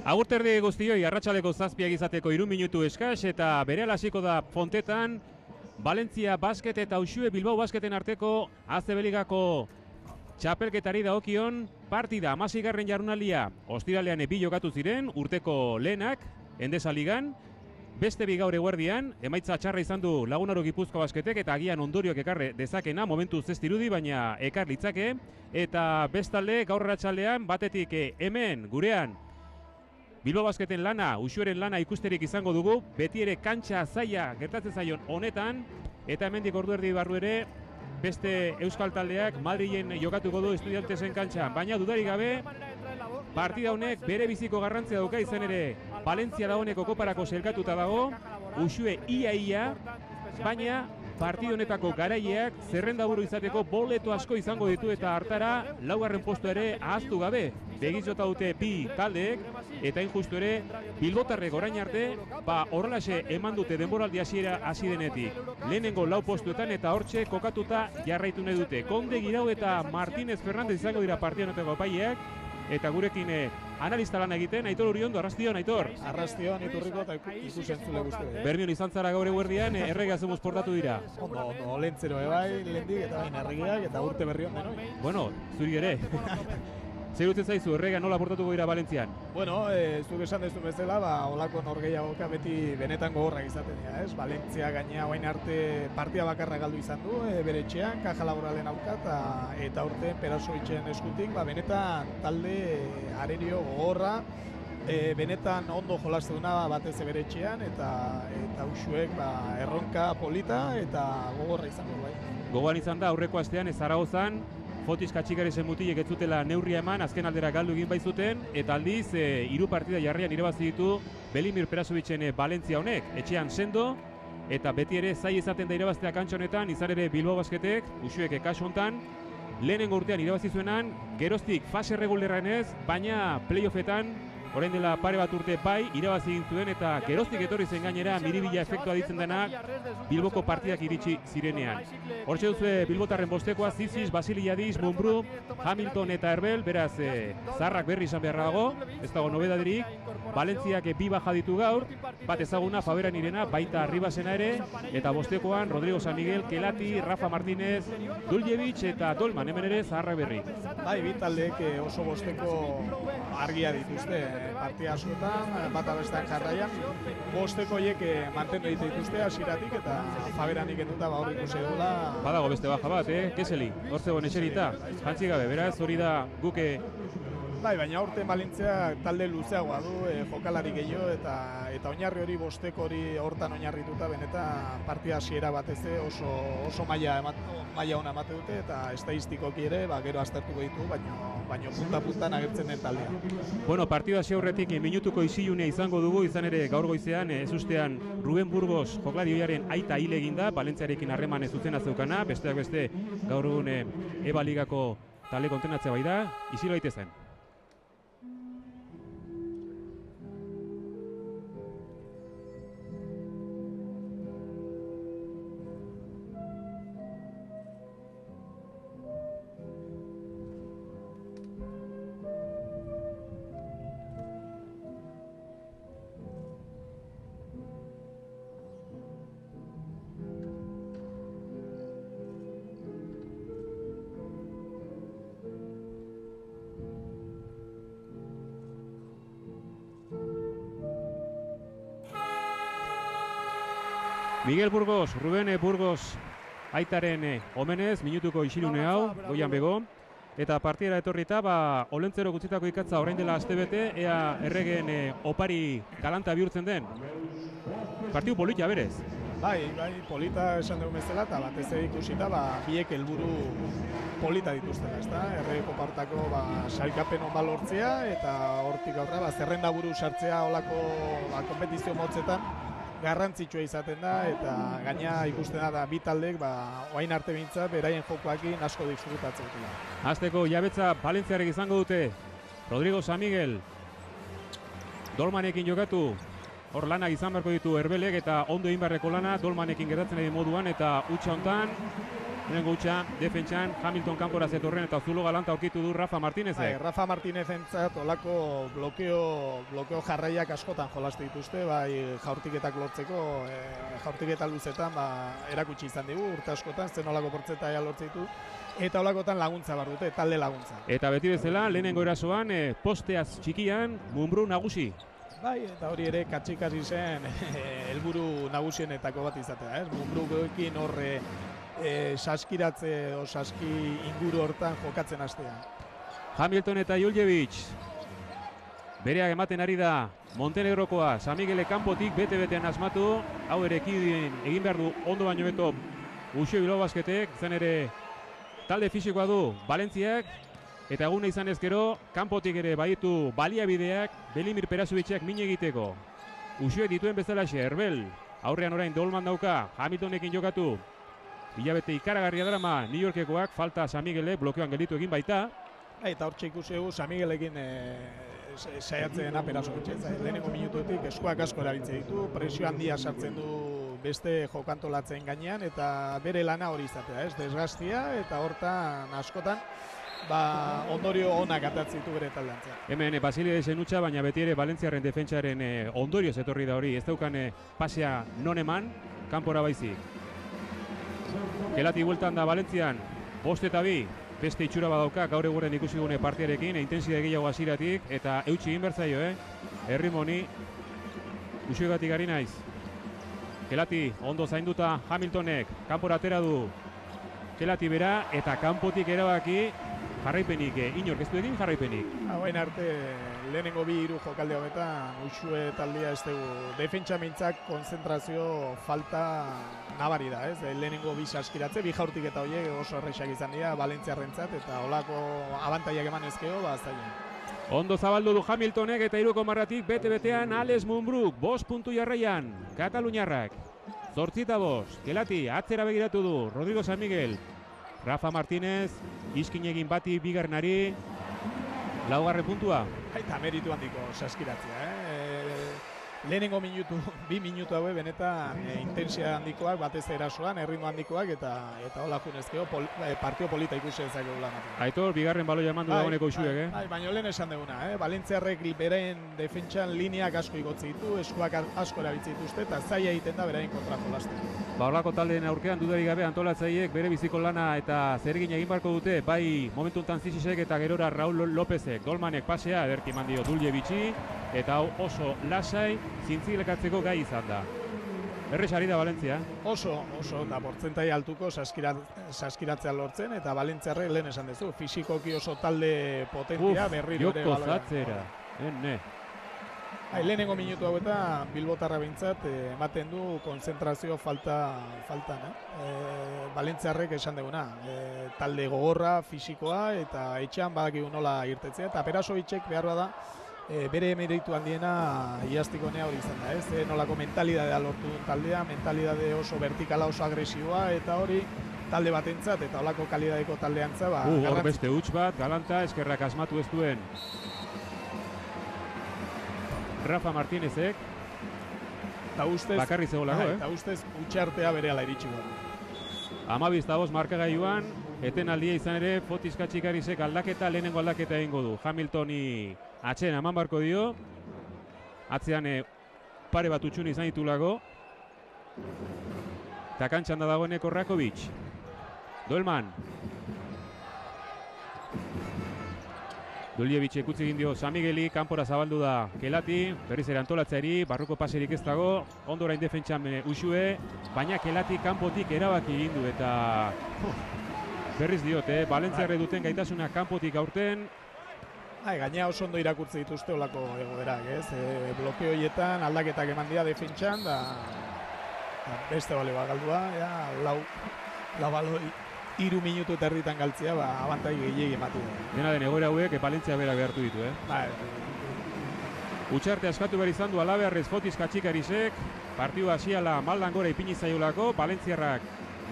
Agurterdi guztioi, arratsaleko 7 izateko 3 minutu eskas eta berehala hasiko da Fontetan Valentzia Basket eta Uxue Bilbao Basketen arteko ACB Ligako txapelketari dagokion partida. 16. jardunaldia ostiralean bi jokatu ziren, urteko lehenak Endesa Ligan. Beste bi gaur eguerdian, emaitza txarra izan du Lagunaro Gipuzkoa Basketek eta agian ondorioak ekarre dezakena, momentuz ez dirudi, baina ekar litzake. Eta bestalde gaur arratsaldean batetik hemen gurean Bilbao Basketen lana, Uxueren lana ikusterik izango dugu, beti ere kantxa zaila gertatzen zaion honetan, eta hemendik ordu erdi barru ere beste euskal taldeak Madrilen jokatuko du Estudiantesen kantxan, baina dudarik gabe partida honek bere biziko garrantzia dauka, izan ere Valentzia dagoeneko koparako selkatuta dago, Uxue ia, baina partida honetako garaileak zerrendaburu izateko boleto asko izango ditu eta hartara laugarren postu ere ahaztu gabe. Begizota dute bi taldeek eta injustu ere bilbotarrek orain arte horrelaxe eman dute denboraldi hasi denetik. Lehenengo lau postuetan eta hortxe kokatuta jarraitu nahi dute. Konde Girau eta Martínez Fernández izango dira partida honetako epaileak eta gurekin analista lan egiten, Aitor Uriondo, arrastion, Aitor. Arrastion, Iturriko eta ikusentzule guzti. Bermion izan zara gaur eguerdian, errega zemuz portatu dira. Ondo, lentzero ebai, lehendik eta baina erregiak eta urte berri hon denoi. Bueno, zuri ere. Zer utzen zaizu, errega nola portatuko dira Valentzian? Bueno, zuk esan dezu bezala, olako norgeiagoka beti benetan gogorrak izaten dira, ez? Valentzia gainea oain arte partida bakarra galdu izan du, bere etxean, Kaja Laboralen auka eta urte Perasoitzen eskutik, benetan talde arerio gogorra, benetan ondo jolastuna batez bere etxean eta Uxuek erronka polita eta gogorra izango bai. Gogoan izan da aurreko astean Zaragozan Fotis Katxikaresen mutilek ez zutela neurria eman, azken aldera galdu egin baitzuten, eta aldiz 3 partida jarrian irabazi ditu Belimir Perasovitzen Valentzia honek, etxean sendo, eta beti ere zai izaten da irabaztea kantxa honetan, izan ere Bilbao Basketek, Uxuek kasu hontan, lehenengo urtean irabazi zuenan, geroztik fase regularren ez, baina playoffetan, orain dela pare bat urte bai, irabazi egin zuen eta geroztik etorri zen gainera miribila efektua ditzen denak Bilboko partidak iritsi zirenean. Hortxe duzue Bilbotarren bostekoa, Zizis, Basiliadis, Mumbrú, Hamilton eta Herbel, beraz zaharrak berri izan beharra dago, ez dago nobedadirik. Valentziak bi baja ditu gaur, bat ezaguna Faberan irena, baita Ribasena ere, eta bostekoan Rodrigo San Miguel, Kelati, Rafa Martínez, Duljevic eta Dolman, hemen ere zaharrak berri. Bai, bi taldeek oso bosteko argia dituzte partia askotan, bata bestean jarraian, bosteko hiek mantendu dituzte hasieratik eta Faberanik enduta hor ikusi dula. Badago beste baja bat, Keseli, hor zegoen eserita, jantzi gabe, beraz hori da guke. Bai, baina aurten Valentzia talde luzeagoa du, jokalari gehiago eta oinarri hori bosteko hori hortan oinarrituta benetan partida hasiera batez oso maila ona emate dute eta estadistikoki ere gero aztertuko ditu, baina punta-puntan agertzen den taldea. Bueno, partida hasi aurretik minutuko isilunea izango dugu, izan ere gaur goizean ezustean Ruben Burgos jokalari ohiaren aita hil egin da, Valentziarekin harreman zuzena zeukana, besteak beste gaur egun EVA Ligako talde kontenatzea bai da, isilo daitezen. Miguel Burgos, Ruben Burgos aitaren omenez, minutuko isilune hau, goian bego. Eta partidara etorrita, Olentzero gutzitako ikatza orain dela astebete, ea erregen opari galanta bihurtzen den. Partiu polita berez. Bai, polita esan dugu bezala, eta batez ikusita, biek helburu polita dituztela, ezta? Erregeko partako sailkapen on lortzea eta hortik aurrera zerrendaburu sartzea olako konpetizio motzetan garrantzitsua izaten da eta gaina ikusten da bi taldeek orain arte behintzat beraien jokoekin asko disfrutatzen dutela. Hasteko jabetza Valentziarek izango dute Rodrigo San Miguel Dolmanekin jokatu. Hor lanak izan beharko ditu Herbelek eta ondo egin beharreko lana Dolmanekin gertatzen ari moduan eta hutsa hontan Lehenengo hutsa, defentsan, Hamilton kanpora zetorren eta zulo galanta aurkitu du Rafa Martinezek. Rafa Martinezentzat olako blokeo jarraiak askotan jolastu dituzte, bai jaurtiketak lortzeko, jaurtiketa luzetan erakutsi izan digu, urte askotan, zen olako portzetaia lortze ditu, eta olakotan laguntza bar dute, talde laguntza. Eta beti bezala, lehenengo erasoan, posteaz txikian, Munbru nagusi. Bai, eta hori ere katxikasi zen helburu nagusienetako bat izatea, ez? Munbruekin horre saskiratze o saski inguru hortan jokatzen hastea. Hamilton eta Juljevic. Bereak ematen ari da Montenegrokoa, San Miguele kanpotik bete-betean asmatu, hau ere egin behar du ondo baino beto Uxue Bilbao Basketek, izan ere talde fisikoa du Valentziak, eta eguna izan ezkero, kanpotik ere baditu baliabideak Belimir Perazovicek min egiteko. Uxue dituen bezalaxe, Herbel, aurrean orain Dolman dauka, Hamiltonekin jokatu, hilabete ikaragarria drama New Yorkekoak, falta San Miguele, blokeoan gelditu egin baita. Eta hor ikusi egu San Miguelekin saiatzen Perazovicek, lehenengo minututik eskuak asko erabiltzen ditu, presio handia sartzen du beste jokantolatzen gainean, eta bere lana hori izatea, ez? Desgastia, eta hortan askotan ondorio onak atatzen ditu bere taldeantzat. Hemen Basilia desenutxa, baina beti ere Valentziaren defentsaren ondorioz etorri da hori, ez daukan pasea non eman, kanpora baizik. Kelati bueltan da Valentzian, 5-2, beste itxura badauka gaur eguren ikusi gune partiarekin, intensidade gehiago hasieratik eta eutxi egin bertzaio, errimoni, usuegatik ari naiz. Kelati ondo zainduta Hamiltonek, kanpora atera du, Kelati bera eta kanpotik erabaki jarraipenik, inork ez du egin jarraipenik. Hauen arte lehenengo 2-3 jokalde honetan Uxue taldea ez dugu defentsa mintzak konzentrazio falta nabari da, ez? Lehenengo 2 saskiratze, 2 jaurtik eta horiek oso erreixak izan dira Valentziarrentzat eta olako abantaiak eman ezkeo, zaila. Ondo zabaldu du Hamiltonek eta 3,tik bete-betean Alex Munbruk, 5 puntu jarraian, Kataluniarrak. 8-5, Kelati atzera begiratu du, Rodrigo San Miguel, Rafa Martinez, iskin egin bati bigarrenari, 4. puntua. Eta meritu handiko saskiratzea, lehenengo 2 minutu haue benetan intensia handikoak, batez erasoan, erritmo handikoak, eta hola junezkeo, partio polita ikusi ezakegu lan. Aitor, bigarren baloia eman du dagoeneko Uxuek, baina lehen esan duguna, Valentziarrek beren defentsan lineak asko igotzi ditu, eskuak asko erabiltzi dituzte, eta zaila egiten da berain kontra jolasten. Horlako taldeen aurkean dudarik gabe antolatzaileek bere biziko lana eta zergin egin barko dute, bai momentu honetan Zizisek eta gerora Raul Lopezek, Dolmanek pasea, ederki eman dio Duljevic'i, eta hau oso lasai, zintzilekatzeko gai izan da. Errexari da Valentzia. Oso, eta portzentai altuko saskiratzea lortzen, eta Valentziarrek lehen esan duzu, fisikoki oso talde potentia berriro ere joko zatzera, lehenengo minutu hau eta Bilbotarra behintzat ematen du konzentrazio faltan. Valentziarrek esan duguna, talde gogorra, fisikoa, eta etxean badakigu nola irtetzea, eta Perazovicek behar bada bere meritu handiena iaztiko nea hori izan da, ez? Nolako mentalidadea lortu dut taldea, mentalidade oso vertikala, oso agresiboa, eta hori talde batentzat, eta olako kalidadeko taldeantza, hor beste huts bat, galanta, eskerrak asmatu ez duen Rafa Martinezek, bakarri zegoelako, eta ustez utxartea bere ala iritsi gara. 12-5 markagailuan, etenaldia izan ere, Fotis Katxikarisek aldaketa, lehenengo aldaketa egingo du. Hamiltoni atxeen eman barko dio, atzean pare bat utxun izan ditulako, eta kantxan da dagoeneko Rakovic. Dolman. Duljevicek utzi egin dio San Migueli, kanpora zabaldu da Kelati, berriz ere antolatzeari, barruko paserik ez dago, ondo orain defentsan Uxue, baina Kelati kanpotik erabaki egin du eta berriz diote, Valentziarrek duten gaitasuna kanpotik aurten. Gaina oso ondo irakurtze dituzte olako egoerak, ez? Blokeo horietan aldaketak eman dira defentsan, da beste bale bat galdua, lau baloi 3 minutu eta erditan galtzea, abantai gehiagi ematu da. Dena den egoera hauek, Valentzia berak behartu ditu, Utxarte askatu behar izan du alabeharrez Fotis Katxikarisek, partiu hasiala maldan gora ipini zaiolako, Valentziarrak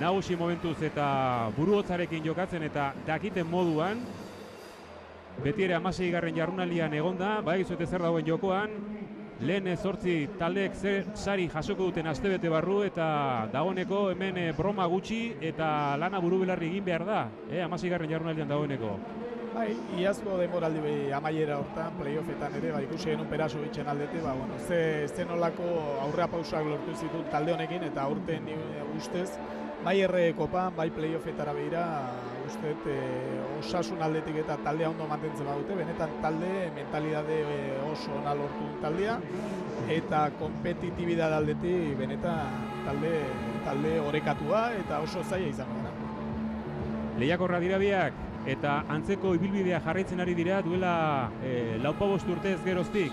nagusi momentuz eta buruhotzarekin jokatzen eta dakiten moduan, beti ere 16. jardunaldian egonda, badakizuete zer dagoen jokoan, lehen 8 taldeek zer sari jasoko duten astebete barru eta dagoeneko hemen broma gutxi eta lana burubelarri egin behar da, 16. jardunaldian dagoeneko. Bai, iazko denboraldi amaiera hortan, playoffetan ere, ikusi genuen Perasovitzen aldete, ze nolako aurrea pausak lortu zituen talde honekin, eta aurten ustez, bai Kopan, bai playoffetara behira, ustez osasun aldetik eta taldea ondo mantentzen badute, benetan talde, mentalidade oso ona lortu taldea, eta kompetitibidade aldetik benetan talde orekatua eta oso zaila izango dira. Lehiakorra dira biak, eta antzeko ibilbidea jarraitzen ari dira duela 4-5 urtez geroztik.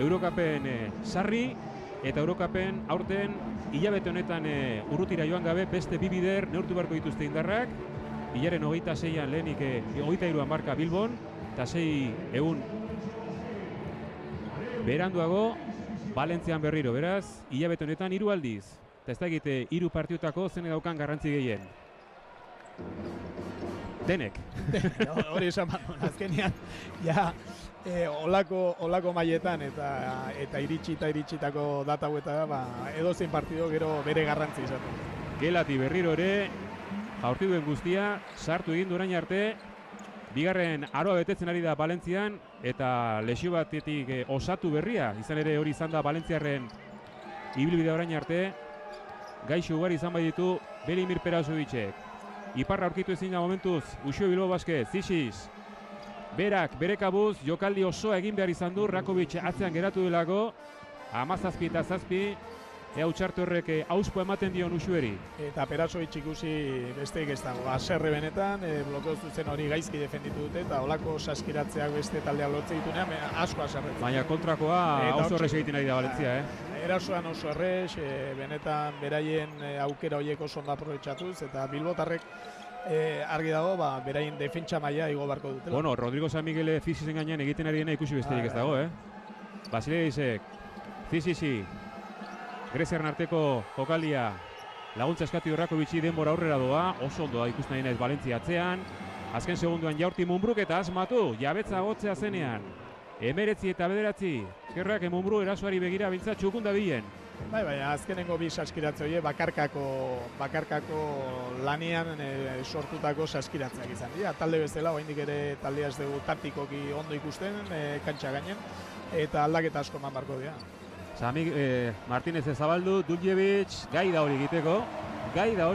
Eurokapen sarri eta Eurokapen aurten hilabete honetan urrutira joan gabe beste bi bider neurtu beharko dituzte indarrak. Hilaren 26an lehenik 23an marka Bilbon eta 6 egun beranduago Valentzian berriro, beraz, hilabete honetan 3 aldiz. Eta ez da egite 3 partiutako zen daukan garrantzi gehien. Denek. Hori esan badun, azkenean, olako maietan eta iritsitako data haueta edozein partido gero bere garrantzi izaten. Gelati berriro ere, jaurti duen guztia, sartu egin orain arte, bigarren aroa betetzen ari da Valentzian, eta lesio batetik osatu berria, izan ere hori izan da Valentziarren ibilbidea orain arte, gaixo ugari izan bai ditu Belimir Perasovicek. Iparra aurkitu ezin da momentuz, Uxue Bilbao Basket, Zisiz. Berak, bere kabuz, jokaldi osoa egin behar izan du, Rakovic atzean geratu delako, 17 eta 7, Utxarte horrek auspo ematen dion Uxueri. Eta Perasovic ikusi besteik ez dago, aserre benetan, blokeo zuzen hori gaizki defenditu dute, eta olako saskiratzeak beste taldeak lortze ditunean, asko aserretzen. Baina kontrakoa oso horrez egiten ari da Valentzia, Erasoan oso errez, benetan beraien aukera horiek oso ondo aprobetxatuz, eta bilbotarrek argi dago, beraien defentsa maila igo barko dutela. Bueno, Rodrigo San Miguel Zizizen gainean egiten ari dena ikusi besterik ez dago, Basileisek, Zizizi, Greziarren arteko jokaldia, laguntza eskatu Rakovic'i denbora aurrera doa, oso ondo da ikusten ari naiz Valentzia atzean, azken segunduan Jaurti Munbruk eta asmatu, jabetza gotzea zenean. 19 eta 9, eskerrak Munbru erasoari begira bintzat txukunda bilen. Baina azkenengo bi saskiratze horiek bakarkako lanean sortutako saskiratzeak izan dira. Talde bezala, oraindik ere taldea ez dugu taktikoki ondo ikusten, kantxa gainen, eta aldaketa asko eman barko dira. Martinez Zabaldu, Duljevic, gai da hori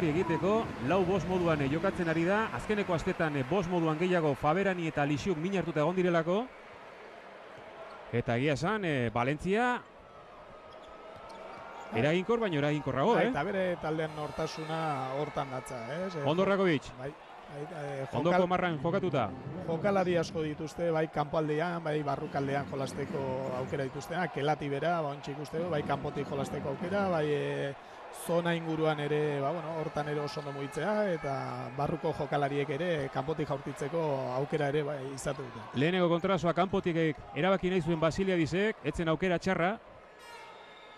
egiteko, lau bost moduan jokatzen ari da, azkeneko astetan bost moduan gehiago Faberani eta Lixiuk min hartuta egon direlako, eta egia esan, Valentzia eraginkor, baina eraginkorrago, Eta bere taldean nortasuna hortan datza, Ondo Rakovic, ondoko marran jokatuta. Jokalari asko dituzte, bai kanpoaldean, bai barrukaldean jolasteko aukera dituztenak, Kelati bera, ontsi ikusteko, bai kanpotik jolasteko aukera, bai zona inguruan ere, hortan ere oso ondo mugitzea, eta barruko jokalariek ere kanpotik jaurtitzeko aukera ere izatu dute. Lehenengo kontrasoa kanpotik erabaki nahi zuen Basiliadisek, etzen aukera txarra,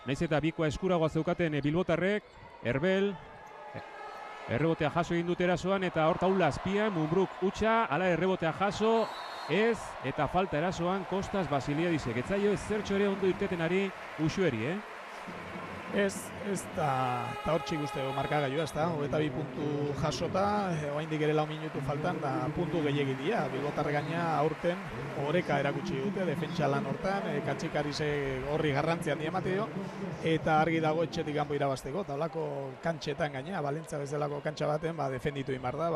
naiz eta bikoa eskuragoa zeukaten bilbotarrek, Erbel, errebotea jaso egin dute erasoan, eta hor taula azpian, Munbruk utxa, ala errebotea jaso, ez, eta falta erasoan Kostas Basiliadisek. Etzaio ez zertxo ere ondo irteten ari Uxueri, Ez da hor txik usteko markagailua, ez da, 22 puntu jasota, oraindik ere 4 minutu faltan, da puntu gehiagitia. Bilbotarre gaina aurten oreka erakutsi dute, defentsa lan hortan, Katxikarisek horri garrantzi handi emate dio, eta argi dago etxetik kanpo irabazteko, eta holako kantxetan gaina, Valentzia bezalako kantxa baten, defenditu inbar da,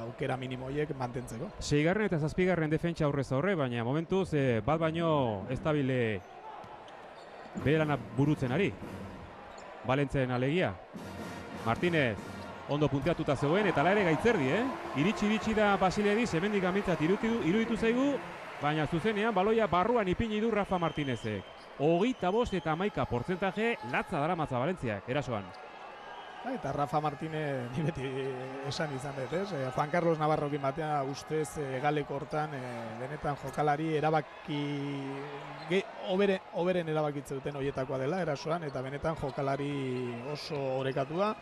aukera minimoiek mantentzeko. 6. eta 7. defentsa aurrez aurre, baina momentuz bat baino ez dabile beherana burutzen ari. Valentziaren alegia. Martinez ondo punteatuta zegoen eta ere gaitzerdi, Iritsi da Basiliadis, hemendik amintzat iruditu zaigu, baina zuzenean baloia barruan ipini du Rafa Martinezek. 25 eta 11 portzentaje latza daramatza Valentziak, erasoan. Eta Rafa Martinez ni beti esan izan dut, Juan Carlos Navarrokin batean ustez galeko hortan benetan jokalari oberen erabakitze duten horietakoa dela erasoan, eta benetan jokalari oso orekatua,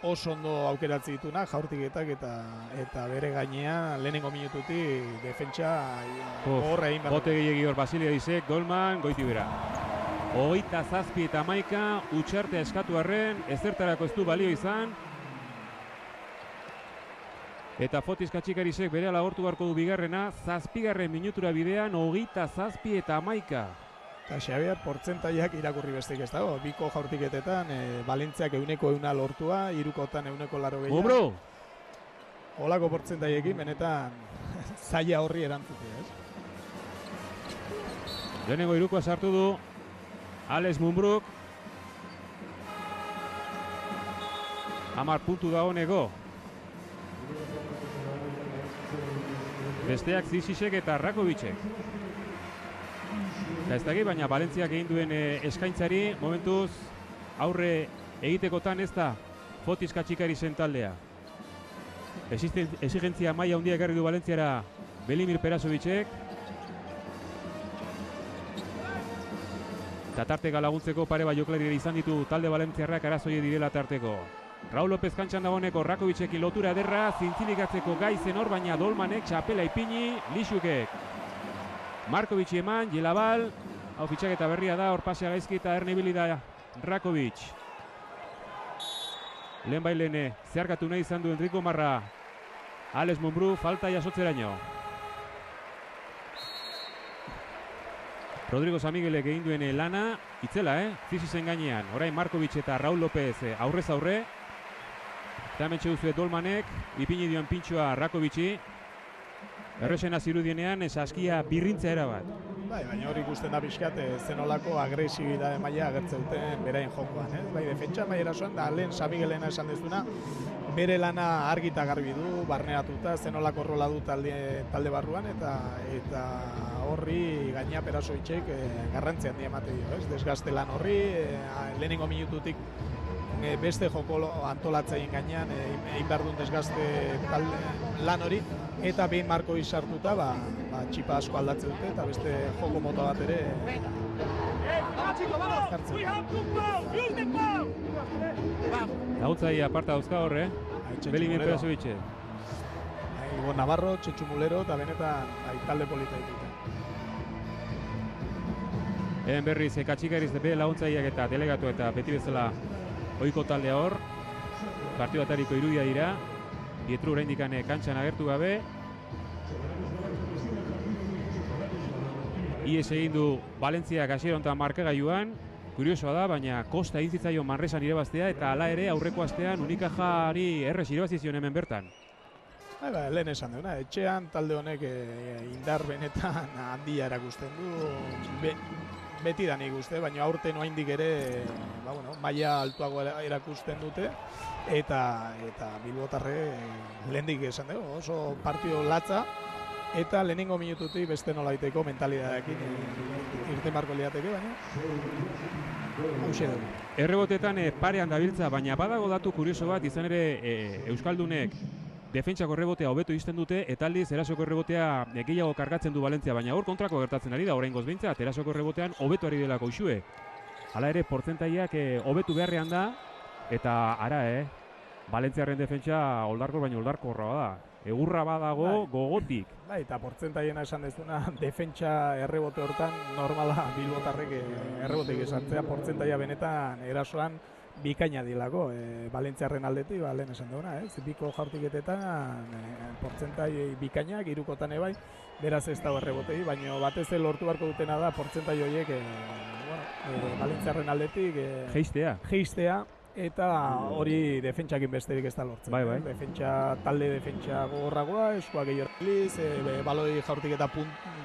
oso ondo aukeratzi dituna, jaurtiketak eta bere gainean lehenengo minututik defentsa horre egin behar. Bote gehiagi hor Basiliadisek, Dolman, goiti bera. 27-11, utxartea eskatu arren, ezertarako ez du balio izan. Eta Fotis Katxikarisek bere agortu beharko du bigarrena, 7. minutura bidean, 27-11. Eta Xabier, portzentaiak irakurri bestik ez dago. Biko jaurtiketetan, Valentziak 100% lortua, 3kotan 180. Bobro! Olako portzentaiekin, benetan zaila horri erantzuti, ez? Lehenengo 3koa sartu du Alex Mumbruk. 10 puntu da honeko. Besteak Zisisek eta Rakovicek. Eta ez daki, baina Valentziak egin duen eskaintzari momentuz aurre egitekotan ez da Fotis Katxikarisen taldea. Exigentzia maila handia ekarri du Valentziara Belimir Perasovicek. Eta tarteka laguntzeko pare bat jokalari izan ditu talde Valentziarrak arazoie direla tarteko. Raul López kantxan dagoeneko Rakovicek lotura ederra, zintzilikatzeko gai zen hor, baina Dolmanek txapela ipini, Lixukek. Markovic eman, Jelabal, hau fitxaketa berria da, hor pasea gaizki eta ernibili da Rakovic. Lehen bailene, zeharkatu nahi izan du Enrico Marra. Alex Mumbrú, falta jasotzeraino. Rodrigo Samiguelek egin duen lana, itzela, Zisisen gainean. Orain Markovic eta Raul López aurrez aurre. Eta hemen txeguzue Dolmanek, ipini dioan pintxoa Rakovici. Errexena zirudienean, saskia birrintza erabat. Baina hori ikusten da pixkat, zenolako agresibidade maila agertzen duten berain jokoan. Bai, defentsa mailera zoan, da lehen Samigelena esan dezuna, bere lana argita garbi du, barneratuta, zenolako rola du talde barruan, eta horri gaina Perasovicek garrantzi handia emate dio, desgaste lan horri, lehenengo minututik beste joko antolatzaien gainean egin behar duen desgaste lan hori, eta behin Markovic sartuta, txipa asko aldatzen dute, eta beste joko mota bat ere Lautzai aparta dauzka horre, Belimir Perasovicek. Igo Navarro, Txetxu Mulero, eta benetan talde polita ditute. Ehen berriz, Katxikariz bere laguntzaileak eta delegatu eta beti bezala ohiko taldea hor. Partidatariko irudia dira. Pietru oraindik kantxan agertu gabe. Ies egin du Valentziak hasiera honetan markagailuan. Kuriosoa da, baina kosta egin zitzaion Manresan irabaztea eta hala ere aurreko astean Unikajari errez irabazizion hemen bertan. Lehen esan duena, etxean talde honek indar benetan handia erakusten du. Beti da nik uste, baina aurten oraindik ere maila altuago erakusten dute eta bilbotarre lehendik esan dugu, oso partio latza eta lehenengo minututik beste nolaiteko mentalidadekin irten barko liateke, baina hauxe dugu. Errebotetan parean dabiltza, baina badago datu kurioso bat, izan ere Euskaldunek defentsako errebotea hobeto izten dute, eta aldiz erasoko errebotea gehiago kargatzen du Valentzia, baina hor kontrako gertatzen ari da, oraingoz behintzat, erasoko errebotean hobeto ari delako Uxue. Hala ere, portzentaiak hobetu beharrean da, eta ara, Valentziaren defentsa oldarkor baino oldarkorra da. Egurra badago gogotik. Eta portzentaiena esan dezuna, defentsa errebote hortan normala bilbotarrek errebotek esartzea, portzentaia benetan erasoan bikaina dilako, Valentziarren aldetik, lehen esan duguna, biko jaurtiketetan portzentai bikainak, 3kotan ebai, beraz ez dago errebotei, baina batez lortu beharko dutena da portzentai horiek Valentziarren aldetik geistea, eta hori defentsakin besterik ez da lortzen. Bai. Talde defentsa gogorragoa, eskuak gehiorreliz, baloi jaurtiketa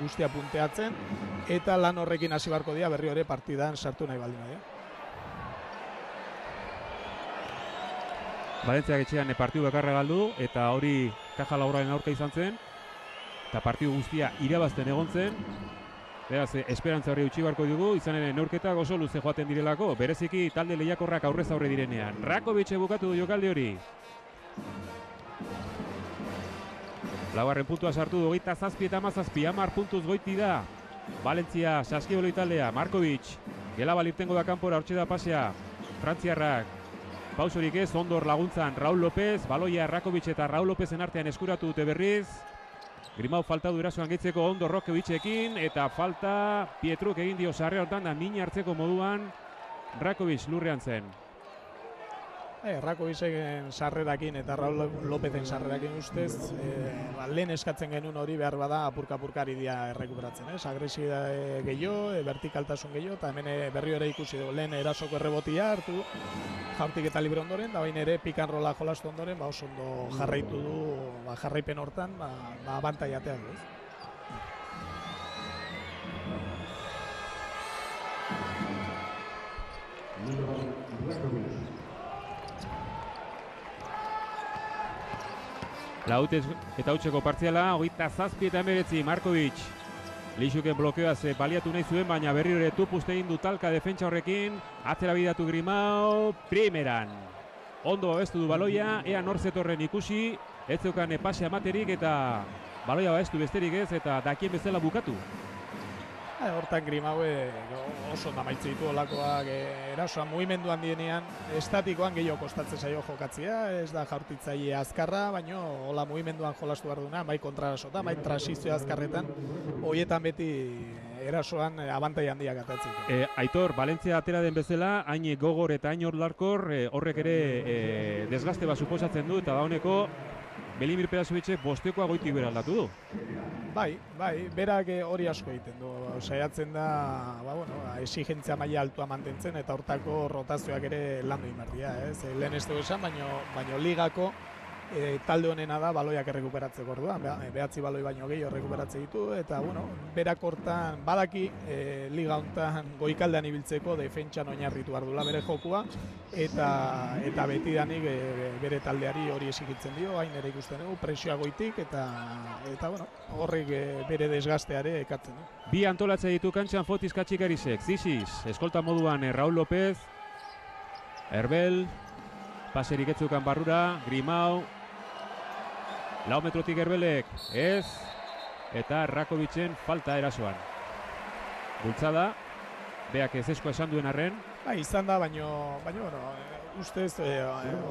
guztia punteatzen, eta lan horrekin hasi beharko dira berri hori partidan sartu nahi baldin badia. Valentziak etxean partidu bakarra galdu, eta hori Caja Laboralen aurka izan zen, eta partidu guztia irabazten egon zen. Beraz, esperantza hori utzi beharko dugu, izan ere neurketak oso luze joaten direlako, bereziki talde lehiakorrak aurrez aurre direnean. Rakovic bukatu du jokaldi hori. Laugarren puntua sartu du, 27 eta 17, 10 puntuz goiti da. Valentzia, saskiboloi taldea, Markovic, Gelabal irtengo da kanpora, hortxe da pasea, Frantziarrak. Pausorik ez, ondor laguntzan Raul López, baloia Rakovic eta Raul Lópezen artean eskuratu dute berriz. Grimau falta du erasoan gehitzeko ondo Rakowiczekin, eta falta Pietruk egin dio sarre hortan da min hartzeko moduan Rakovic lurrean zen. Rakovitzen sarrerakin eta Raul Lopezen sarrerakin ustez, lehen eskatzen genuen hori behar bada apurka-apurkari dia errekuperatzen. Agresibitate gehiago, vertikaltasun gehiago, eta hemen berri ere ikusi dugu lehen erasoko errebotia hartu, jaurtik eta libre ondoren, da bain ere pick and rolla jolastu ondoren, oso ondo jarraitu du, jarraipen hortan, abantaiateak du. Laut eta hutseko partziala, 27-19, Markovic. Lixuken blokeoaz baliatu nahi zuen, baina berri hori tupuzte egin du talka defentsa horrekin. Atzera bidatu Grimau, primeran. Ondo babestu du baloia, ea nor zetorren ikusi, ez zeukan pase amaterik eta baloia babestu besterik ez, eta dakien bezala bukatu. Hortan Grimau oso namaitze ditu olakoak erasoan mugimenduan dienean, estatikoan gehiago kostatzen zaio jokatzea, ez da jaurtitzaile azkarra, baina hola mugimenduan jolastu behar duna, bai kontrarasota, bai transizio azkarretan, horietan beti erasoan abantai handiak atatzen. Aitor, Valentzia atera den bezala, hain gogor eta hain larkor, horrek ere desgaste bat suposatzen du, eta da honeko Belimir Perasovicek bostekoa goitik bera aldatu du. Bai, berak hori asko egiten du. Saiatzen da, exigentzia maila altua mantentzen eta hortako rotazioak ere landu inbardia, ez? Lehen ez dugu esan, baino ligako talde honena da baloiak errekuperatzeko orduan, behatzi baloi baino gehiago errekuperatzen ditu, eta berak hortan badaki liga hontan goikaldean ibiltzeko defentsan oinarritu behar duela bere jokua, eta betidanik bere taldeari hori exigitzen dio, hain ere ikusten dugu, presioa goitik, eta horrek bere desgasteare ekartzen du. Bi antolatzea ditu kantxan Fotis Katxikarisek, Ziziz, eskolta moduan Raul López, Herbel, paserik etzukan barrura, Grimau, lau metrotik Herbelek, ez, eta Rakovicen falta erasoan. Bultzada, beak ez eskoa esan duen arren. Izan da, baina ustez,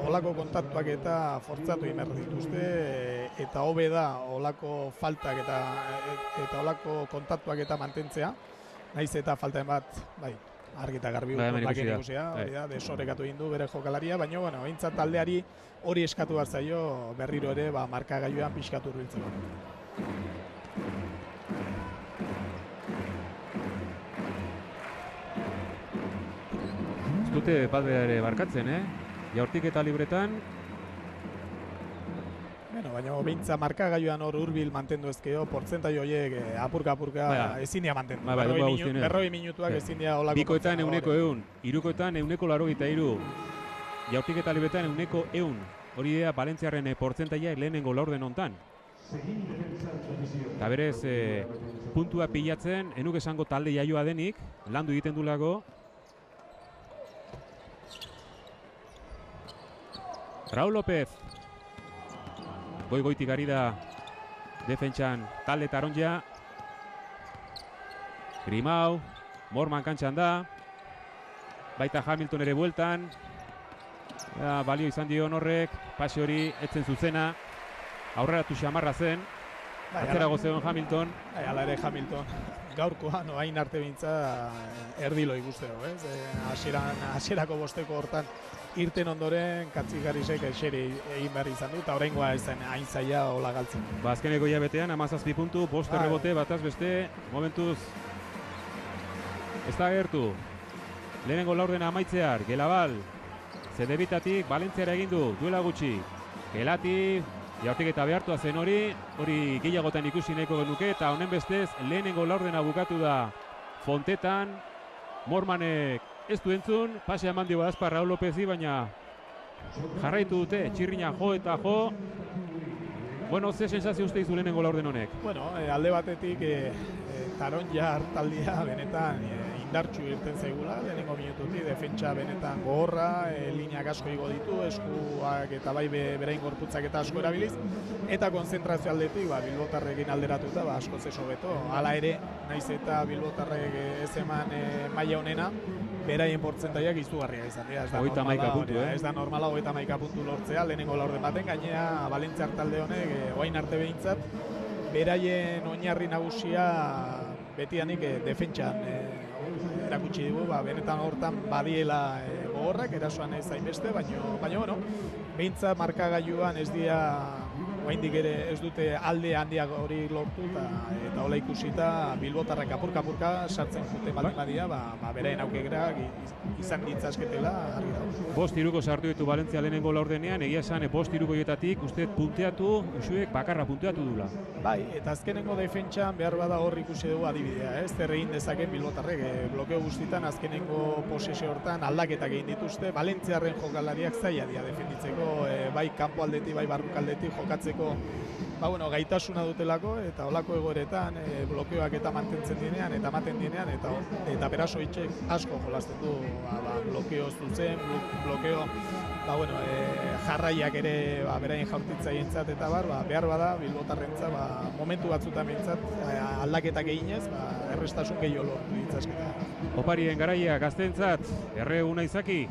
olako kontaktuak eta fortzatu imer dituzte, eta hobe da olako faltak eta olako kontaktuak eta mantentzea, naiz eta faltaen bat, argi eta garbi baken ikusia, hori da, desorekatu egin du bere jokalaria, baina, behintzat taldeari hori eskatu behar zaio berriro ere markagailuan pixkatu hurbiltzeko. Ez dute bat ere barkatzen, jaurtik eta libretan. Baina bintza markagailuan hor hurbil mantendu ezkeo, portzentai horiek apurka ezin dira mantendu. Berroi minutuak ezin dira olako. Bikoetan 100, hirukoetan 183, jaurtik eta libretan 100. Hori dira Valentziarren portzentaia lehenengo laurden hontan. Eta berez, puntua pilatzen, enuk esango talde jaioa denik, landu egiten du lago. Raul López. Goitik ari da defentsan talde taronja. Grimau, Morman kantxan da. Baita Hamilton ere bueltan. Balio izan dio horrek, pase hori etzen zuzena. Aurreratu xamarra zen. Atzerago zegoen Hamilton. Hala ere Hamilton. Gaurkoan, hain arte bintza erdilo ikusteo, ez? Hasierako bosteko hortan irten ondoren Katxikarisek eseri egin behar izan du, eta oraingoa ezen hain zaila hola galtzen. Azkeneko hilabetean, 17 puntu, 5 rebote, bataz beste, momentuz ez da gertu. Lehenengo laurdena amaitzear, Gelabal, Zedebitatik, Valentziara egin du, duela gutxi. Gelati, jaurtik eta behartua zen hori gehiagotan ikusi nahiko genuke, eta honen bestez, lehenengo laurdena bukatu da Fontetan, Mormanek ez du entzun, pasea eman dio Aspar Raul Lópezi, baina jarraitu dute, txirrina jo eta jo. Ze sensazio uste izu lehenengo laurden honek? Alde batetik, taronja hartaldia benetan indartxu irten zaigula, lehenengo minututik, defentsa benetan gogorra, lineak asko igo ditu, eskuak eta bai berain gorputzak eta asko erabiliz, eta konzentrazio aldetik, bilbotarrekin alderatuta, asko zeso beto. Hala ere, naiz eta bilbotarrek ez eman maila honena, beraien portzentaiak izugarria izan dira. Ez da normala 31 puntu lortzea, lehenengo laurden baten, gainera Valentziar talde honek, oain arte behintzat, beraien oinarri nagusia betianik defentsan erakutsi dugu, benetan hortan badiela gogorrak, erasoan ez hainbeste, baina bueno, behintzat markagailuan ez dira oraindik ere ez dute alde handiak hori lortu eta hola ikusita bilbotarrak apurka sartzen jute badia, beraien aukerak izan ditzasketela argi dago. 5 tiruko sartu ditu Valentzia lehenengo laurdenean, egia esan 5 tirukoietatik uste punteatu, Uxuek bakarra punteatu dula. Bai, eta azkenengo defentsan behar bada hor ikusi dugu adibidea, ez? Zer egin dezaken bilbotarrek, blokeo guztitan azkenengo posesio hortan aldaketak egin dituzte, Valentziarren jokalariak zaila dira defenditzeko, bai kanpo aldetik, bai barruko aldetik jokatzeko gaitasuna dutelako, eta holako egoeretan blokeoak eta mantentzen dinean, eta ematen dinean, eta Berasovićek asko jolasten du, blokeo zuzen, blokeo, jarraiak ere beraien jaurtitzaientzat eta behar bada bilbotarrentzat momentu batzutan behintzat aldaketak eginez, errestasun gehiago lortu ditzazketa. Oparien garaia gazteentzat, Una Izaki,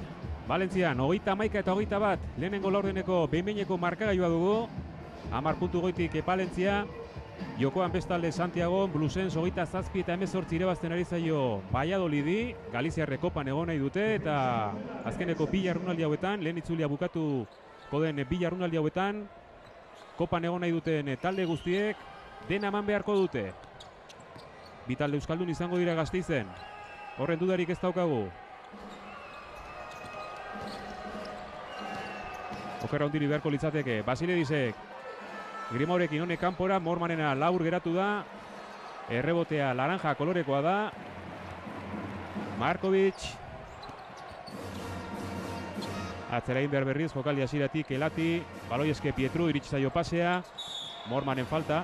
Valentzian, 31 eta 21, lehenengo laurdeneko behin-behineko markagailua dugu, 10 puntu goitik Valentzia, jokoan bestalde Santiago, Blusens 27 eta 18 irabazten ari zaio Valladolidi, Galiziarrek kopan egon nahi dute, eta azkeneko bi jardunaldi hauetan, lehen itzulia bukatuko den bi jardunaldi hauetan, kopan egon nahi duten talde guztiek, dena eman beharko dute. Bi talde euskaldun izango dira Gasteizen, horren dudarik ez daukagu. Okerra ondiri beharko litzateke, Basiledisek, Grimaurekin honek kanpora, Mormanena laur geratu da, errebotea laranja kolorekoa da, Markovic, atzera egin behar berriz, jokaldi hasieratik Elati, baloi eske Pietru, iritsi zaio pasea, Mormanen falta.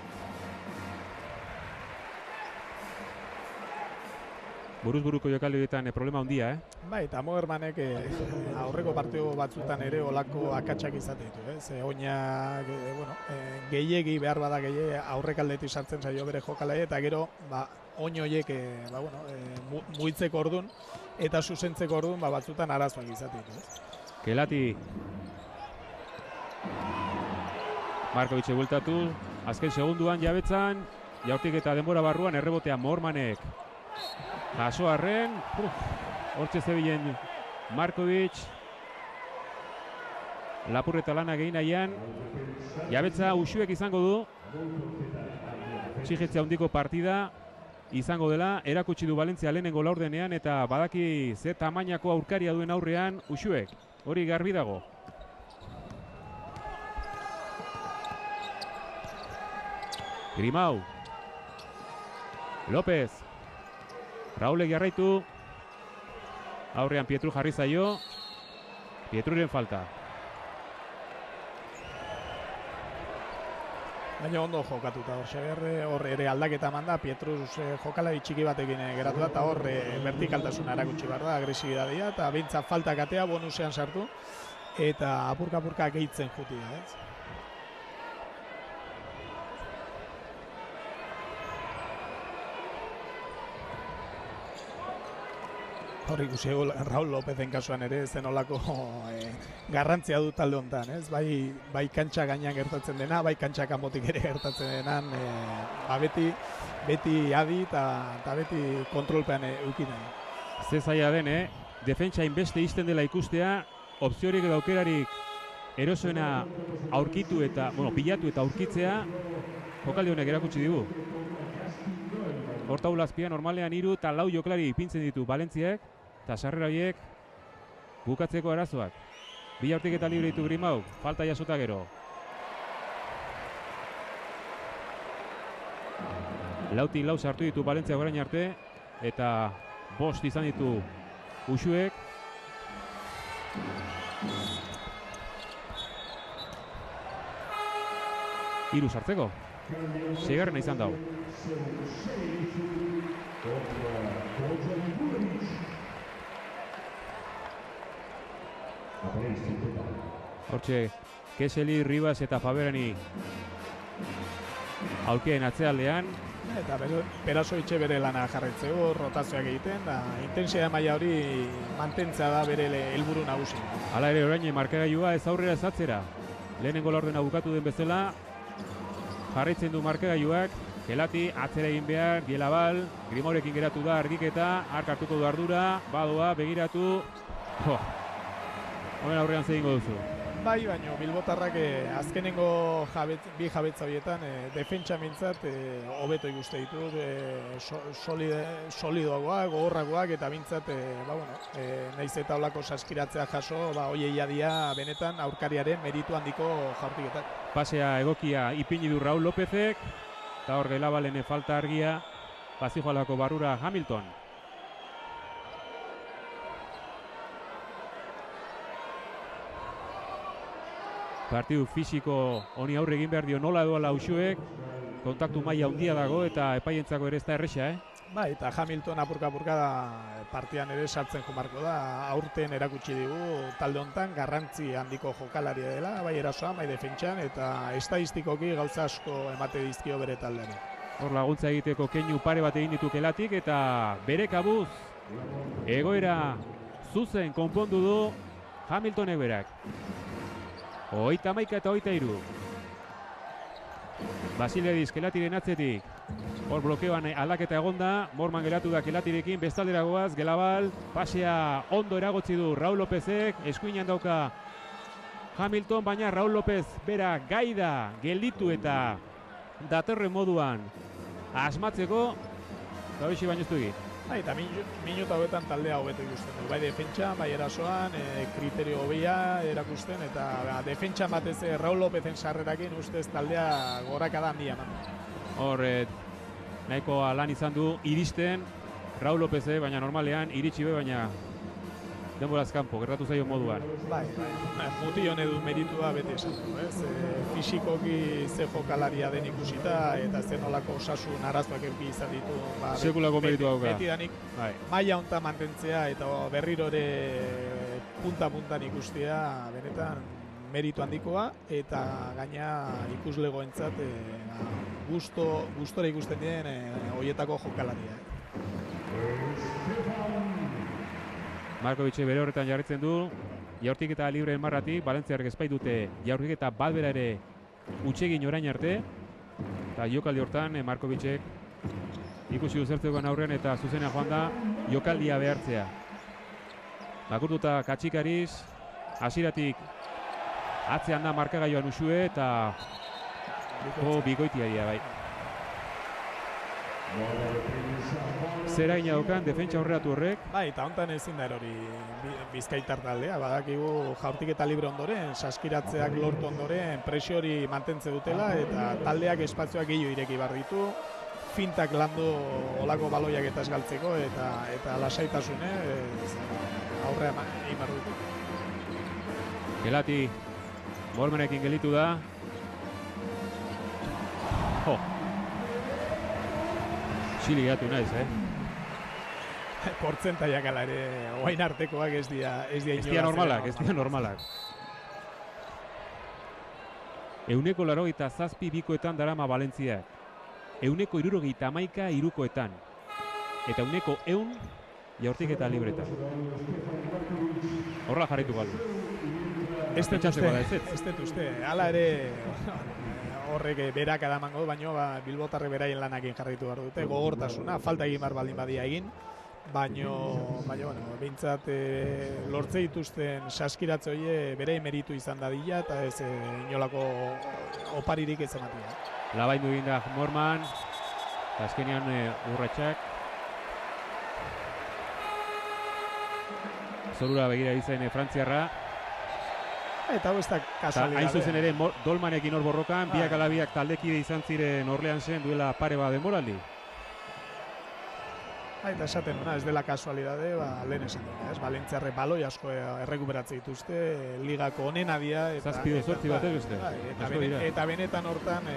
Buruz-buruko jokaldi horietan problema handia, Bai, eta Moermanek aurreko partio batzutan ere olako akatsak izate ditu, oinak, gehiegi behar bada aurrekaldetik sartzen zaio bere jokalai, eta gero, oin horiek, muitzeko ordun eta zuzentzeko ordun, batzutan arazoak izate ditu. Kelati. Markovic bueltatu, azken segunduan jabetzan, jaurtik eta denbora barruan errebotea Mormanek. Jasoarren, hortxe zebilen Markovic, lapurreta lanak egin nahian, jabetza Uxuek izango du, exigentzia handiko partida izango dela, erakutsi du Valentzia lehenengo laurdenean, eta badaki ze tamainako aurkaria duen aurrean Uxuek, hori garbi dago. Grimau, López, Raulek jarraitu, aurrean Pietru jarri zaio, Pietruren falta. Baina ondo jokatuta hor ere aldaketa eman da, Pietruz jokalari txiki batekin geratu da, eta hor vertikaltasuna erakutsi behar da, agresibidadia, eta behintzat faltak atea bonusean sartu, eta apurka gehitzen jutia, ez? Hor ikusi Raul Lópezen kasuan ere zen olako garrantzia du talde honetan, ez? Bai kantxa gainean gertatzen dena, bai kantxa kanpotik ere gertatzen denan, beti adi eta beti kontrolpean eukina. Ze zaila den, defentsa inbeste izten dela ikustea, opziorik edo aukerarik erosoena aurkitu eta, pilatu eta aurkitzea, jokaldi honek erakutsi digu. Hortaula azpia normalean 3 eta 4 jokalari ipintzen ditu Valentziek, eta sarrera horiek bukatzeko arazoak. Bi jaurtik eta libre ditu Grimau, falta jasota gero. Lautik 4 sartu ditu Valentzia orain arte, eta 5 izan ditu Uxuek. Hiru sartzeko. 6. izan dago. Hortxe, Keseli, Ribas eta Faberani aurkeen atzealdean. Eta Berasovic bere lana jarraitzeko, rotazioak egiten, da intensia maila hori mantentzea da bere helburu nagusi. Hala ere orain markagailua ez aurrera ez atzera. Lehenengo laurdena bukatu den bezala, jarraitzen du markagailuak, Kelati atzera egin behar, Gielabal, Grimorekin geratu da argiketa, hark hartuko du ardura, badoa, begiratu, honen aurrean zer egingo duzu. Bai, baina bilbotarrak azkenengo bi jabetza horietan defentsa mintzat hobeto ikuste ditut, solidoagoak, gogorragoak eta mintzat, naiz eta olako saskiratzea jaso, hoiei adia benetan aurkariaren meritu handiko jaurtiketak. Pasea egokia ipini du Raul Lópezek, eta hor Gielabalen falta argia, Pazijoalako barrura Hamilton. Partidu fisiko honi aurre egin behar dio nola edoala Uxuek, kontaktu maila handia dago eta epaientzako ere ez da erresa, Bai, eta Hamilton apurka-apurka partian ere sartzen jomarko da, aurten erakutsi digu talde hontan garrantzi handiko jokalaria dela, bai erasoan, bai defentsan, eta estadistikoki gauza asko emate dizkio bere taldeari. Hor laguntza egiteko keinu pare bat egin ditu Kelatik eta bere kabuz egoera zuzen konpondu du Hamiltonek berak. 31 eta 23. Basiledis Kelatiren atzetik. Hor blokeoan aldaketa egonda, Morman geratu da Kelatirekin, bestaldera goaz, Gielabal, pasea ondo eragotzi du Raul Lópezek, eskuinan dauka Hamilton, baina Raul López bera gaida gelditu eta datorren moduan asmatzeko, eta hoxe baino ez du egin. Eta minuta hobetan taldea hobeto ikusten du, bai defentsan, bai erasoan, kriterio hobea erakusten, eta defentsan batez Raul Lópezen sarrerakin ustez taldea gorakada handia eman. Hor, nahiko lan izan du iristen Raul López, baina normalean iritsi be, baina denboraz kanpo, gertatu zaio moduan. Bai, mution edu meritua bete esan du, fisikoki ze jokalaria den ikusita eta ze nolako osasun arazoak eduki izan ditu. Sekulako meritu dauka. Betidanik maila hontan mantentzea eta berriro ere punta-puntan ikustea benetan meritu handikoa eta gaina ikuslegoentzat gustora ikusten diren hoietako jokalaria. Markovic bere horretan jarritzen du, jaurtiketa libreen marratik, Valentziarrek espai dute jaurtiketa bat bera ere utxegin orain arte, eta jokaldi hortan Markovicek ikusi du zertzekoan aurrean eta zuzena joan da jokaldia behartzea. Makurtuta Katxikariz, hasieratik atzean da markagailuan Uxue eta bikoitiaria bai. Zera ina daukan, defentsa aurreratu horrek. Bai, eta hontan ezin da erori Bizkaitar taldea. Badakigu jaurtiketa libre ondoren, saskiratzeak lortu ondoren, presio hori mantentze dutela eta taldeak espazioak gehiago ireki behar ditu. Fintak landu olako baloiak eta esgaltzeko eta lasaitasune aurrea egin behar ditu. Kelati Mormanekin gelitu da. Xili gatu naiz, Portzentaiak ala ere, oain artekoak ez dira normalak. Euneko 87 bikoetan darama Valentziak. Euneko 71 hirukoetan. Eta euneko 100 jaurtiketa libretan. Horra jarritu galdu. Ez dut uste, hala ere horrek berak adamango, baina bilbotarre beraien lanakin jarritu behar dute, gogortasuna, falta egin behar baldin badia egin, baina behintzat lortze dituzten saskiratze hori bere meritu izan dadila eta ez inolako oparirik ez ematia. Labaindu egin da Morman, eta azkenean urratxak. Zorura begira izan Frantziarra. Eta hau ez da kasualidade. Hain zuzen ere Dolmanekin hor borrokan, biak alabiak taldekide izan ziren Orleansen duela pare bat denboraldi. Eta esaten duna, ez dela kasualidade, lehen esan duna, Valentziarrek baloi asko errekuperatze dituzte, ligako onena dira. 7-8 batez beste. Eta benetan hortan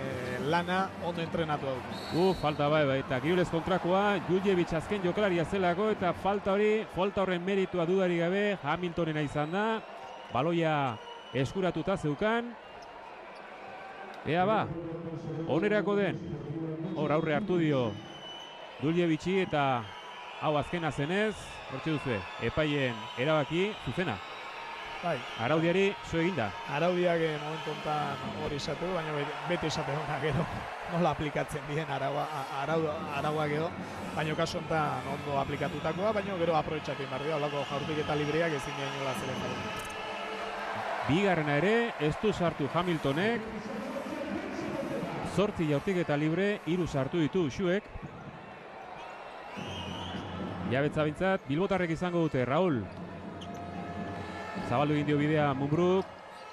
lana ondo entrenatu dut. Falta bai, eta Girolez kontrakoa, Juljevic azken jokalaria zelako, eta falta horren meritua dudari gabe, Hamiltonena izan da, baloia eskuratuta zeukan. Ea ba, onerako den, hor aurre hartu dio Duljevici eta hau azkena zenez, hortxe duzue, epaien erabaki zuzena. Bai. Araudiari zu eginda. Araudiak momentu honetan hori esatu, baina beti esatu duna gero nola aplikatzen diren arauak edo, baina kasu honetan ondo aplikatutakoa, baina gero aprobetxatu inbar dira, holako jaurtik eta libreak ezin dira inola zelen jaren. Bigarrena ere, ez du sartu Hamiltonek, 8 jaurtik eta libre, 3 sartu ditu Uxuek. Jabetza bintzat, bilbotarrek izango dute, Raul. Zabaldu egin dio bidea Munbruk,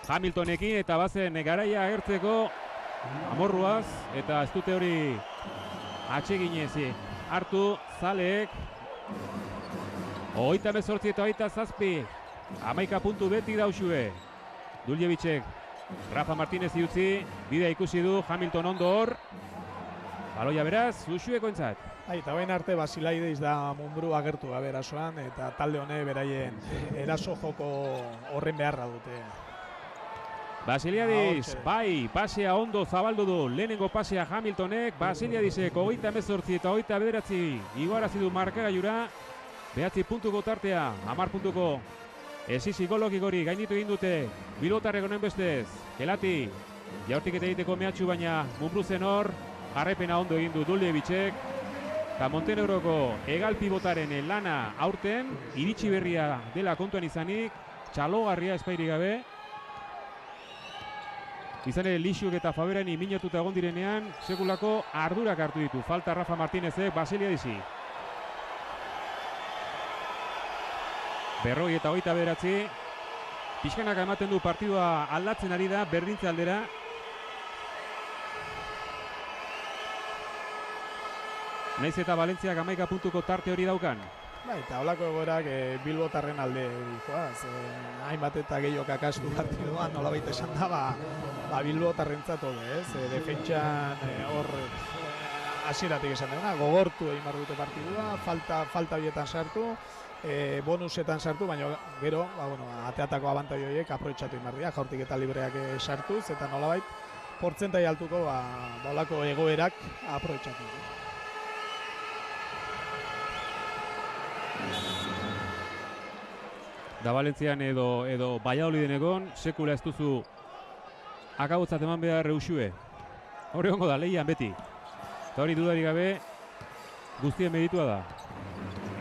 Hamiltonekin eta bazen garaia agertzeko amorruaz, eta ez dute hori atseginez hartu zaleek. 38 eta 27, 11 puntu beti dausue. Duljevicek, Rafa Martinez utzi, bidea ikusi du, Hamilton ondo hor. Baloia beraz, Uxueko entzat. Eta bain arte Basilaides da Munbru agertu berasoan, eta talde hone beraien eraso joko horren beharra dute. Basiliadis, bai, pasea ondo zabaldu du, lehenengo pasea Hamiltonek, Basiliadisek 38 eta 29 iguarazi du markagailura, 9 puntuko tartea, 10 puntuko ezi psikologikori gainditu egin dute, bilbotarrek honen bestez, Kelati, jaurtik eta egiteko mehatxu baina Munbruzen hor, jarraipena ondo egin du Duljevicek, eta Montenegroko egal pibotaren lana aurten, iritsi berria dela kontuan izanik, txalogarria espairik gabe. Izan ere Lixuk eta Faberani minatuta egon direnean, sekulako ardurak hartu ditu. Falta Rafa Martinezek, Basiliadisi. 49, pixkanak ematen du partidua aldatzen ari da, berdintze aldera. Naiz eta Valentziak 11 puntuko tarte hori daukan. Bai, eta holako egoerak bilbotarren alde dijoaz. Hainbat eta gehiok akastu partiduan, nolabait esan da, bilbotarrentzat hobe, ez? Defentsan hor hasieratik esan dena, gogortu egin behar dute partidua, falta bietan sartu, bonusetan sartu, baina gero, ateatako abantai horiek aprobetxatu egin behar dira, jaurtik eta libreak sartuz, eta nolabait, portzentai altuko, holako egoerak aprobetxatu. Da Valentzian edo Valladoliden egon, sekula ez duzu akabotzat eman behar Uxue. Hori hongo da, lehian beti. Eta hori dudari gabe, guztien meritua da.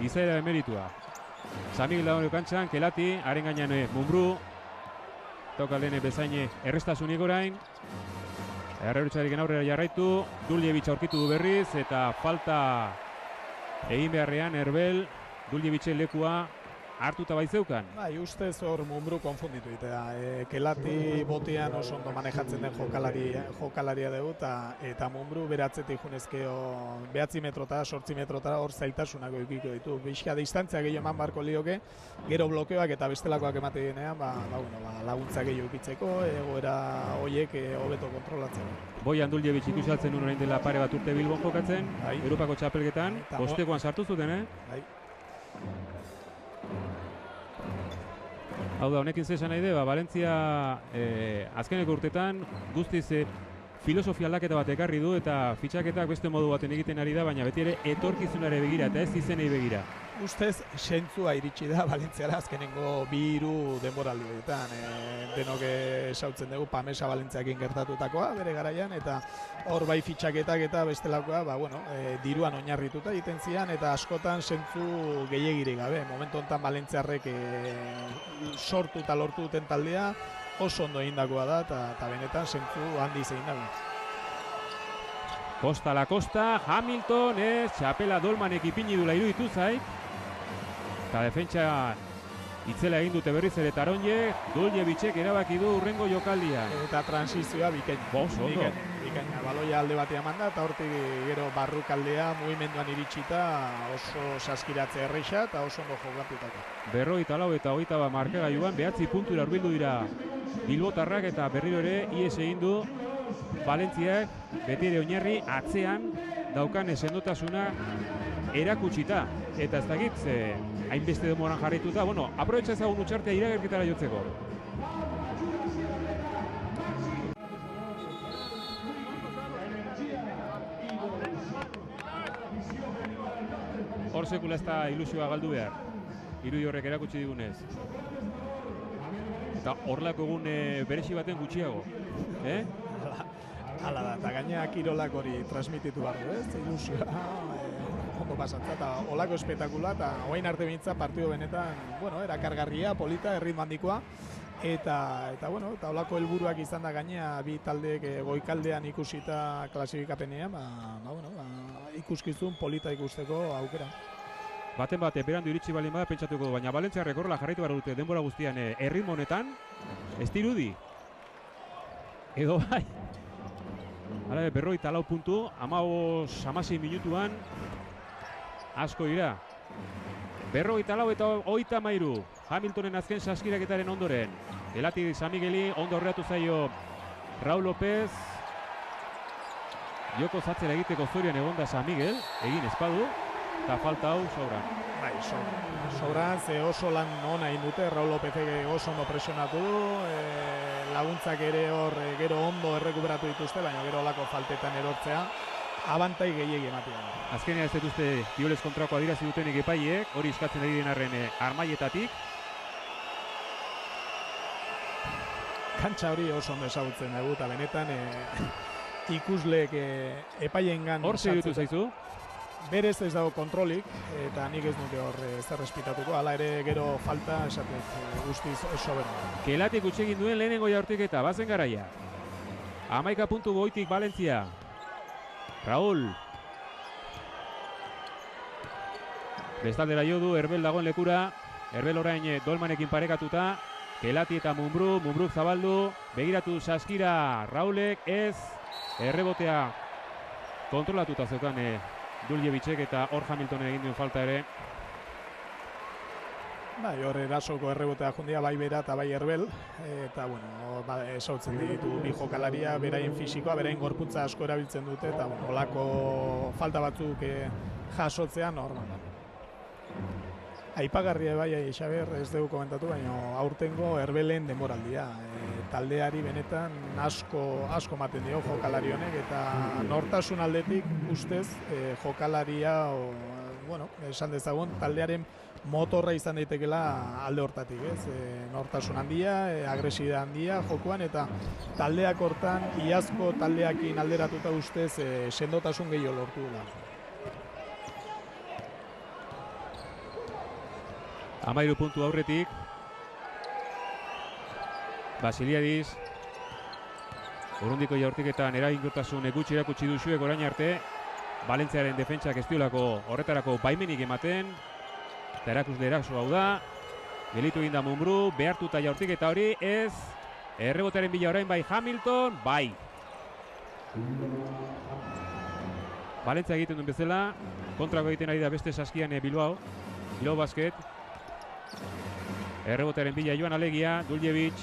Izaera emeritua. San Miguel Dagoeneko kantxan, Kelati, haren gainean Munbru, tokalene bezaine errestasunik orain. Erreurtzarik aurrera jarraitu, Duljevic aurkitu du berriz, eta falta egin beharrean Herbel, Duljevicen lekua hartuta baizeukan. Bai, ustez hor Munbru konfunditu ditea. Kelati botean oso ondo manejatzen den jokalaria dugu, eta Munbru beratzetik junezkeo 9 metrotara, 8 metrotara hor zailtasunak edukiko ditu. Bizka distantzia gehiago eman barko lioke, gero blokeoak eta bestelakoak emate denean, laguntza gehiago ikitzeko, egoera horiek hobeto kontrolatzen. Boian Duljevic ikusaltzen orain dela pare bat urte Bilbon jokatzen, Europako txapelketan, bostekoan sartu zuten, Bai. Hau da, honekin zesan nahi de, Valentzia azkeneko urtetan guztiz filosofia aldaketa bat ekarri du eta fitxaketak beste modu baten egiten ari da, baina beti ere etorkizunare begira eta ez izenei begira. Ustez, sentzua iritsi da Valentziara azkenengo 2 denboraldi horietan. Denok esautzen dugu Pamesa Valentziakin gertatutakoa bere garaian, eta hor bai fitxaketak eta bestelakoa, diruan oinarrituta egiten zian, eta askotan sentzu gehiagirik gabe. Momentu honetan Valentziarrek sortu eta lortu duten taldea oso ondo egindakoa da, eta benetan sentzu handi zein dago. Kosta la kosta, Hamilton ez, txapela Dolmanek ipini dula iruditu zait. Eta defentsa itzela egin dute berriz ere Taronje, Duljevicek erabaki du urrengo jokaldia. Eta transizioa bikaina. Bikaina, baloia alde batean manda, eta hortik gero barrukaldea mugimenduan iritsita oso saskiratze erreixa eta oso ondo jokatutako. 44 eta 21 markagailuan 9 puntura hurbildu dira bilbotarrak eta berriro ere ihes egin du Valentziak beti ere oinarri atzean daukan sendotasuna erakutsita. Eta ez dakit, hainbeste demoran jarrituta, aprobetxa ezagun utxartea iragerketara jotzeko. Hor sekula ez da ilusioa galdu behar, irudi horrek erakutsi digunez. Eta horrelako egun berezi baten gutxiago. Hala da, eta gainea kirolak hori transmititu behar du, ez? Ilusioa, ondo pasatza, eta olako espektakula, eta oain arte bintza partido benetan, bueno, erakargarria, polita, erritmo handikoa, eta bueno, eta olako helburuak izan da gainea, bi taldeek goikaldean ikusita klasifikapenean, ikuskizun polita ikusteko aukera. Baten bate, berandu iritsi balin bada pentsatuko du, baina Valentziarrek horrela jarraitu behar dute denbora guztian erritmo honetan, ez dirudi. Edo bai. Hala, 44 puntu, 16 minutuan asko dira. 44 eta 33. Hamiltonen azken saskiraketaren ondoren. Elati San Migueli ondo horreatu zaio Raul López. Joko zatzera egiteko zorian egonda San Miguel, egin espadu, eta falta hau sobran. Bai, sobran, ze oso lan ona egin dute, Raul Lópezek oso ondo presionatu du, laguntzak ere hor gero ondo errekuperatu dituzte, baina gero olako faltetan erortzea, abantai gehiegi ematea. Azkenean ez dituzte Tioles kontrako adirazi dutenek epaiek, hori eskatzen ari denarren armaietatik. Kantxa hori oso ondo ezagutzen dugu, eta benetan ikusleek epaiengan hor segitu zaizu? Berez ez dago kontrolik, eta nik ez nuke hor zer espitatuko, hala ere gero falta esatet guztiz soberano. Kelatik utxegin duen lehenengo jaurtiketa, bazen garaia. 11 puntu goitik Valentzia. Raul. Bestaldera jo du, Herbel dagoen lekura. Herbel orain Dolmanekin parekatuta. Kelati eta Mumbruk zabaldu. Begiratu saskira Raulek, ez. Errebotea kontrolatuta zeukan Duljevicek eta hor Hamiltonen egin duen falta ere. Bai, hor erasoko errebotea jundia bai bera eta bai Herbel, eta bueno, esautzen ditu bi jokalaria, beraien fisikoa, beraien gorputza asko erabiltzen dute, eta bueno, olako falta batzuk jasotzea normal. Aipagarria bai, Xaber, ez dugu komentatu, baina aurtengo Herbelen denboraldia. Taldeari benetan asko ematen dio jokalari honek, eta nortasun aldetik ustez jokalaria, bueno, esan dezagun, taldearen motorra izan daitekela alde hortatik, ez? Nortasun handia, agresibidade handia jokuan, eta taldeak hortan, iazko taldeakin alderatuta ustez sendotasun gehiago lortu dela. 13 puntu aurretik. Basiliadis. Urrundiko jaurtiketan eraginkortasun gutxi erakutsi duzuek orain arte. Valentziaren defentsak ez diolako horretarako baimenik ematen. Eta erakusle eraso hau da. Gelitu egin da Mumbrú, behartuta jaurtiketa hori, ez. Errebotearen bila orain bai Hamilton, bai. Valentzia egiten duen bezala, kontrako egiten ari da beste saskian Bilbao Basket. Errebotearen bila Joan Alegia, Duljevic,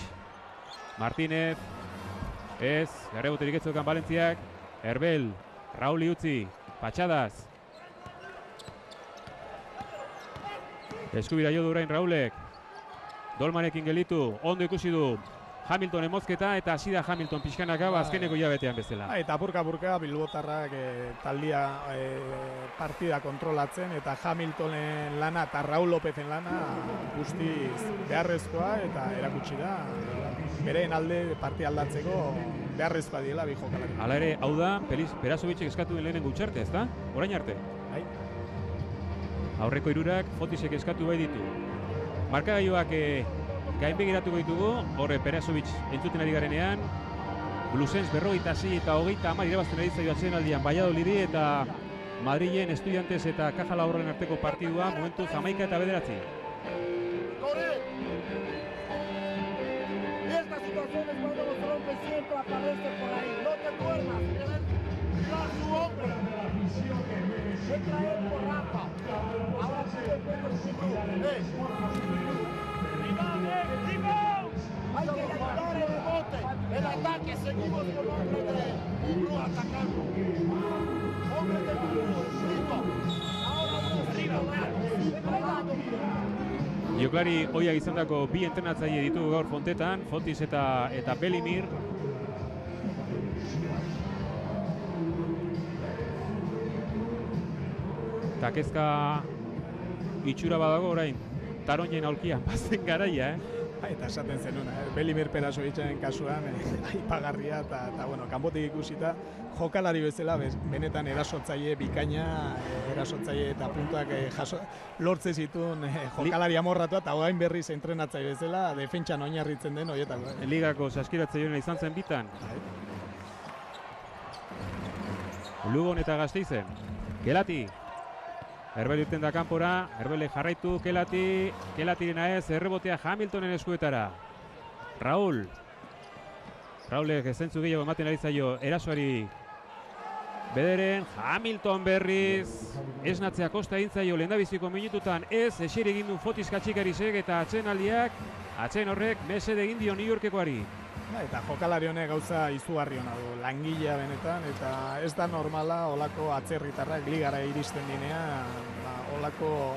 Martínez, ez, erreboterik ez zeukan Valentziak, Herbel, Rauli utzi, Patxadas. Eskubira jo du orain Raulek, Dolmanekin gelitu, ondo ikusi du Hamiltonen mozketa eta hasi da Hamilton pixkanaka azkeneko hilabetean bezala. Eta apurka bilbotarrak taldia partida kontrolatzen, eta Hamiltonen lana eta Raul Lópezen lana guztiz beharrezkoa eta erakutsi da bereen alde partida aldatzeko beharrezkoa diela bi jokalari. Hala ere, hau da, Perazovicek eskatu den lehenen gutxarte, ez da? Orain arte. Bai. Aurreko hirurak Fotisek eskatu bai ditu. Markagailuak gainbegiratuko ditugu, horre Perazovic entzuten ari garenean. Blusens 46 eta 30 irabazten ari zaio atsedenaldian Valladolidi eta Madrilen Estudiantes eta Caja Laboralen arteko partidua, momentuz 11 eta 9. Estas situaciones cuando los rompes siempre aparecen por ahí. No te duermas, a su hombre. Entra él por Rafa. Ahora sí te encuentras hay que ayudar el rebote, el ataque, seguimos con hombre de Mumbrú atacando. Hombre de Mumbrú, listo. Ahora arriba, Joklari oiak izandako bi entrenatzaile ditugu gaur Fontetan, Fotis eta Belimir. Eta kezka itxura badago orain, Taroinen aulkian bazen garaia, Eta esaten zenuna, Belimir Perasovicen kasuan aipagarria eta bueno, kanpotik ikusita jokalari bezala benetan erasotzaile bikaina, erasotzaile eta puntuak lortze zituen jokalari amorratua eta orain berriz entrenatzaile bezala defentsan oinarritzen den horietako. Ligako saskiratzailea izan zen bitan. Lugon eta Gasteizen. Kelati. Herbel irten da kanpora, Herbelek jarraitu, Kelatirena ez, errebotea Hamiltonen eskuetara. Raulek zentzu gehiago ematen ari zaio erasoari bederen, Hamilton berriz, esnatzea kosta egin zaio lehendabiziko minututan ez, eseri egin du Fotis Katxikarisek eta atsen horrek mesede egin dio New Yorkekoari. Eta jokalari honek gauza izugarri hona du, langilea benetan, eta ez da normala olako atzerritarrak ligara iristen dinean, olako,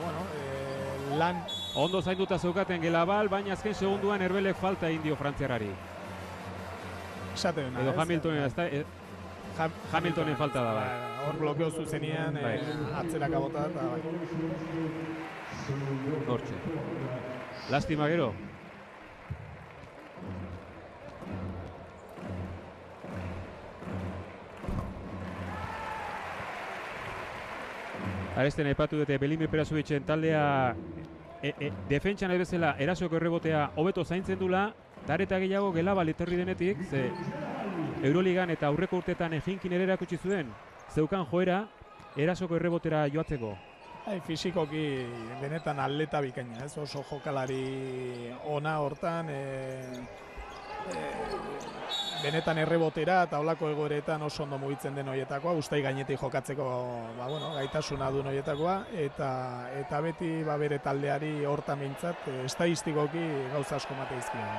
lan... Ondo zainduta zeukaten Gelabal, baina azken segunduan Herbelek falta egin dio frantziarrari. Edo Hamiltonen, Hamiltonen falta da. Hor blokeo zuzenean, atzeraka bota eta bai. Hortxe. Lastima gero. Aresten aipatu dute Belimir Perasovicen taldea defentsan bezala erasoko errebotea hobeto zaintzen dula, tareta gehiago Gelabal etorri denetik, ze Euroligan eta aurreko urtetan Ejinkin ere erakutsi zuen, zeukan joera erasoko errebotera joatzeko. Fisikoki benetan atleta bikaina, ez oso jokalari ona hortan, benetan errebotera eta olako egoeretan oso ondo mugitzen den horietakoa, ustai gainetik jokatzeko gaitasuna duen horietakoa, eta beti bere taldeari hortan mintzat, estadistikoki gauza asko mate izkian.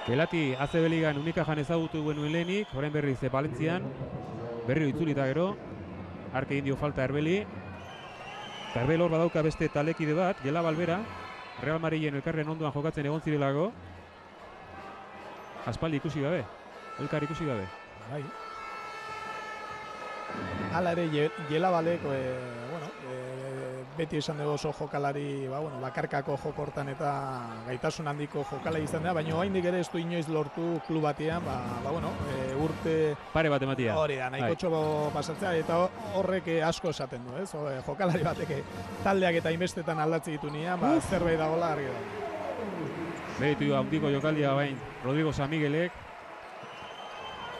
Kelati ACB Ligan Unikajan ezagutu genuen lehenik, orain berriz Valentzian, berriro itzulita gero, arke indio falta Herbeli, eta Herbel hor badauka beste talekide bat, Gelabal bera, Real Madrilen elkarren ondoan jokatzen egon zirelago, aspaldi ikusi gabe, elkar ikusi gabe. Bai. Hala ere, Gelabalek, beti esan dugu oso jokalari, bakarkako jokortan eta gaitasun handiko jokalari izan da, baina oraindik ere ez du inoiz lortu klub batean, urte... Pare bat ematia. Hori da, nahiko txobo pasatzea, eta horrek asko esaten du, ez? Jokalari batek taldeak eta inbestetan aldatzi ditu nian, zerbait dagoela argi da. Meritu handiko jokaldia bain Rodrigo San Miguelek.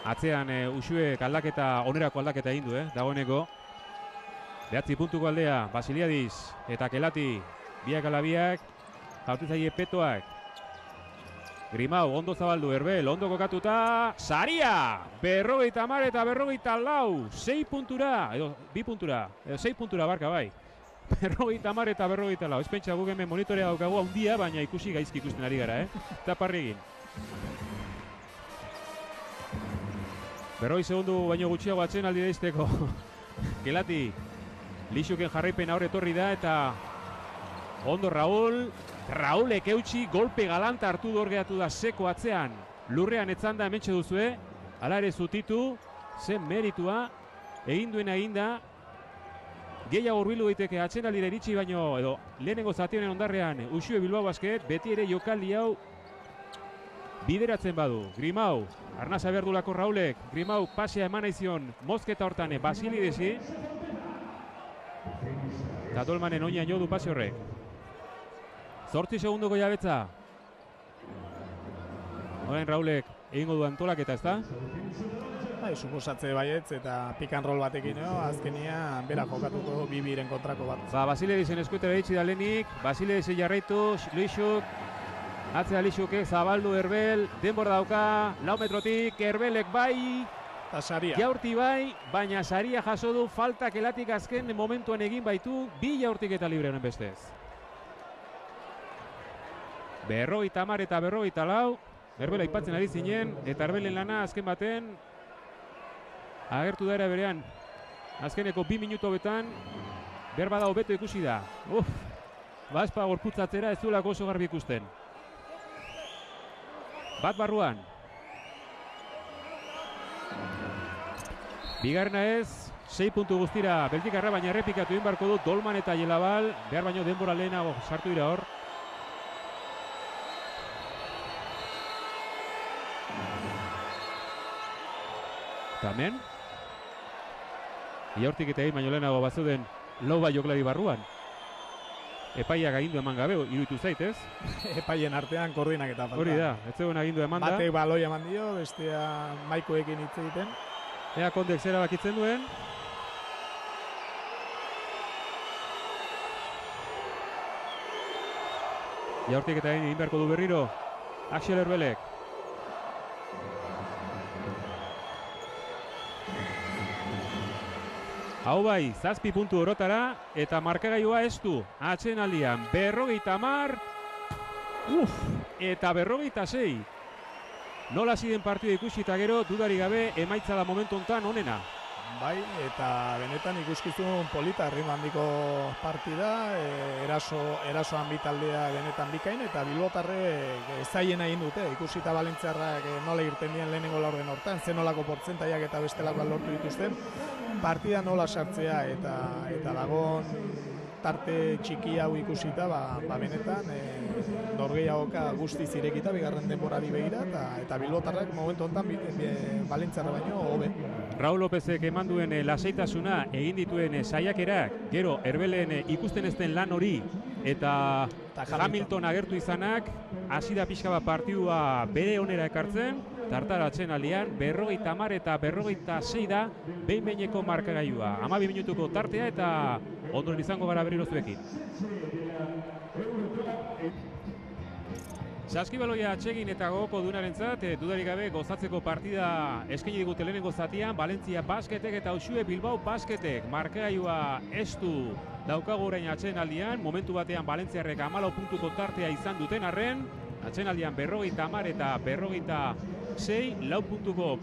Atzean Uxuek onerako aldaketa egin du, dagoeneko. 9 puntuko aldea, Basiliadis eta Kelati, biak ala biak, jaurtitzaile Petoak. Grimau, ondo zabaldu, Herbel, ondo kokatuta, Saria! 50 eta 54, 6 puntura, edo 2 puntura, edo 6 puntura barka bai. 50 eta 54, ez pentsa guk hemen monitorea daukagu handia, baina ikusi gaizki ikusten ari gara, eta parri egin. 40 segundu baino gutxiago atzen aldi daizteko. Kelati, Lixuken jarraipen aurre etorri da eta ondo Raulek eutxi, golpe galanta hartu dorgeatu da seko atzean. Lurrean etzanda hementxe duzue, ala ere zutitu, zen meritua, egin duena eginda, gehiago hurbildu daiteke atzenaldira iritsi baino, edo lehenengo zationen ondarrean, Uxue Bilbao Basket, beti ere jokaldi hau bideratzen badu. Grimau, arnaza behar dulako Raulek, Grimau pasea eman aizion, mozketa hortan Basilidesi, eta Dolmanen oinan jo du pase horrek. 8 segundoko jabetza. Orain Raulek egingo du antolaketa, ez da? Suposatze baietz eta pick and roll batekin, azkenia bera jokatuko bibiren kontrako bat. Basilidesen eskuetara ditzi da lehenik, Basilidesi jarraitu, Lixuk, atzea Lixukek, zabaldu Herbel, denbora dauka, 4 metrotik, Herbelek bai, jaurti bai, baina Saria jaso du, falta Kelatik azken momentuan egin baitu, 2 jaurtik eta libre honen bestez. 50 eta 54, Herbel aipatzen ari zinen, eta Herbelen lana azken baten, agertu da era berean, azkeneko 2 minutu betan, behar bada hobeto ikusi da. Baspa gorputzatzera ez duelako oso garbi ikusten. Bat barruan. Bigarrena ez, 6 puntu guztira Belgikarra, baina errepikatu egin barko du Dolman eta Gelabal, behar baino denbora lehenago sartu dira hor. Eta hemen, iaurtik eta egin baino lehenago bazuden lau bai joklari barruan. Epaia gaindu eman gabe, iruditu zaitez? Epaien artean koordinak eta falta. Hori da, ez zegoen agindu eman da. Batek baloi eman dio, bestea Maikoekin hitz egiten. Ea Kondek zera bakitzen duen. Jaurtik eta egin beharko du berriro. Axel Herbelek. Hau bai, 7 puntu orotara eta markagailua estu. Atsedenaldian 50, eta 56. Nola ziren partida ikusi eta gero, dudari gabe, emaitza da momentu honetan onena. Bai, eta benetan ikuskizun polita, ritmo handiko partida, erasoan bitaldea benetan bikain, eta bilbotarrek zaiena egin dute, ikusita Valentziarrak nola irten dien lehenengo laurden hortan, zen nolako portzentaiak eta bestelakoak lortu dituzten, partida nola sartzea eta dagon tarte txiki hau ikusita, benetan norgehiagoka guztiz irekita bigarren denborari begira eta bilbotarrak momentu honetan Valentziarra baino hobe. Raul Lopezek eman duen lasaitasuna egin dituen saiakerak, gero Herbelen ikusten ez den lan hori eta Hamilton agertu izanak, hasi da pixka bat partidua bere onera ekartzen, tartara atsedenaldian 50 eta 56 da behin-behineko markagailua. 12 minutuko tartea eta ondoren izango gara berriro zuekin. Saskibaloia atsegin eta gogoko dunarentzat, dudarik gabe gozatzeko partida eskaini digute lehenengo zatian, Valentzia Basketek eta Uxue Bilbao Basketek markagailua estu daukagu orain atsedenaldian, momentu batean Valentziarrek 14 puntuko tartea izan duten arren, atsedenaldian 50 eta 56, 4 puntuko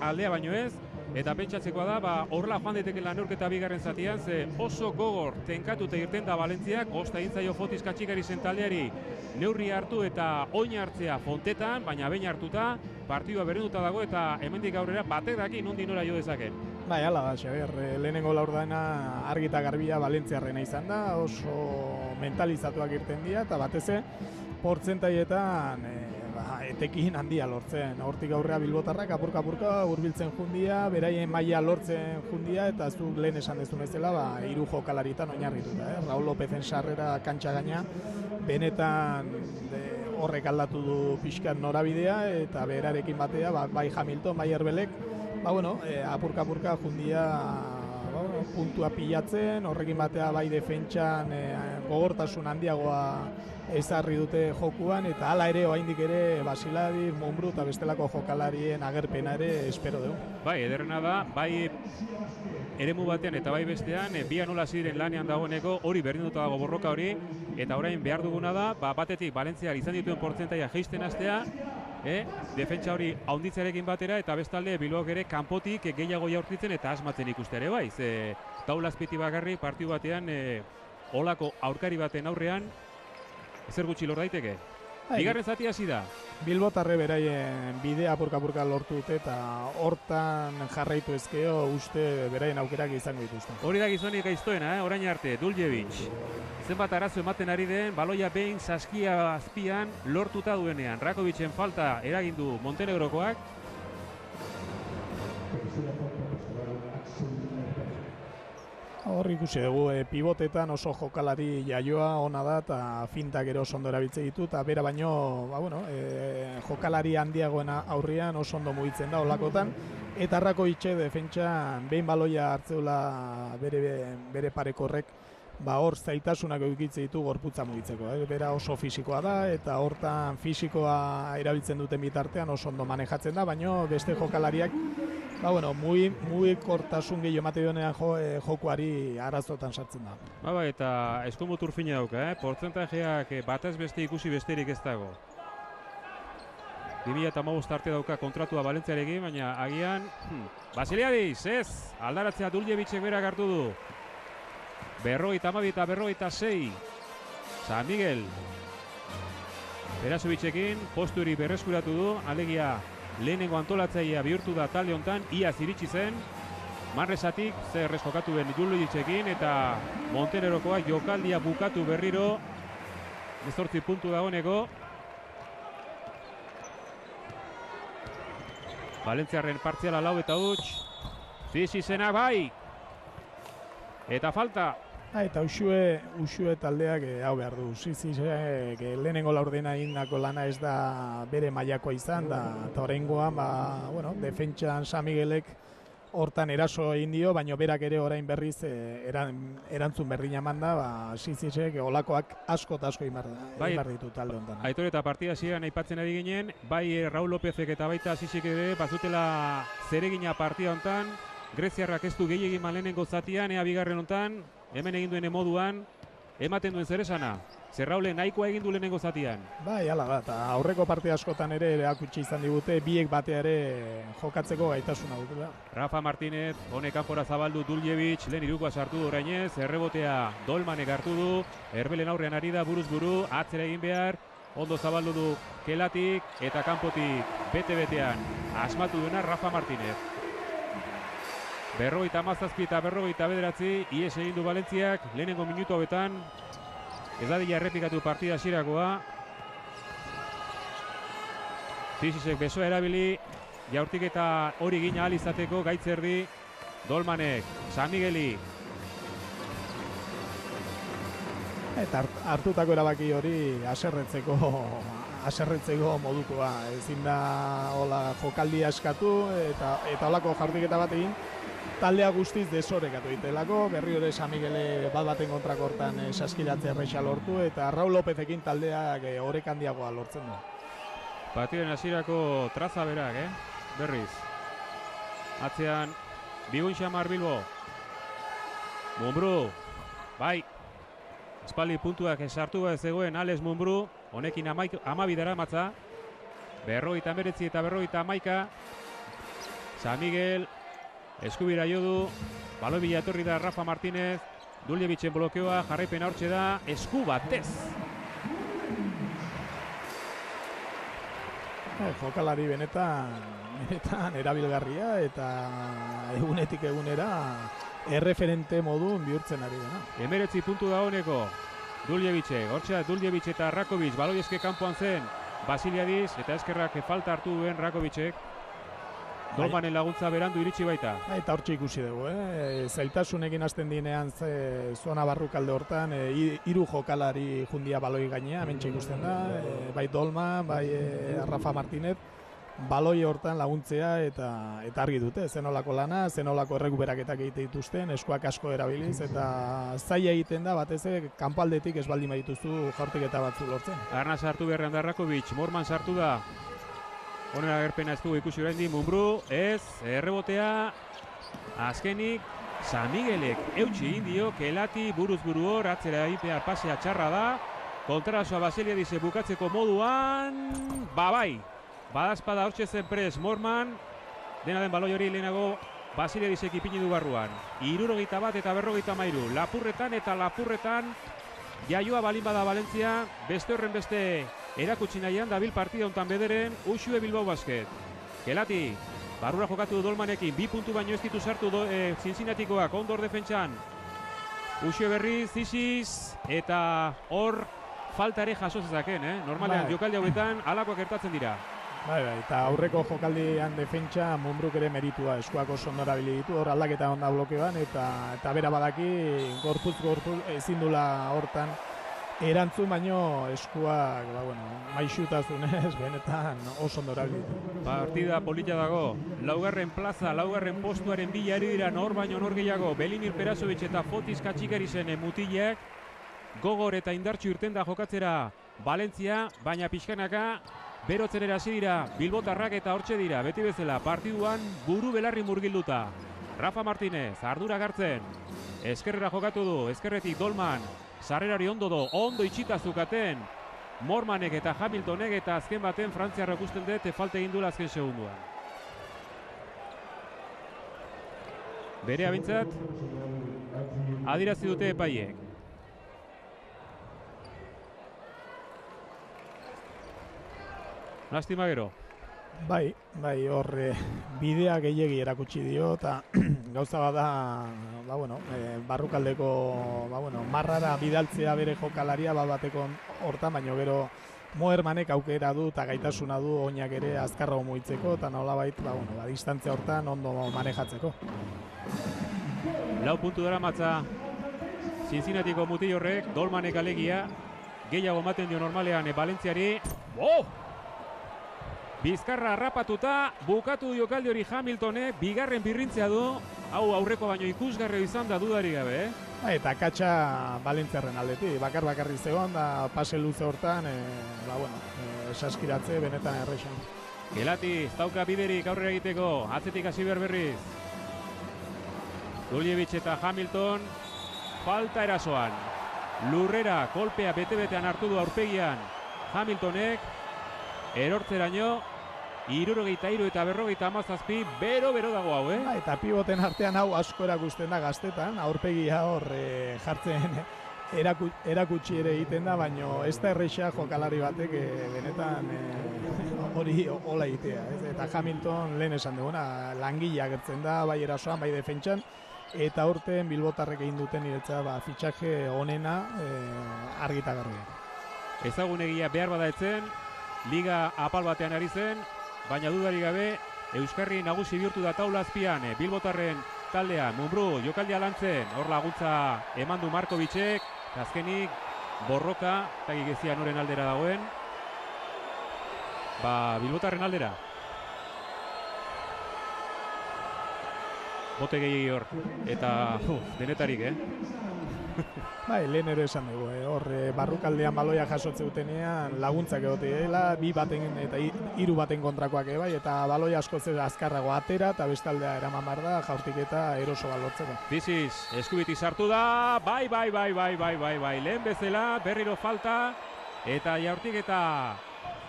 aldea baino ez, eta pentsatzekoa da, horrela joan daiteken neurketa bigarren zatian, ze oso gogor tenkatuta irten da Valentziak, kosta egin zaio Fotis Katxikari taldeari neurri hartu eta oin hartzea Fontetan, baina behin hartuta, partidua berenduta dago eta hemendik aurrera batek daki nondi nora jo dezaken. Bai, hala da, Xabier, lehenengo laurdena argita garbia Valentziarrena izan da, oso mentalizatuak irten dira, eta batez portzentaietan etekin handia lortzen. Hortik aurrea bilbotarrak apurka-apurka hurbiltzen jundia, beraien maila lortzen jundia, eta zu lehen esan dezun ez dela, 3 jokalaritan oinarrituta. Raul Lopezen sarrera kantxa gaina, benetan horrek aldatu du pixkat norabidea, eta berarekin batea, bai Hamilton, bai Herbelek, apurka-apurka jundia puntua pilatzen, horrekin batea bai defentsan gogortasun handiagoa ezarri dute jokuan, eta hala ere oraindik ere Basiladi, Monbru eta bestelako jokalarien agerpena ere espero dugu. Bai, ederrena da, bai eremu batean eta bai bestean, bia nola ziren lanean dagoeneko hori berdinduta dago borroka hori, eta orain behar duguna da, batetik Valentziak izan dituen portzentaia jeisten hastea, defentsa hori haunditzarekin batera, eta bestalde Bilbaok ere kanpotik gehiago jaurtitzen eta asmatzen ikuste ere bai, ze taulazpiti bakarrik partidu batean olako aurkari baten aurrean ezer gutxi lor daiteke. Bigarren zati hasi da. Bilbotarre beraien bidea apurka-apurka lortu dute eta hortan jarraitu ezkeo uste beraien aukerak izango dituzten. Hori da gizonik gaiztoena, orain arte, Duljevic. Zenbat arazo ematen ari den, baloia behin Saskia azpian lortuta duenean. Rakovicen falta eragindu Montenegrokoak. Hor ikusi dugu, pivotetan oso jokalari jaioa ona da eta fintak ere oso ondo erabiltzen ditu, eta bera baino jokalari handiagoena aurrian oso ondo mugitzen da olakotan, eta Rakovicek defentsan behin baloia hartzeula bere parekorrek, hor zailtasunak edukitzen ditu gorputza mugitzeko. Bera oso fisikoa da eta hortan fisikoa erabiltzen duten bitartean oso ondo manejatzen da, baino beste jokalariak mugikortasun gehiago emate duenean jokuari arazotan sartzen da. Eta eskomutur fina dauka, portzentajeak batez beste ikusi besterik ez dago. 2015 arte dauka kontratua Valentziarekin, baina agian Basiliadis, ez, aldaratzea Duljevicek berak hartu du. 52 eta 56. San Miguel Berasovicekin posturi berreskuratu du, alegia lehenengo antolatzailea bihurtu da talde hontan, iaz iritsi zen. Manresatik zer jokatu ben Duljevicekin eta Montenerokoak jokaldia bukatu berriro 18 puntu dagoeneko. Valentziarren partziala 4-huts. Zizizena bai. Eta falta. Eta Uxue taldeak hau behar du. Zizizek lehenengo laurdena indako lana ez da bere mailakoa izan, eta oraingoan defentsan San Miguelek hortan eraso egin dio, baina berak ere orain berriz erantzun berdina eman da, Zizizek olakoak asko eta asko imar ditu talde honetan. Aitor eta partida hasieran aipatzen ari ginen, bai Raul Lópezek eta baita Zizik ere bazutela zeregina partida honetan, Greziarrak ez du gehiagin lehenengo zatian, ea bigarren honetan, hemen egin duen moduan, ematen duen zer esana. Zerraule nahikoa egin du lehenengo zatian. Bai, hala da, eta aurreko partida askotan ere erakutsi izan digute, biek batea ere jokatzeko gaitasuna dutela. Rafa Martínez, honek kanpora zabaldu Duljevic, lehen irukoa sartu du orainez, errebotea Dolmanek hartu du, Erbelen aurrean ari da buruz buru, atzera egin behar, ondo zabaldu du Kelatik eta kanpotik bete-betean asmatu duena Rafa Martínez. 57 eta 59, ies egin du Valentziak, lehenengo minutu hauetan, ez dadila errepikatu partida hasierakoa. Zizizek besoa erabili, jaurtik eta hori gina ahal izateko gaitzerdi, Dolmanek, San Migueli. Eta hartutako erabaki hori aserretzeko modukoa. Ezin da hola jokaldia eskatu eta holako jardiketa bat egin. Taldea guztiz desorekatu ditelako, berri hori San Miguele baten kontrako hortan saskiratze erresa lortu, eta Raul Lópezekin taldeak horrek handiagoa lortzen du. Partiden hasierako traza berak, berriz. Atzean, Bigun Xamar Bilbo. Munbru, bai. Espaldi puntuak esartu ez zegoen Alex Munbru, honekin 12 daramatza. 59 eta 51. San Miguel. Eskubira jo du, baloi bila etorri da Rafa Martínez, Duljevicen blokeoa, jarraipen hortxe da, esku batez. Jokalari benetan erabilgarria eta egunetik egunera erreferente modun bihurtzen ari dena. 19 puntu da honeko, Duljevicek, hortxe Duljevic eta Rakovic, baloi eske kanpoan zen, Basiliadis eta eskerrak falta hartu duen Rakovicek. Dolmanen laguntza berandu iritsi baita. Eta hortxe ikusi dugu, zailtasunekin hasten dinean zona barrukalde hortan, hiru jokalari jundia baloi gainea, hementxe ikusten da, bai Dolman, bai Rafa Martínez, baloi hortan laguntzea eta argi dute, zenolako lana, zenolako errekuperaketak egite dituzten, eskuak asko erabiliz, eta zaila egiten da, batez kanpaldetik ez baldin badituzu jaurtiketa batzu lortzen. Arna sartu beharrean da Rakovic, Morman sartu da. Honen agerpena ez dugu ikusi oraindik, Munbru, ez, errebotea, azkenik, San Miguelek eutxi indio, Kelati buruz buru hor, atzera ipea pasea txarra da, kontrasoa Basiliadise bukatzeko moduan, bai, badazpada hortxe zen pres Morman, dena den baloi hori lehenago Basiliadisek ipini du barruan, 61 eta 53, lapurretan, jaioa balin bada Valentzia, beste horren beste, erakutsi nahian dabil partida hontan bederen Uxue Bilbao Basket. Kelati, barrura jokatu Dolmanekin, 2 puntu baino ez ditu sartu Cincinnatikoak, ondor defentsan. Uxue berriz, Ziziz, eta hor falta ere jaso zezaken, normalean jokaldi hauetan alakoak gertatzen dira. Bai, eta aurreko jokaldian defentsa Munbruk ere meritua, eskuak oso ondo erabili ditu, hor aldaketa onda blokeoan, eta bera badaki gorputz ezin dula hortan erantzun, baino eskuak maixutasunez benetan oso ondo erabili ditu. Partida polita dago, laugarren plaza, laugarren postuaren bila ari dira nor baino nor gehiago, Belimir Perasovic eta Fotis Katxikarisen mutilek, gogor eta indartsu irten da jokatzera Valentzia, baina pixkanaka berotzen hasi dira Bilbotarrak eta hortxe dira, beti bezala partiduan buru belarri murgilduta. Rafa Martínez, ardura gartzen, eskerrera jokatu du, eskerretik Dolman, sarrerari ondo itxita zukaten, Mormanek eta Hamiltonek eta azken baten Frantziarra ikusten dut falte egin duela azken segunduan. Bere abintzat, adirazi dute epaiek. Lastima gero. Bai, hor bidea gehiegi erakutsi dio, eta gauza bada, barrukaldeko, marrara bidaltzea bere jokalaria bateko hortan, baina gero Moermanek aukera du eta gaitasuna du oinak ere azkarrago mugitzeko eta nolabait distantzia hortan ondo manejatzeko. 4 puntu dara matza Cincinnatiko mutil horrek, Dolmanek alegia, gehiago ematen dio normalean Valentziari. Bizkarra harrapatuta, bukatu jokaldi hori Hamiltonek, bigarren birrintzea du, hau aurreko baino ikusgarri izan da dudari gabe. Eta katxa Valentziarren aldetik, bakarri zegoen da pase luze hortan, saskiratze benetan errexan. Gelati, ez dauka biderik aurrera egiteko, atzetik hasi berriz. Duljevic eta Hamilton, falta erasoan. Lurrera, kolpea bete-betean hartu du aurpegian Hamiltonek, erortzeraino, 63 eta 57, bero dago hau, Eta pivoten artean hau asko erakusten da gaztetan, aurpegia hor jartzen erakutsi ere egiten da, baino ez da erreixa jokalari batek benetan hori hola egitea. Eta Hamilton lehen esan duguna, langilea agertzen da, bai erasoan, bai defentsan, eta aurten bilbotarrek egin duten niretza fitxaje onena argitagarria. Ezagunegia behar bada etzen, liga apal batean ari zen, baina dudari gabe Euskarri nagusi bihurtu da taula azpian, bilbotarren taldean, Munbru jokaldia lantzen, hor laguntza eman du Markovicek, azkenik borroka, eta gigezia noren aldera dagoen, bilbotarren aldera. Bote gehiagi hor, eta denetarik, Lehen ere esan dugu, hor barrukaldean baloia jasotze dutenean laguntzak egote dela, 2 baten eta 3 baten kontrakoak bai, eta baloia asko azkarrago atera eta bestaldea eraman behar da jaurtik eta eroso balortzeko. Biziz, eskubiti sartu da, bai, lehen bezala, berriro falta, eta jaurtik eta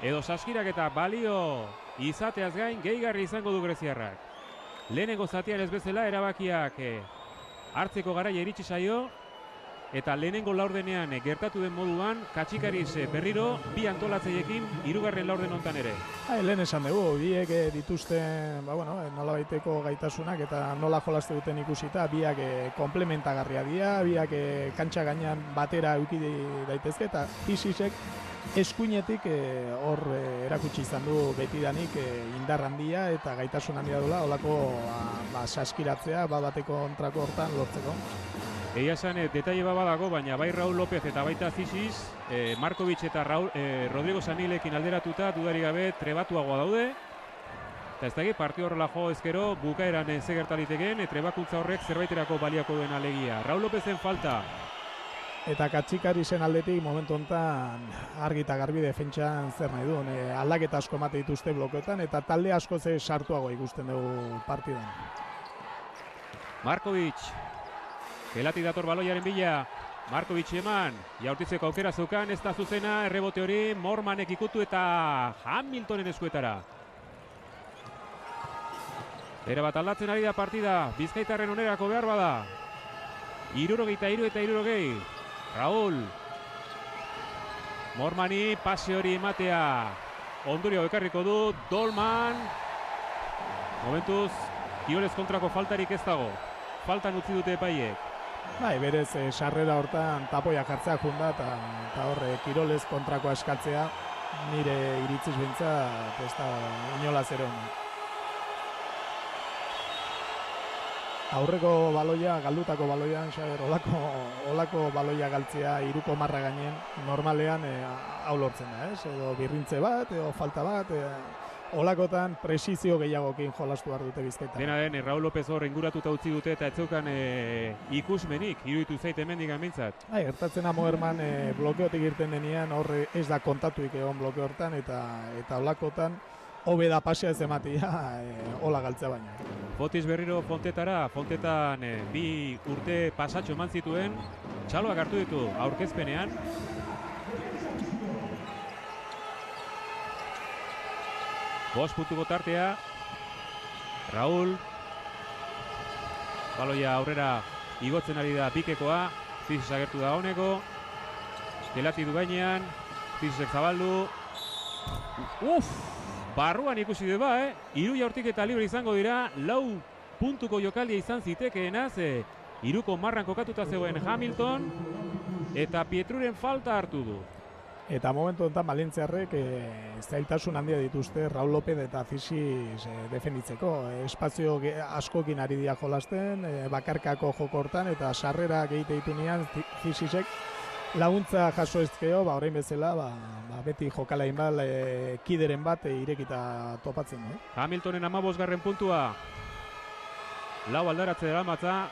edo saskirak eta balio izateaz gain gehigarri izango du greziarrak. Lehenengo zatian ez bezala erabakiak hartzeko garaia iritsi zaio, eta lehenengo laurdenean gertatu den moduan, Katxikariz berriro, 2 antolatzeiekin, 3. laurden hontan ere. Lehen esan dugu, biek dituzten nolabaiteko gaitasunak eta nola jolaste duten ikusita, biak komplementagarria dira, biak kantxa gainean batera euki daitezke, eta Pisisek eskuinetik hor erakutsi izan du betidanik indar handia eta gaitasun handia dula, holako saskiratzea bateko kontrako hortan lortzeko. Egia esan, detaile badago, baina bai Raul López eta baita Ziziz, Markovic eta Rodrigo Sanilekin alderatuta, dudari gabe trebatuagoa daude. Eta ez dakit, partio horrela jo ezkero, bukaeran ze gertaliteken, trebakuntza horrek zerbaiterako baliako duen alegia. Raul Lópezen falta. Eta Katxikarizen aldetik momentu honetan argi eta garbi defentsan zer nahi duen. Aldaketa asko emate dituzte blokeotan eta talde asko ze sartuago ikusten dugu partidan. Markovic. Gelati dator baloiaren bila, Markovic eman, jaurtitzeko aukera zeukan, ez da zuzena, errebote hori, Mormanek ikutu eta Hamiltonen eskuetara. Era bat aldatzen ari da partida, Bizkaitarren onerako behar bada. 63 eta 60. Raul. Mormani pase hori ematea. Ondorio ekarriko du, Dolman. Momentuz, Kiolez kontrako faltarik ez dago. Faltan utzi dute epaiek. Berez, sarrera hortan tapoia jartzea junda eta horre Kirolez kontrakoa eskatzea nire iritziz bintzat ez da inolaz ere hona. Aurreko baloia, galdutako baloian, olako baloia galtzea 3 marra gainen normalean hau lortzen da, edo birrintze bat, edo falta bat, olakotan presizio gehiagokin jolastu behar dute Bizkaitar. Dena den, Raul López hor inguratuta utzi dute eta etzeukan ikusmenik, iruditu zait hemendik mintzat. Gertatzen Moerman blokeotik irten denean, horre ez da kontatuik egon blokeo hortan eta olakotan hobe da pasea ez ematia hola galtzea baina. Fotiz berriro Fontetara, Fontetan 2 urte pasatxo eman zituen, txaloak hartu ditu aurkezpenean. Bost puntuko tartea, Raul, baloia aurrera igotzen ari da pikekoa, Ziziz agertu da honeko, Gelati du gainean, Zizizek zabaldu, barruan ikusi du ba, 3 jaurtik eta libre izango dira, 4 puntuko jokaldia izan zitekeenaz, 3ko marran kokatuta zegoen Hamilton, eta Pietruren falta hartu du. Eta momentu honetan Valentziarrek zailtasun handia dituzte Raul López eta Fisis defenditzeko. Espazio askokin ari dira jolasten, bakarkako joko hortan eta sarrera egite ditunean Fisisek laguntza jaso ezkeo, orain bezala, beti jokalain kideren bat irekita topatzen. Hamiltonen 15. puntua. Lau aldaratze dela matza,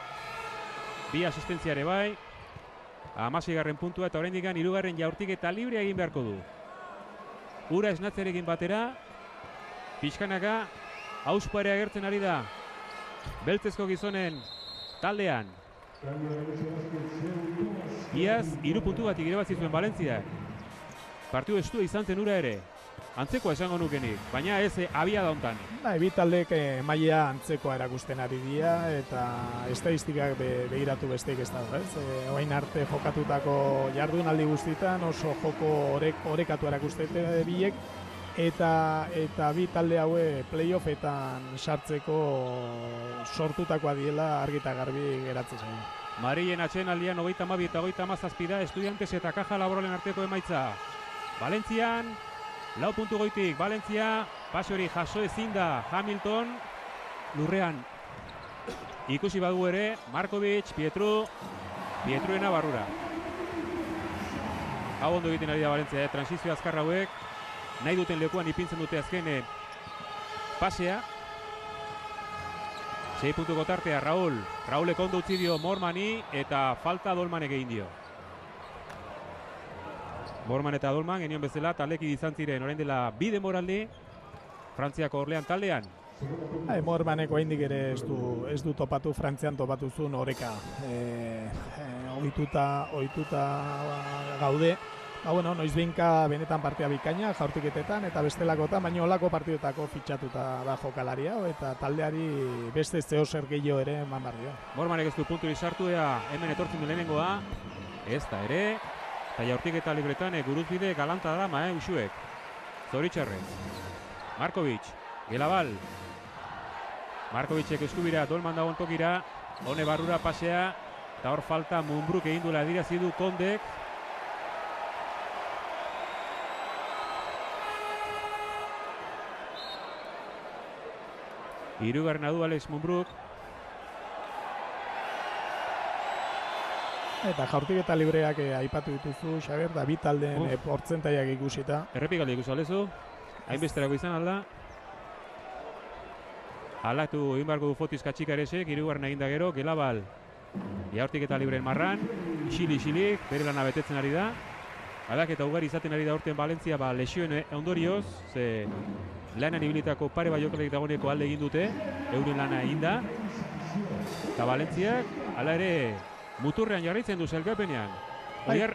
2 asistentziare bai. 16. puntua eta oraindik 3. jaurtik eta libre egin beharko du. Ura esnatzerekin batera, pixkanaka, auspare agertzen ari da. Beltzezko gizonen taldean. Iaz, 3 puntu batik irabazi zuen Valentzia. Partidu estua izan zen ura ere. Antzekoa esango nukenik, baina ez abia da hontan. Bi taldek maila antzekoa erakusten ari dira eta estadistikak begiratu besteik ez dago, ez? Orain arte jokatutako jardunaldi guztietan oso joko orekatu erakustete biek eta bi talde haue playoffetan sartzeko sortutakoa diela argita garbi geratzen zaio. Marilen atsedenaldian 32 eta 37 da Estudiantes eta Caja Laboralen arteko emaitza. Valentzian 4 puntu goitik, Valentzia, pase hori jaso ezin da Hamilton, lurrean ikusi badu ere, Markovic, Pietruena barrura. Hau ondo egiten ari da Valentzia, transizio azkar hauek, nahi duten lekuan ipintzen dute azken pasea. 6 puntuko tartea Raulek ondo utzi dio Mormani eta falta Dolmanek egin dio. Borman eta Dolman, genion bezala, taldeki izan ziren orain dela 2 denboraldi Frantziako Orlean taldean. Mormanek oraindik ere ez du topatu, Frantzian topatu zuen oreka. Ohituta gaude. Noizbehinka benetan partia bikaina, jaurtiketetan eta bestelakotan, baina olako partidetako fitxatuta da jokalaria eta taldeari beste zeo zer gehiago ere eman behar dio. Mormanek ez du punturik sartu hemen etortzen du lehenengoa, ez da ere. Eta jaurtik eta libretan guruzbide galanta drama, usuek. Zoritxarre. Markovic, Gelabal. Markovicek eskubira, Dolman dagoen tokira. Hone barrura pasea. Eta hor falta Munbruk egin duela adirazi du Kondek. Hirugarrena du Alex Munbruk. Eta jaurtik eta libreak aipatu dituzu, Xaber, da bi taldeen portzentaiak ikusita. Errepikaldi ikusi alezu, hainbesterako izan alda. Alatu egin beharko du Fotiz Katxikaresek, 3. eginda gero, Gelabal. Jaurtik eta libreen marran, isilik, bere lana betetzen ari da. Aldaketa ugari izaten ari da urten Valentzia lesioen ondorioz, ze lanan ibilitako pare bai jokalek dagoeneko alde egin dute, euren lana egin da. Eta Valentziak, hala ere, muturrean jarraitzen du zelkapenean,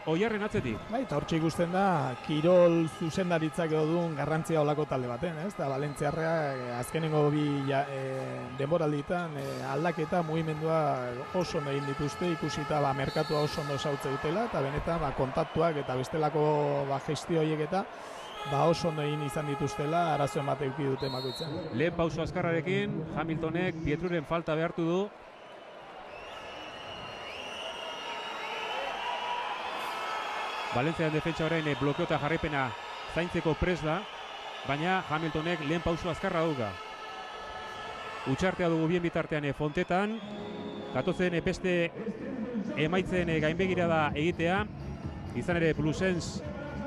oiarren atzetik. Eta hortxe ikusten da, kirol zuzendaritzak edo duen garrantzia olako talde baten, ez? Eta Valentziarra azkenengo bi denboralditan aldaketa, mugimendua oso egin dituzte, ikusita merkatua oso ondo zautze dutela, eta benetan kontaktuak eta bestelako gestio horiek eta oso ondo egin izan dituztela, arazoen bat eduki dute makoitzen. Lehen pauso azkarrarekin, Hamiltonek Pietruren falta behartu du. Valentziaren defentsa orain blokeo eta jarraipena zaintzeko pres da, baina Hamiltonek lehen pauso azkarra dauka. Utxartea dugu bien bitartean Fontetan, gatozen beste emaitzen gainbegira da egitea, izan ere Plusens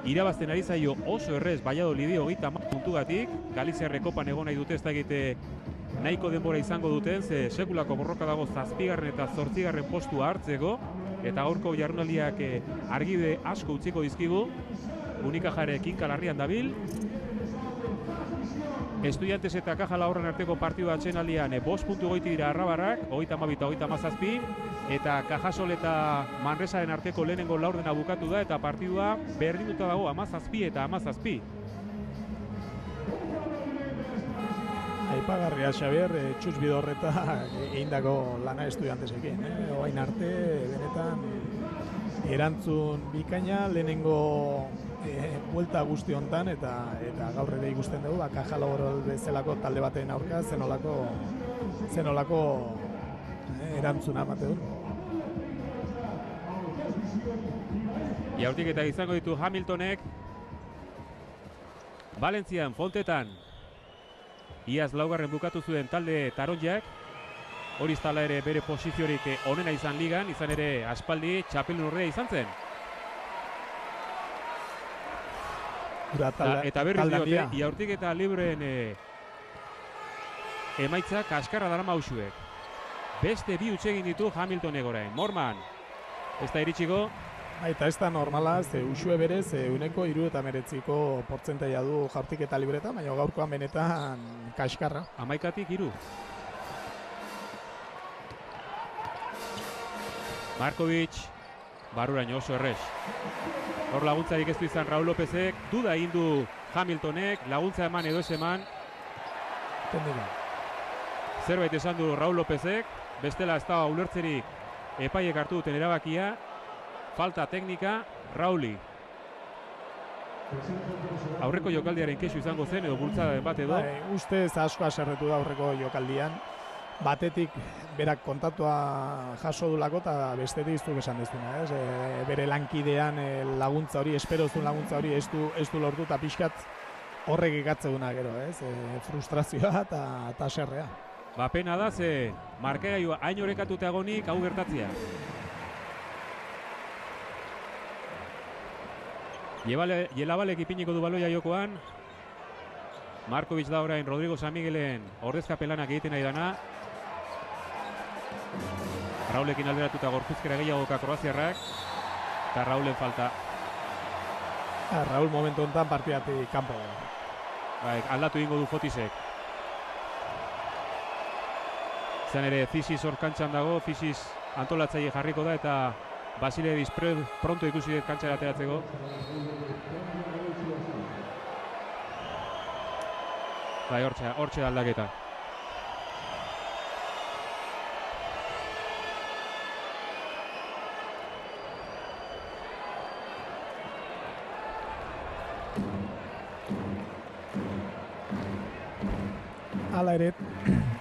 irabazten ari zaio oso errez Valladolidi 30 puntugatik, Galiziarre kopan egon nahi dute ez da egite nahiko denbora izango duten, ze sekulako borroka dago 7. eta 8. postua hartzeko, eta gaurko jardunaldiak argide asko utziko dizkigu. Unikajare kinkalarrian dabil. Estudiantes eta Caja Laborren arteko partidua atsedenaldian 5 puntu goiti dira Arrabarrak, 32 eta 37, eta Cajasol eta Manresaren arteko lehenengo laurdena bukatu da, eta partidua berdinduta dago 17 eta 17. Aipagarria, Xabier, Txus Bidorreta egindako lana Estudiantesekin. Oain arte, benetan, erantzun bikaina, lehenengo buelta guzti hontan, eta gaur ere ikusten dugu, Caja Laboral bezalako talde baten aurka, zenolako erantzuna emate du. Jaurtiketa izango ditu Hamiltonek. Valentzian, Fontetan. Iaz laugarren bukatu zuen talde taronjak. Hori iztala ere bere posiziorik onena izan ligan, izan ere aspaldi txapelun urrea izan zen. Eta berriz diote, Jaurtiketa libreen emaitza kaskarra dara mausuek. Beste bi utxegin ditu Hamiltonek orain. Morman, ez da iritsiko. Eta ez da normala, ze usue berez, uneko 39ko portzentaia du Jaurtiketa libretan, baina gaurkoan benetan kaskarra. 11tik 3. Markovic, barruraino oso errez. Hor laguntzarik ez du izan Raul Lópezek, duda egin du Hamiltonek, laguntza eman edo ez eman. Zerbait esan du Raul Lópezek, bestela ez da ulertzerik epaiek hartu duten erabakia. Falta teknika, Rauli. Aurreko jokaldiaren kexu izango zen edo bultzada bat edo. Ustez asko haserretu da aurreko jokaldian. Batetik berak kontatua jaso dulako eta bestetik iztuk esan dezuna. Bere lankidean laguntza hori, espero zuen laguntza hori ez du lortu eta pixkat horrek ikatzeuna gero. Frustrazioa eta haserrea. Ba pena da ze markagailua hain orekatuta egonik hau gertatzea. Jelabalek ipiniko du baloia jokoan. Markovic da orain Rodrigo San Miguelen ordezkapelanak egiten nahi dana. Raulekin alderatuta gorpuzkera gehiagoka kroaziarrak. Eta Raulen falta. Raul momentu honetan partidatik kanpo. Aldatu ingo du Fotisek. Zan ere Zisis hor kantxan dago, Zisis antolatzaile jarriko da eta Basiledis pronto ikusi dut kantxara ateratzeko. Bai, hortxe aldaketa. Hala ere,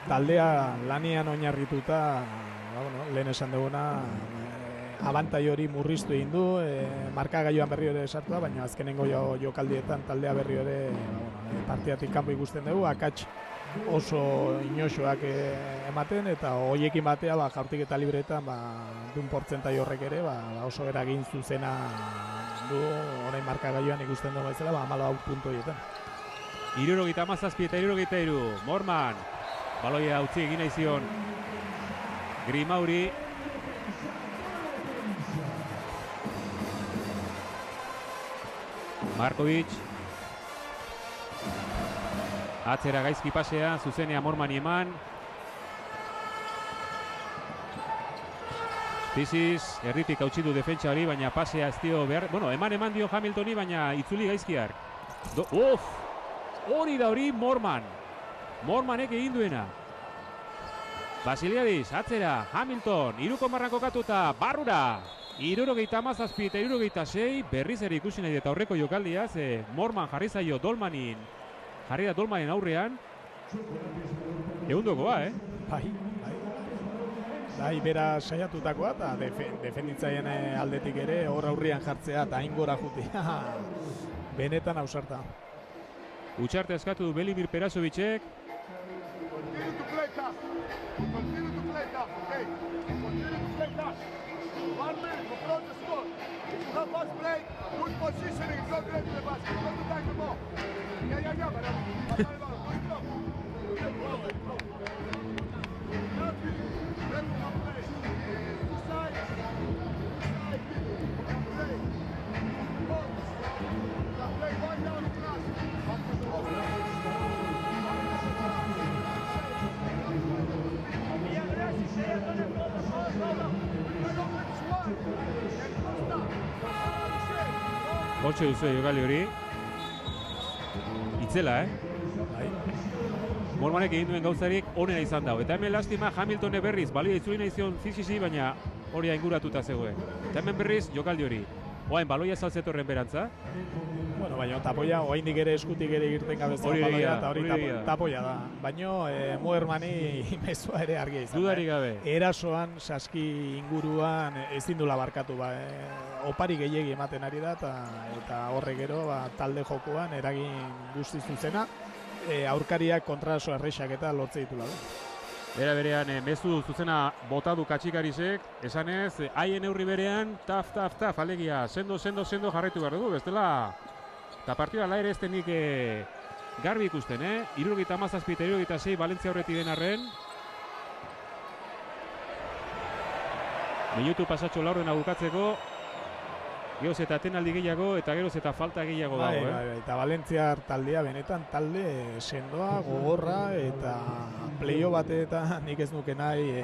taldea lanian oinarrituta, lehen esan duguna, abantai hori murriztu egin du, markagailuan berri ere sartu da, baina azkenengo jokaldietan taldea berri ere partidatik kanpo ikusten dugu, akats oso inoxoak ematen, eta hoiekin batea Jaurtiketa libretan dun portzentai horrek ere oso eragin zuzena du orain markagailuan ikusten dugu bezala, 14 puntu horietan. 77 eta 73, Morman, baloia utzi egin nahi zion Grimauri. Markovic. Atzera gaizki pasea, zuzenea Mormani eman. Zisis, erritik hautsi du defentsa hori, baina pasea ez dio behar. Bueno, eman dio Hamiltoni, baina itzuli gaizkiar. Hori da hori Morman. Mormanek egin duena. Basiliadis, atzera, Hamilton, 3 marran kokatuta, barrura. 77 eta 76, berriz ere ikusi nahi eta aurreko jokaldia, ze Morman jarri zaio Dolmanin, jarri da Dolmanin aurrean. Egundokoa, Bai, bera saiatutakoa eta defenditzaien aldetik ere hor aurrian jartzea eta hain gora jutea. Benetan ausarta. Utxarte eskatu du Belimir Perazovicek. Hortxe duzu jokaldi hori. Itzela, Mormanek egin duen gauzarik onena izan dago. Eta hemen lastima Hamiltone berriz, balio itzuli nahi zion Zizisi, baina hori inguratuta zegoen. Eta hemen berriz jokaldi hori. Oain, baloia saltzetorren berantza. Bueno, baina tapoia, oaindik ere eskutik ere irten gabezan baloia, eta hori tapoia da. Baina Muermani mezua ere argia izan. Dudarik gabe. Erasoan, saski inguruan, ezin dula barkatu opari gehiegi ematen ari da eta horrek gero talde jokoan eragin guzti zuzena aurkariak kontraso errexak eta lortze ditula da. Bera berean mezu zuzena bota du Katxikarisek, esanez, haien neurri berean, taf, alegia, sendo jarraitu behar dugu, bestela, eta partida ala ere ez denik garbi ikusten, 77 eta 76 Valentzia horreti den arren. Minutu pasatxo laurdena bukatzeko, geroz eta tenaldi gehiago eta geroz eta falta gehiago dago. Eta Valentziar taldea benetan talde sendoa, gogorra eta pleio batetan nik ez nuke nahi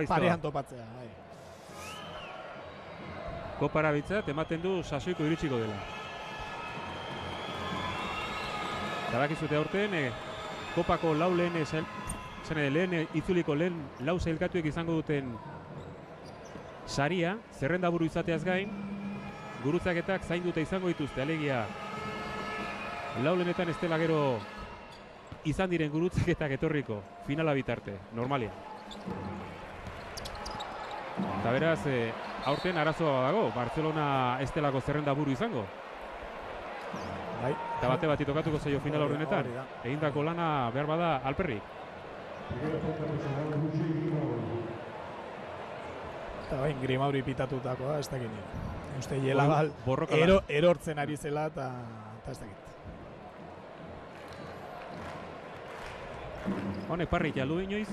parean topatzea. Kopara bitzat ematen du sasoiko iritsiko dela. Eta bakizute aurten, kopako lau lehen itzuliko lehen lau zailkatuek izango duten saria, zerrenda buru izateaz gain, gurutzaketak zainduta izango dituzte, alegia laulenetan ez dela gero izan diren gurutzaketak etorriko, finala bitarte, normalia. Eta beraz, aurten arazoa dago, Barcelona ez delako zerrenda buru izango. Eta bate bat tokatuko zaio final horrenetan, egindako lana behar bada alperrik. Eta bain, Grimauri pitatutakoa, ez dakit nire. Uste Jelabal erortzen ari zela eta ez dakit. Honek parrik jalu inoiz?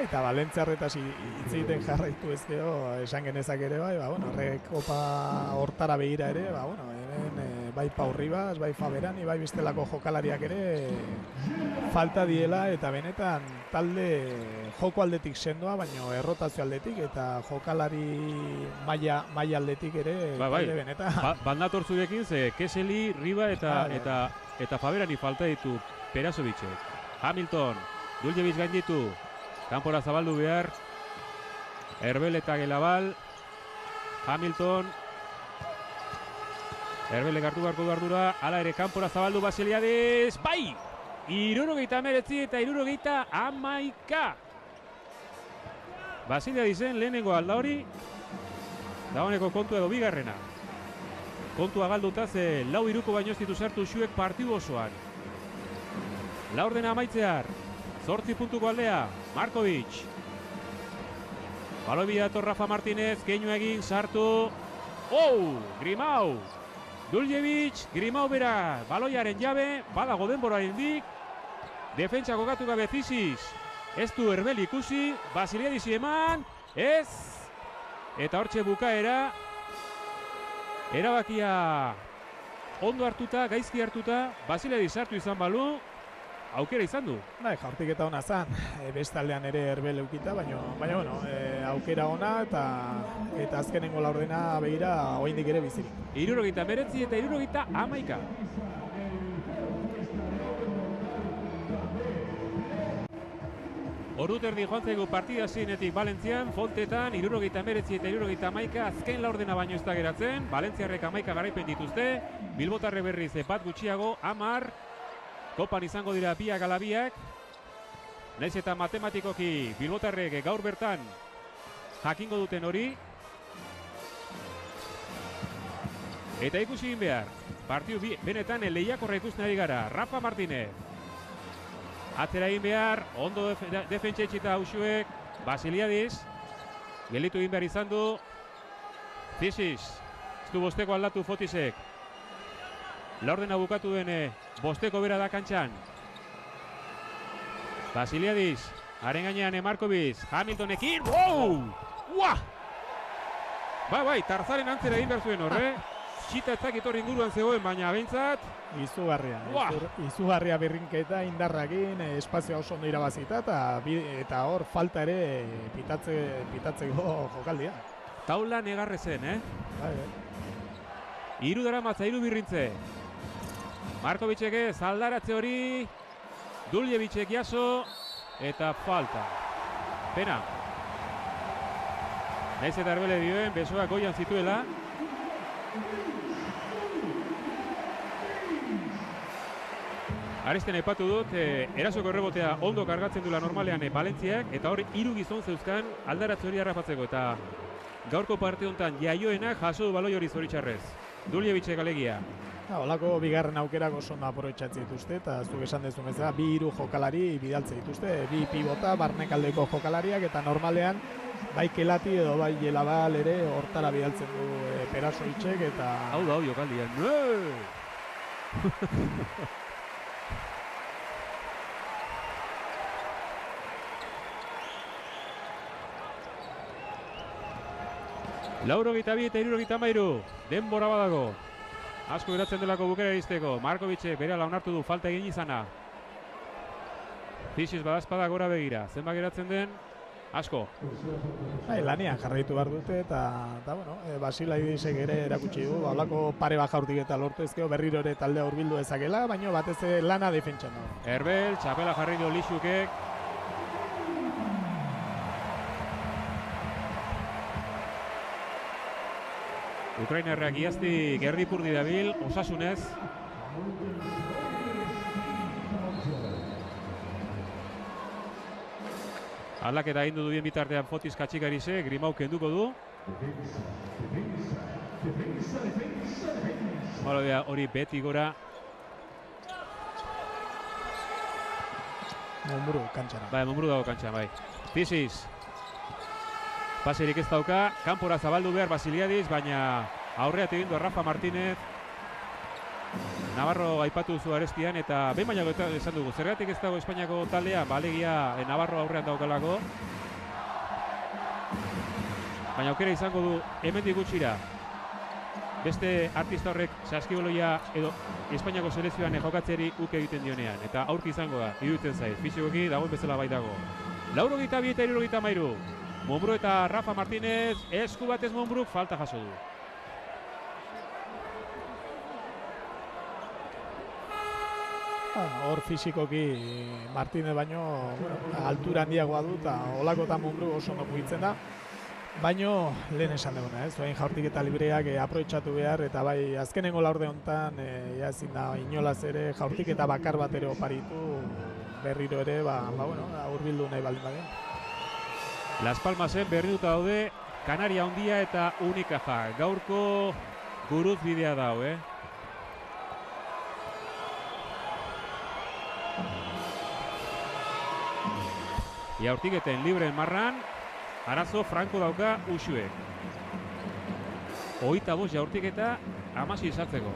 Eta Valentziarretaz hitz egiten jarraitu ez gero, esan genezak ere horrek kopa hortara behira ere, hemen bai Pau Ribas, bai Faberani, bai bestelako jokalariak ere falta diela eta benetan talde joko aldetik sendoa, baina errotazio aldetik eta jokalari maila aldetik ere talde benetan. Bandator zurekin ze Keseli, Riba eta Faberani falta ditu Perazovicek. Hamilton, Duljevic gainditu, kanpora zabaldu behar, Herbel eta Gelabal, Hamilton, Herbelek hartu beharko du ardura, hala ere kanpora zabaldu Basiliadis, bai! 69 eta 71. Basiliadisen lehenengo alda hori, dagoeneko kontu edo bigarrena. Kontua galduta ze 4-3 baino ez ditu sartu Xuek partidu osoan. Laurdena amaitzear, 8 puntuko aldea, Markovic. Baloi bidator Rafa Martinez, keinu egin, sartu. Grimau. Duljevic, Grimau bera, baloiaren jabe, badago denboraren dik. Defentsa kokatu gabe Zisis. Ez du Herbel ikusi, Basiliadis eman, ez. Eta hortxe bukaera. Erabakia ondo hartuta, gaizki hartuta, Basiliadis hartu izan balu. Aukera izan du. Jaurtiketa ona zan, bestaldean ere Herbel eukita, baina aukera ona eta azkenengo laurdena begira oraindik ere bizirik. 69 eta 71. Ordu terdi joan zaigu partida zinetik Valentzian, Fontetan, 69 eta 71 azken laurdena baino ez da geratzen, Valentziarrek 11 garaipen dituzte, Bilbotarre berriz bat gutxiago, 10, kopan izango dira biak ala biak, naiz eta matematikoki Bilbotarrek gaur bertan jakingo duten hori, eta ikusi egin behar, partidu benetan lehiakorra ikusten ari gara, Rafa Martinez. Atzera egin behar, ondo defentsa etxita Uxuek, Basiliadis, gelitu egin behar izan du, Zisis, ez du bosteko aldatu Fotisek, laurdena bukatu den bosteko bera da kantxan, Basiliadis, haren gainean Markovic, Hamiltonekin, Bai, Tarzaren antzera egin behar zuen horre, txita ezakit hor inguruan zegoen, baina behintzat, izugarria berrinketa indarrakin, espazioa oso ondo irabazita eta hor falta ere pitatzeko jokaldia. Taula negarre zen, Hiru daramatza, 3 birrintze. Markovicek ez, aldaratze hori, Duljevicek jaso, eta falta. Pena. Naiz eta Herbele dioen, besoak goian zituela. Aresten aipatu dut, erasoko errebotea ondo kargatzen duela normalean Valentziak, eta hor 3 gizon zeuzkan aldaratze hori harrapatzeko, eta gaurko parte honetan jaioenak jaso du baloi hori Zoritxarrez. Duljevicek alegia. Olako bigarren aukerak oso ondo aprobetxatzen dituzte, eta zuk esan dezu bezala, 2-3 jokalari bidaltzen dituzte, 2 pibota, barnekaldeko jokalariak, eta normalean, bai Kelati edo bai Jelabal ere hortara bidaltzen du Perasovićek, eta... Hau da, hau jokaldia. Laurogeita bi eta 73, denbora badago. Asko geratzen delako bukera iristeko. Markovicek berehala onartu du falta egin izana. Fisiz badazpada gora begira. Zenbat geratzen den, asko. Lanian jarraitu behar dute, eta bueno, Basilaidisek ere erakutsi du, holako pare bat jaurtik eta lortu ezkeo berriro ere taldea hurbildu ezakela, baina batez lana defentsan dago. Herbel, txapela jarri du Lixukek. Ukrainerrak iazti Erdipurdi dabil, Osasunez. Aldaketa egin du bien bitartean Fotis Katxikarise, Grimau kenduko du. Hori beti gora. Munburu kantxara. Bai, Munburu dago kantxan, bai. Pisiz. Paserik ez dauka, kanpora zabaldu behar Basiliadis, baina aurreat egin du Rafa Martínez. Navarro aipatu zu arestian, eta behin baina esan dugu, zergatik ez dago Espainiako taldea, alegia Navarro aurrean daukalako. Baina aukera izango du hemendik gutxira. Beste artista horrek saskiboloia edo Espainiako selekzioan jokatzeri uke egiten dionean, eta aurki izango da, iruditzen zait, fizikoki dagoen bezala bai dago. 82 eta 73. Munburu eta Rafa Martínez, esku batez Munburuk falta jaso du. Hor fizikoki Martínez baino altura handiagoa du, eta olakotan Munburu oso ondo mugitzen da. Baino lehen esan duguna, zuen jaurtik eta libreak aprobetxatu behar, eta bai azkenengo laurde honetan ezin da inolaz ere jaurtik eta bakar bat ere oparitu, berriro ere, hurbildu nahi baldin badien. Las Palmasen berrituta daude Kanaria Handia eta Unicaja. Gaurko guruz bidea dau, Jaurtiketen libreen marran, arazo franko dauka Uxuek. 25 jaurtiketa 16 izartzeko.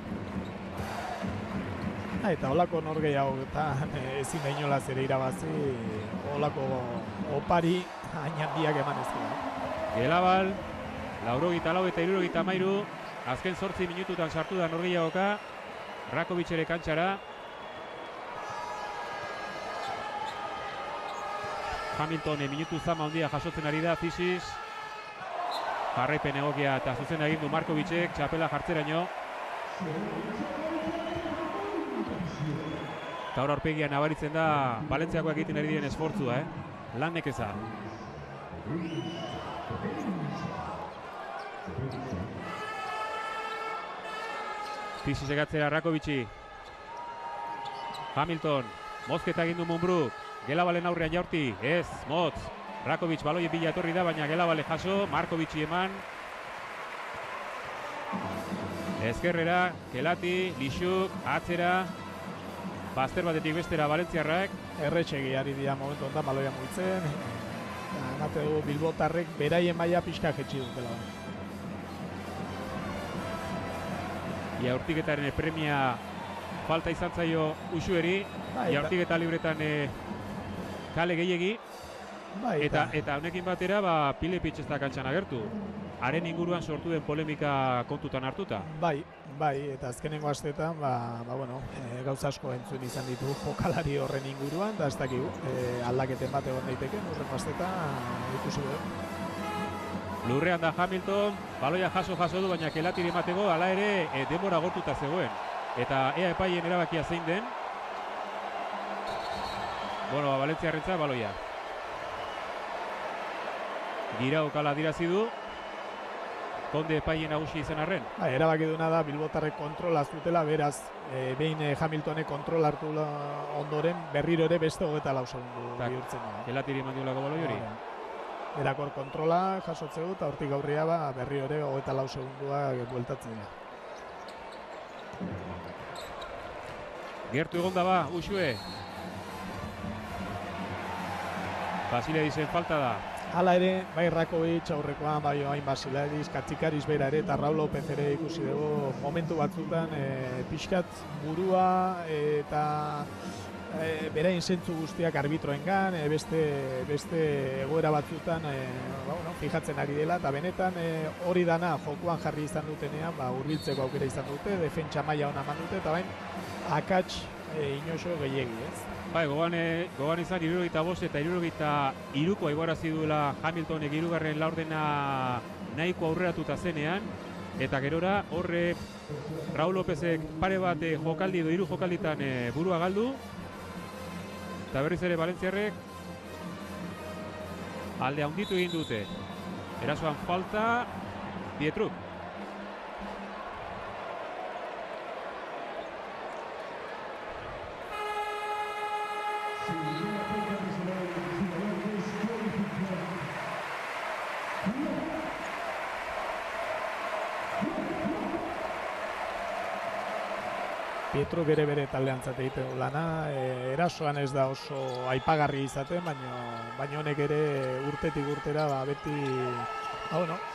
Eta holako norgehiago eta ezin da inolaz ere irabazi, holako opari handiak eman ezkera. Gelabal, 84 eta 73, azken 8 minututan sartu da norgehiagoka, Rakovic ere kantxara. Hamilton minutu zama handia jasotzen ari da, Fisiz. Jarraipen egokia eta zuzen egin du Markovicek, txapela jartzeraino. Eta hor aurpegia nabaritzen da Valentziakoak egiten ari diren esfortzua, lan nekeza. Fisiz egatzera Rakovici. Hamilton, mozketa egin du Munbruk. Gelabalen aurrean jaurti, ez, motz. Rakovic baloi bila etorri da, baina Gelabale jaso, Markovici eman. Ezkerrera, Kelati, Lixuk, atzera. Bazter batetik bestera Valentziarrak. Erretxegi ari dira momentu ondan baloia mugitzen. Emate du bilbotarrek beraien maila pixka jetxi dutela. Jaurtiketaren premia falta izan zaio Uxueri. Jaurtiketa libretan kale gehiegi. Eta honekin batera Pilepitz ez da kantxan agertu. Haren inguruan sortu den polemika kontutan hartuta. Bai, eta azkenengo asteetan, gauza asko entzun izan ditu jokalari horren inguruan, eta ez dakigu, aldaketen bat egon daiteke, horrengo asteetan ikusi dugu. Lurrean da Hamilton, baloia jaso du, baina Kelatiri emateko, hala ere denbora gortuta zegoen. Eta ea epaien erabakia zein den. Valentziarrentza baloia. Gira okala dirazi du. Konde epaien nagusi izan arren. Erabaki duna da bilbotarrek kontrola zutela, beraz, behin Hamiltonek kontrol hartu ondoren berriro ere beste 24 segundu bihurtzen da. Kelatiri eman diolako baloi hori. berakor kontrola jasotze du, eta hortik aurria berri ere 24 segundua bueltatzen dira. Gertu egonda Uxue. Basiledisen falta da. Hala ere, bai Rakovic aurrekoan, bai Oain Basiledis, Katxikaris bera ere, eta Raul López ere ikusi dugu momentu batzutan pixkat burua eta berain zentzu guztiak arbitroengan, beste egoera batzutan fijatzen ari dela, eta benetan hori dana jokuan jarri izan dutenean, hurbiltzeko aukera izan dute, defentsa maila ona eman dute, eta bain akats inoxo gehiegi, ez? Bai, gogan izan 75 eta 73ko aigarazi duela Hamiltonek hirugarren laurdena nahiko aurreratuta zenean, eta gerora horre Raul Lópezek pare bat jokaldi edo 3 jokalditan burua galdu, eta berriz ere Valentziarrek alde handitu egin dute. Erasoan falta Pietruk. Pietruk ere bere taldeantzat egiten du lana, erasoan ez da oso aipagarri izaten, baina honek ere urtetik urtera beti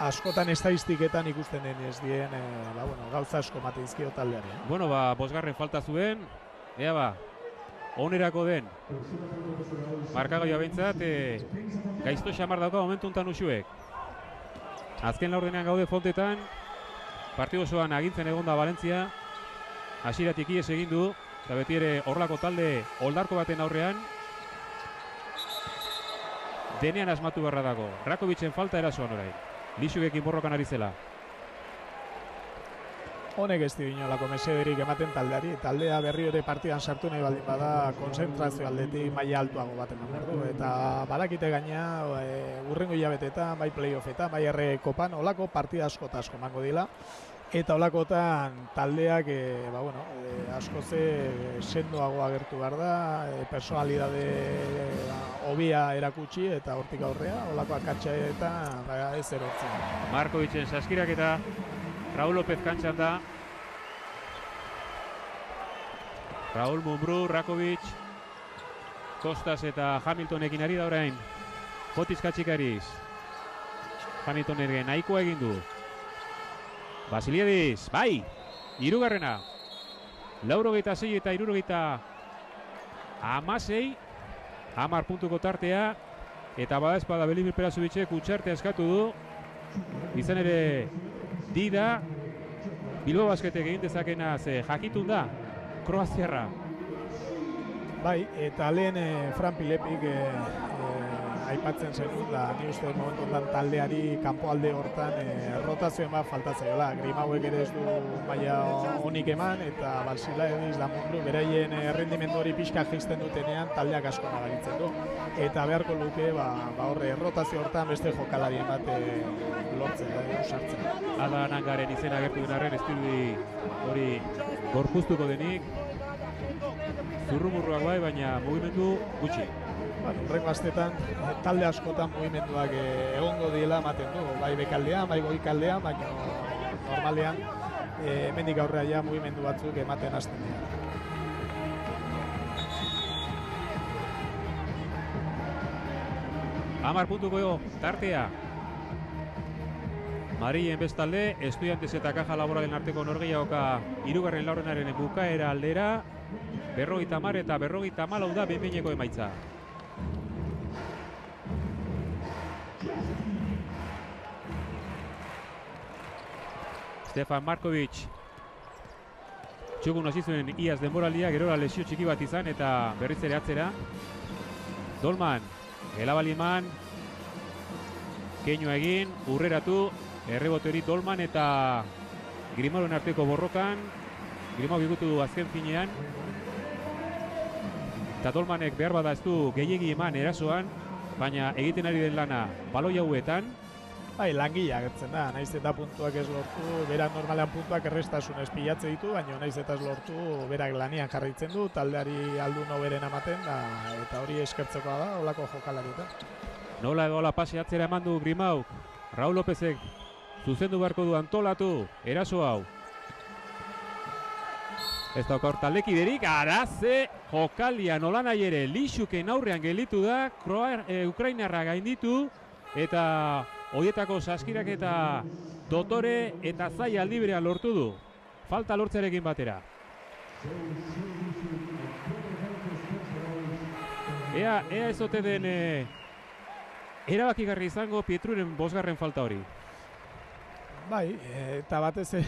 askotan estadistiketan ikusten den ez dien gauza asko mate dizkio taldeari. Bueno, bosgarren falta zuen, ea onerako den markagailua behintzat, gaizto xamar dauka momentu untan Uxuek. Azken laurdenean gaude Fontetan, partidu osoan agintzen egonda Valentzia, hasieratik ihes egin du, eta beti ere horlako talde oldarko baten aurrean denean asmatu beharra dago. Rakovicen falta erasoan orain. Lixugekin borrokan ari zela. Honek ez dio inolako mesederik ematen taldeari. Taldea berri ere partidan sartu nahi baldin bada konzentrazio aldetik maila altuago bat eman behar du. Eta badakite gaina urrengo hilabetetan, bai playoffetan, bai erre kopan, olako partida asko eta asko emango dila. Eta holakotan taldeak askoz sendoago agertu behar da, personalidade hobia erakutsi eta hortik aurrea, holako akatsa eta ez erortzen. Markovicen saskirak eta Raul López kantxan da. Raul Mumbrú, Rakovic, Kostas eta Hamiltonekin ari da orain. Fotis Katxikariz. Hamiltoneren nahikoa egin du. Basiliadis, bai, hirugarrena. 86 eta 76, 10 puntuko tartea, eta badaezpada Belibir Perazovicek utxarte eskatu du. Izan ere, Dida, Bilbao Basketek egin dezakenaz jakitun da, Kroaziarra. Bai, eta lehen Fran Pilepik aipatzen zenun da, ni uste momentu ondan taldeari kanpoalde hortan rotazioen bat faltatzaiola. Grimauek ere ez du maila onik eman, eta Balsilaedis da mundu beraien errendimendu hori pixka jaisten dutenean taldeak asko nabaritzen du. Eta beharko luke, horre, rotazio hortan beste jokalarien bat lortzen, sartzen. Ada Nangaren izena agertu den arren, ez dirudi hori gorpuztuko denik. Zurrumurruak bai, baina mugimendu gutxi. Horrek astetan talde askotan mugimenduak egongo diela ematen du, bai bekaldean, bai goikaldean, baina normalean hemendik aurrera ja mugimendu batzuk ematen hasten dira. Hamar puntuko tartea. Madrilen bestalde, Estudiantes eta Caja Laboralen arteko norgehiagoka hirugarren laurdenaren bukaera aldera, 50 eta 54 da behin-behineko emaitza. Stefan Markovic txukun hasi zuen iaz denboraldia, gerora lesio txiki bat izan eta berriz ere atzera. Dolman, gelabali eman, keinoa egin, urreratu, errebote hori Dolman eta Grimauen arteko borrokan. Grimau bigutu du azken finean. Eta Dolmanek behar bada ez du gehiegi eman erasoan, baina egiten ari den lana baloi hauetan. Bai, langile agertzen da, naiz eta puntuak ez lortu, berak normalean puntuak errestasunez pilatze ditu, baina naiz eta ez lortu, berak lanian jarraitzen du, taldeari aldun hoberen ematen, eta hori eskertzekoa da, holako jokalarietan. Nola edo ala pase atzera eman du Grimauk. Raul Lopezek zuzendu beharko du antolatu, eraso hau. Ez daukar taldekiderik, Araze jokalia nola nahi ere Lixuken aurrean gelditu da, Ukrainarra gainditu, eta horietako saskirak eta Dotore eta Zai aldiberean lortu du. Falta lortzearekin batera. Ea ez ote den erabakigarri izango Pietruren 5. falta hori. Bai, eta batez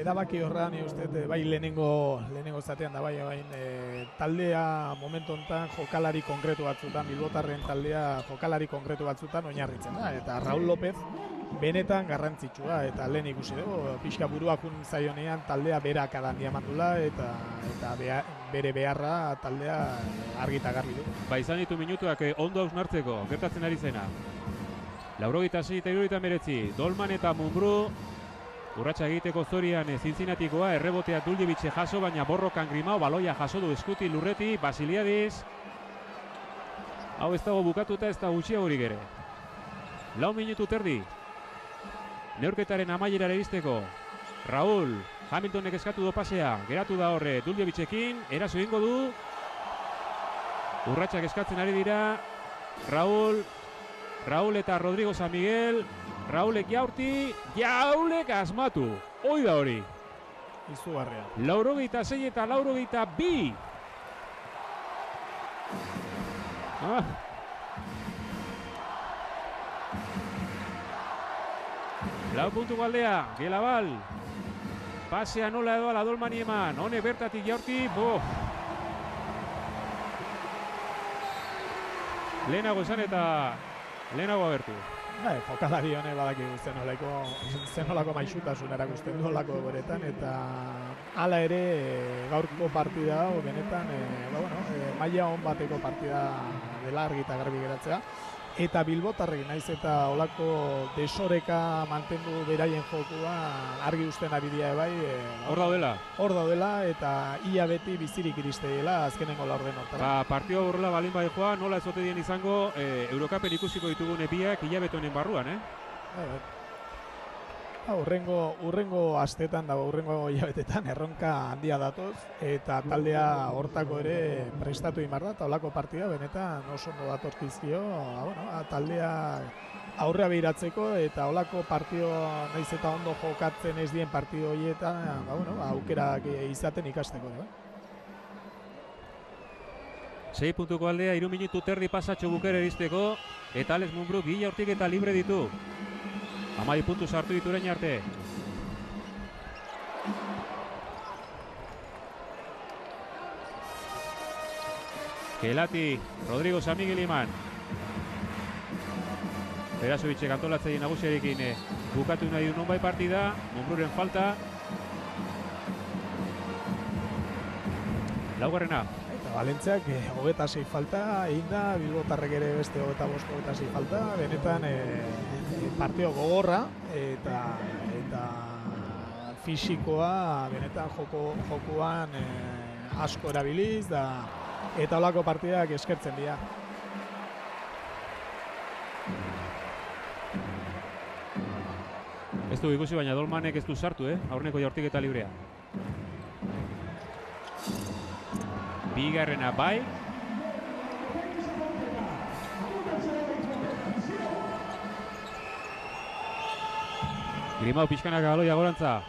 erabaki horra ni uste bai lehenengo zatean da bai taldea momentu honetan jokalari konkretu batzutan, bilbotarren taldea jokalari konkretu batzutan oinarritzen da, eta Raul López benetan garrantzitsua, eta lehen ikusi dugu, pixka buruakun zaionean taldea berak adandia mandula, eta bere beharra taldea argita garbi du. Ba, izan ditu minutuak ondo hausnartzeko, gertatzen ari zena. 86 eta 79, Dolman eta Mumbrú, urratsa egiteko zorian Cincinnatikoa, errebotea Duljevich jaso, baina borrokan Grimau, baloia jaso du eskuti lurreti, Basiliadis. Hau ez dago bukatuta, ez da gutxiagorik ere. 4 minutu terdi. Neurketaren amaierara iristeko. Raul, Hamiltonek eskatu du pasea, geratu da horre Duljevichekin, eraso egingo du. Urratsak eskatzen ari dira. Raul eta Rodrigo San Miguel. Raulek jaulek asmatu. Hoi da hori. Izugarria. 86 eta 82. Lau puntu galdea, Gelabal. Pasea nola edo ala Dolmani eman. Honek bertatik jaurti, lehenago esan eta lehenago abertu. Jokalari honek badakigu zenolako maixutasun erakusten duolako goretan, eta hala ere gaurko partida hau benetan maila on bateko partida dela argi eta garbi geratzea. Eta bilbotarrek naiz eta olako desoreka mantendu beraien jokua argi usten ari dira bai. Hor daudela eta ia beti bizirik iriste dela azkenengo laurden hortara. Partioa horrela balin bai joa, nola ez ote dien izango Eurokapen ikusiko ditugun epiak hilabete honen barruan, Urrengo astetan dago, urrengo hilabetetan erronka handia datoz, eta taldea hortako ere prestatu imar da, eta olako partida benetan oso ondo datorkizkio, taldea aurrea behiratzeko, eta olako partido naiz eta ondo jokatzen ez dien partido horietan, aukerak izaten ikasteko. 6 puntuko aldea, 3 minutu terdi pasatxo bukera iristeko, eta Alex Mumbrú gila hortik eta libre ditu. 12 puntu sartu ditu orain arte. Kelati, Rodrigo San Miguel iman. Berasovic antolatzaile nagusiarekin bukatu nahi du nonbait partida, Mumbruren falta. Laugarrena. Valentziak 26 falta, egin da, bilbotarrek ere beste 25-26 falta, benetan partio gogorra eta fisikoa benetan jokuan asko erabiliz eta olako partidak eskertzen dira. Ez du ikusi baina Dolmanek ez du sartu, aurreneko jaurtik eta librea. Bigarrena bai. Grimau pixkanak baloia gorantza.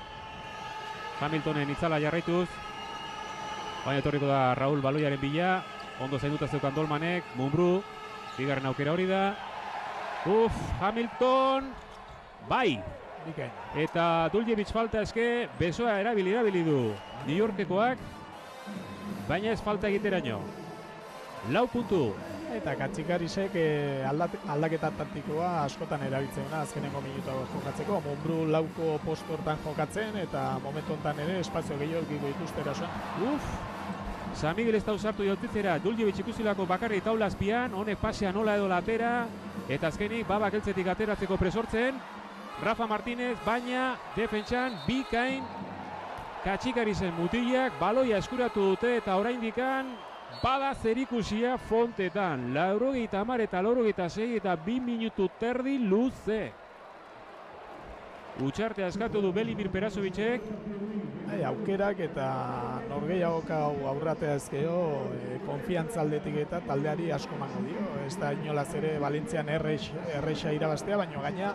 Hamiltonen itzala jarraituz. Baina etorriko da Raul baloiaren bila. Ondo zainduta zeukan Dolmanek. Mumbrú. Bigarren aukera hori da. Hamilton. Bai. Eta Duljevich falta eske besoa erabili du New Yorkekoak. Baina ez falta egiteraino. 4 puntu. Eta Katxikarisek aldaketa taktikoa askotan erabiltzen da azkenengo minutua jokatzeko. Mumbrú lauko postu hortan jokatzen eta momentu honetan ere espazio gehiago ikustera zuen. San Miguel ez da usartu jautitzera, Duljevich ikusilako bakarri taula azpian, honek pasea nola edo latera, eta azkenik babak eltzetik ateratzeko presortzen. Rafa Martínez, baina defentsan bikain Katxikarisen mutilak baloia eskuratu dute eta oraindikan bada zerikusia Fontetan. 90 eta 96 eta 2 minutu terdi luze. Utxarte askatu du Belimir Perasovicek. Aukerak eta norgehiagoka aurratea ezkeo konfiantza aldetik eta taldeari asko mango dio. Ez da inolaz ere Valentzian erreixa irabaztea, baina gaina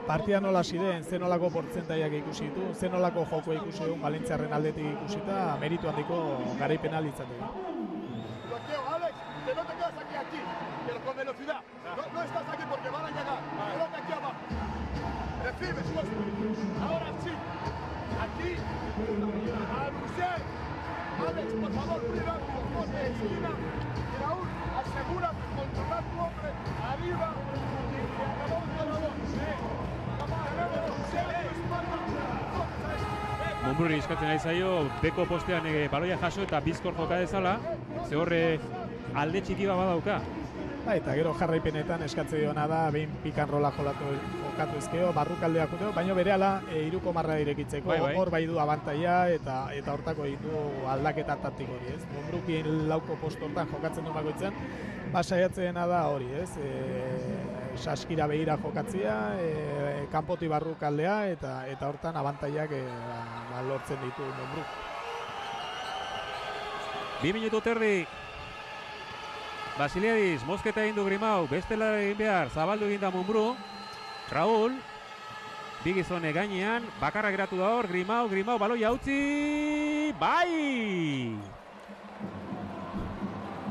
partia nola ziren, zenolako portzentaiak ikusi ditu, zenolako jokoa ikusi du Valentziarren aldetik ikusita, meritu handiko garaipena litzateke. Alex, que no te quedas aquí, pero con velocidad. No estás aquí porque van a llegar. Pelota aquí abajo. Recibe, puesto. Ahora sí. Aquí. A Lucien. Alex, por favor, cuidado. Ponte en esquina. Y Raúl, asegura de controlar tu hombre. Arriba. Y acabamos con los dos. Monbruri eskatzen ari zaio, beko postean baloia jaso eta bizkor joka dezala, ze horre alde txiki bat badauka. Eta gero jarraipenetan eskatze diona da, behin pikan rola jokatu ezkeo, barrukaldeak uteo, baina berehala hiruko marra irekitzeko, hor bai du abantaia eta hortako ditu aldaketa taktik hori, ez? Monbrukin lauko post hortan jokatzen du bakoitzen, saiatzeena da hori, ez? Saskira behira jokatzea, kanpoti barrukaldea eta hortan abantaiak lortzen ditu Monbruk. 2 minutu terdi. Basiliadis, mosketa egin du Grimau, bestela egin behar, zabaldu egin da Monbru. Raúl, bigizone gainean, bakarra geratu da hor, Grimau, baloia utzi, bai!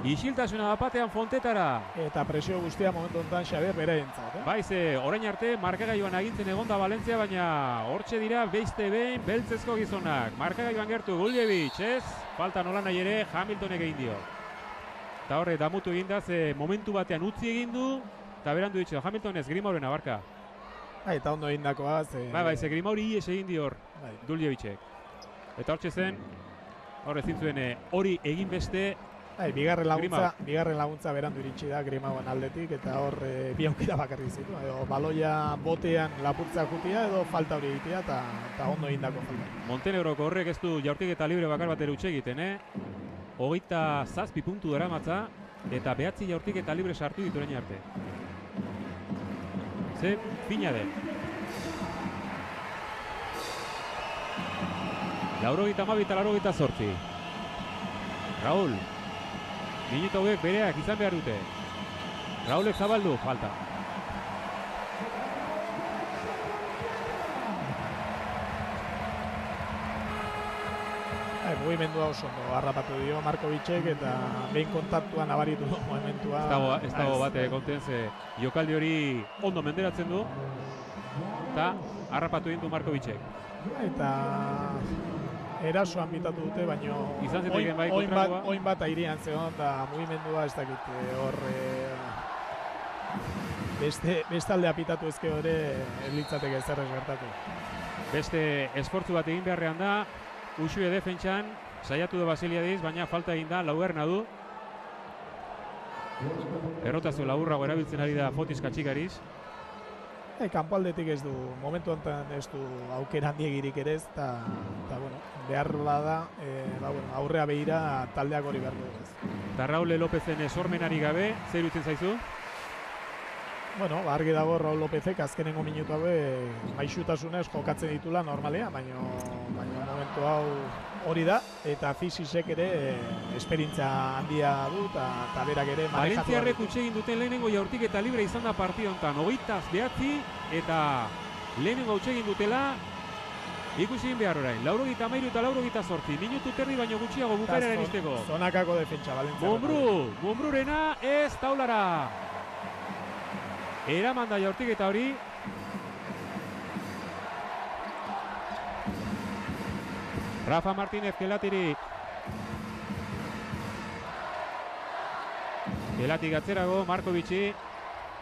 Isiltasuna bapatean Fontetara. Eta presio guztia momentu honetan Xabier beraientzat. Bai, ze orain arte markagailuan agintzen egonda Valentzia, baina hortxe dira beste behin beltzezko gizonak. Markagailuan gertu Guljevic, ez? Falta nola nahi ere Hamiltonek egin dio. Eta horre damutu egin da, ze momentu batean utzi egin du, eta berandu ditxo, Hamilton ez, Grimauren abarka. Eta ondo egin dakoa. Bai, ze Grimauri ies egin di hor, Duljevicek. Eta hortxe zen, horre zintzuen hori egin beste, bigarren laguntza berandu iritsi da Grimauan aldetik, eta hor bi aukera bakarrik zitu. Edo baloia botean lapurtza jutia, edo falta hori egitea, eta ondo egin dako falta. Montenegroko horrek ez du jaurtik eta libre bakar bat erutxe egiten, 27 puntu daramatza, eta 9 jaurtik eta libre sartu ditu orain arte. Ze fina den. 92 eta 98. Raúl. Minutu hauek bereak izan behar dute. Raúlek zabaldu, falta. Mugimendua oso ondo harrapatu dio Markovicek eta behin kontaktuan nabaritu du mugimentua. Ez dago bate konten, ze jokaldi hori ondo menderatzen du eta harrapatu egin du Markovicek. Eta erasoan bitatu dute, baina izan zeteken bai kontrakoa. Oin bat airean zegoen eta mugimendua ez dakit hor beste aldea pitatu ezke hori litzateke zerrez gertatu. Beste esfortzu bat egin beharrean da, Uxue defentsan, saiatu du Basiliadis, baina falta egin da, laugarrena du. Errotazu laburrago erabiltzen ari da Fotis Katxikariz. Kanpoaldetik ez du, momentu honetan ez du aukera handiegirik ere ez, eta behar bada, aurrea behira taldeak hori behar du. Eta Raúl Lopezen sormenari gabe, zer utzen zaizu? Argi dago Raúl Lopezek azkenengo minutu haue maixutasunez jokatzen ditula normalean, baina momentu hau hori da, eta Fisisek ere esperintza handia du, eta berak ere manejatu. Valentziarrek utxe egin duten lehenengo jaurtik eta libre izan da partida honetan, 29 eta lehenengo utxe egin dutela, ikusi egin behar orain, 93 eta 98, minutu terdi baino gutxiago bukaeraren izteko. Zonakako defentsa, Valentziarrek. Monbrurena ez taulara. Eraman da jaurtik eta hori. Rafa Martínez Kelatirik. Kelati gatzerago, Markovic'i.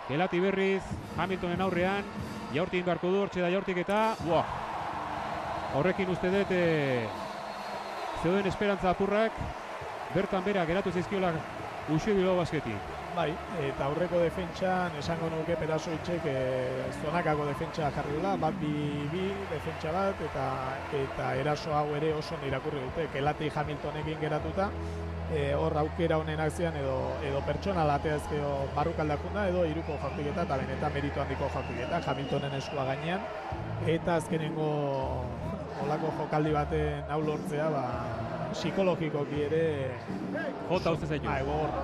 Kelati berriz, Hamiltonen aurrean. Jaurtin beharko du, hortxe da jaurtik eta... Horrekin uste dut zeuden esperantza apurrak. Bertan bera geratu zaizkiola Uxue Bilbao Basketik. Bai, eta aurreko defentsan esango nuke Perasovitzek zonakako defentsa jarri dela, bat bi defentsa bat, eta eraso hau ere oso irakurri dute, Kelati Hamiltonekin geratuta, hor aukera honen akzian edo pertsonal ateazkeo barrukaldak junda, edo iruko jaurtiketa eta benetan meritu handiko jaurtiketa, Hamiltonen eskua gainean, eta azkenengo olako jokaldi baten hau lortzea, psikologikoki ere Jota uste zaitu. Gogorra.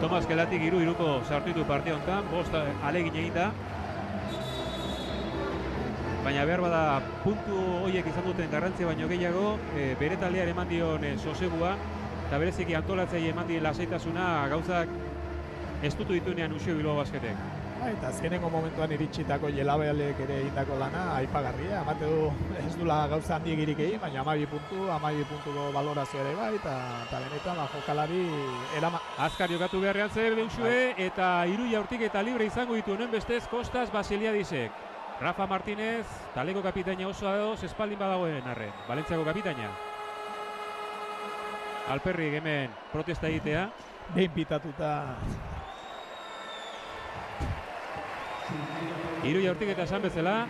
Tomas Kelatik iruko sartu partia hontan, 5 alegin egin da. Baina behar bada puntu horiek izan duten garrantzia baino gehiago, bere taldean eman dion sosegua, eta bereziki antolatzaile eman dien lasaitasuna gauzak estutu dituenean Uxue Bilbao Basketek. Eta azkenengo momentuan iritsitako Jelabealek ere egindako lana aipagarria. Amate du ez dula gauza handigirik egin, baina 12 puntuko balorazio ere bai, eta benetan jokalari Azkar jokatu beharrean zer Uxue, eta hiru jaurtik eta libre izango ditu honen bestez Kostas Basiliadisek. Rafa Martínez, taleko kapitaina oso ados, espaldin badagoen arren. Valentziako kapitaina. Alperrik hemen protesta egitea. Behin pitatuta. Hiru jaurtik eta esan bezala.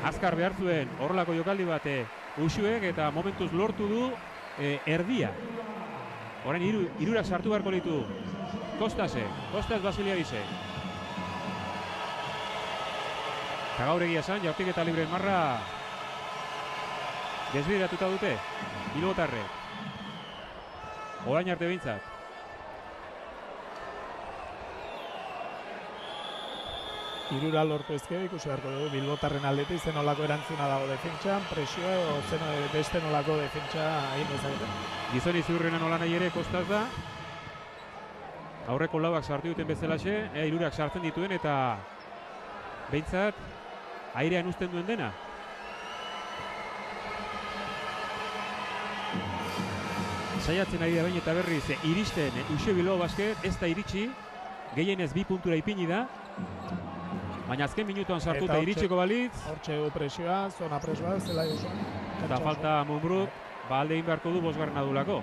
Azkar behar zuen horrelako jokaldi bate Uxuek eta momentuz lortu du erdia. Orain hirurak sartu beharko ditu Kostas Basiliadisek. Eta gaur egia esan, jaurtik eta libre marra desbideratuta dute bilbotarrek. Orain arte behintzat. Hirura lortu ezkeo ikusi beharko dugu bilbotarren aldetik zen olako erantzuna dago defentsan, presioa edo zen beste nolako defentsa egin dezakete. Gizoni ziurrena nola nahi ere Kostas da. Aurreko lauak sartu duten bezalaxe, hirurak sartzen dituen eta behintzat airean uzten duen dena. Saiatzen ari da behin eta berriz iristen Uxue Bilbao Basket, ez da iritsi, gehienez 2 puntura ipini da, baina azken minutuan sartu eta iritsiko balitz. Hortxe du presioa, zona presioa, zela oso. Eta falta Mumbruk, alde egin beharko du 5. adulako.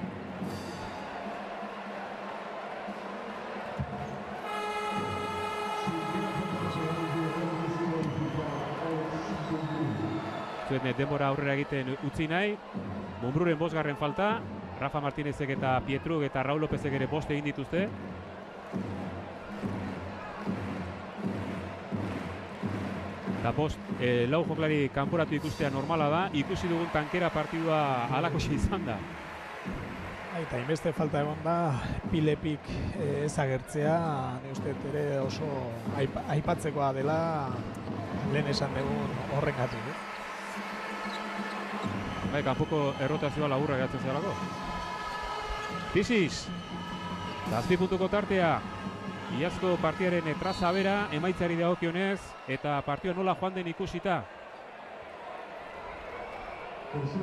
Zuet denbora aurrera egiten utzi nahi. Mumbruren 5. falta. Rafa Martínezek eta Pietruk eta Raul Lópezek ere 5 egin dituzte. Eta 5, lau joklari kanporatu ikustea normala da. Ikusi dugun tankera partidua halakoxe izan da. Eta inbeste falta egon da, Pilepik ez agertzea, ni uste ere oso aipatzekoa dela lehen esan dugun horrengatik. Bai, kanpoko errotazioa laburra geratzen zelako. Tisiz, 7 puntuko tartea, iazko partiaren traza bera, emaitzari dagokionez, eta partioa nola joan den ikusita.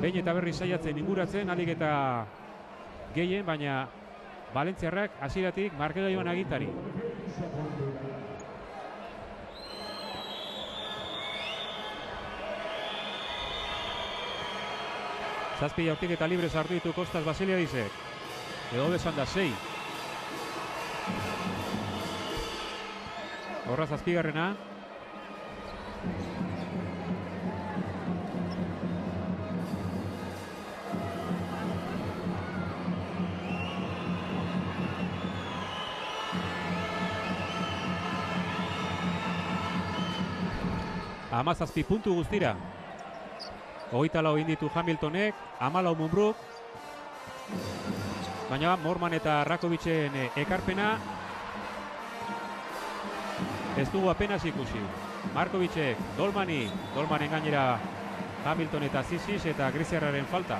Behin eta berri saiatzen inguratzen, alik eta gehien, baina Valentziarrak hasieratik markagailuan agintari. Zazpi jaurtik eta libre sartu ditu Kostas Basiliadisek. Edo desan da 6. Horra 7. Amazazpi puntu guztira. 24 egin ditu Hamiltonek, 14 Mumbruk. Baina Morman eta Rakovicen ekarpena ez dugu apenas ikusi. Markovicek, Dolmanen gainera Hamilton eta Ziziz eta Greziarraren falta.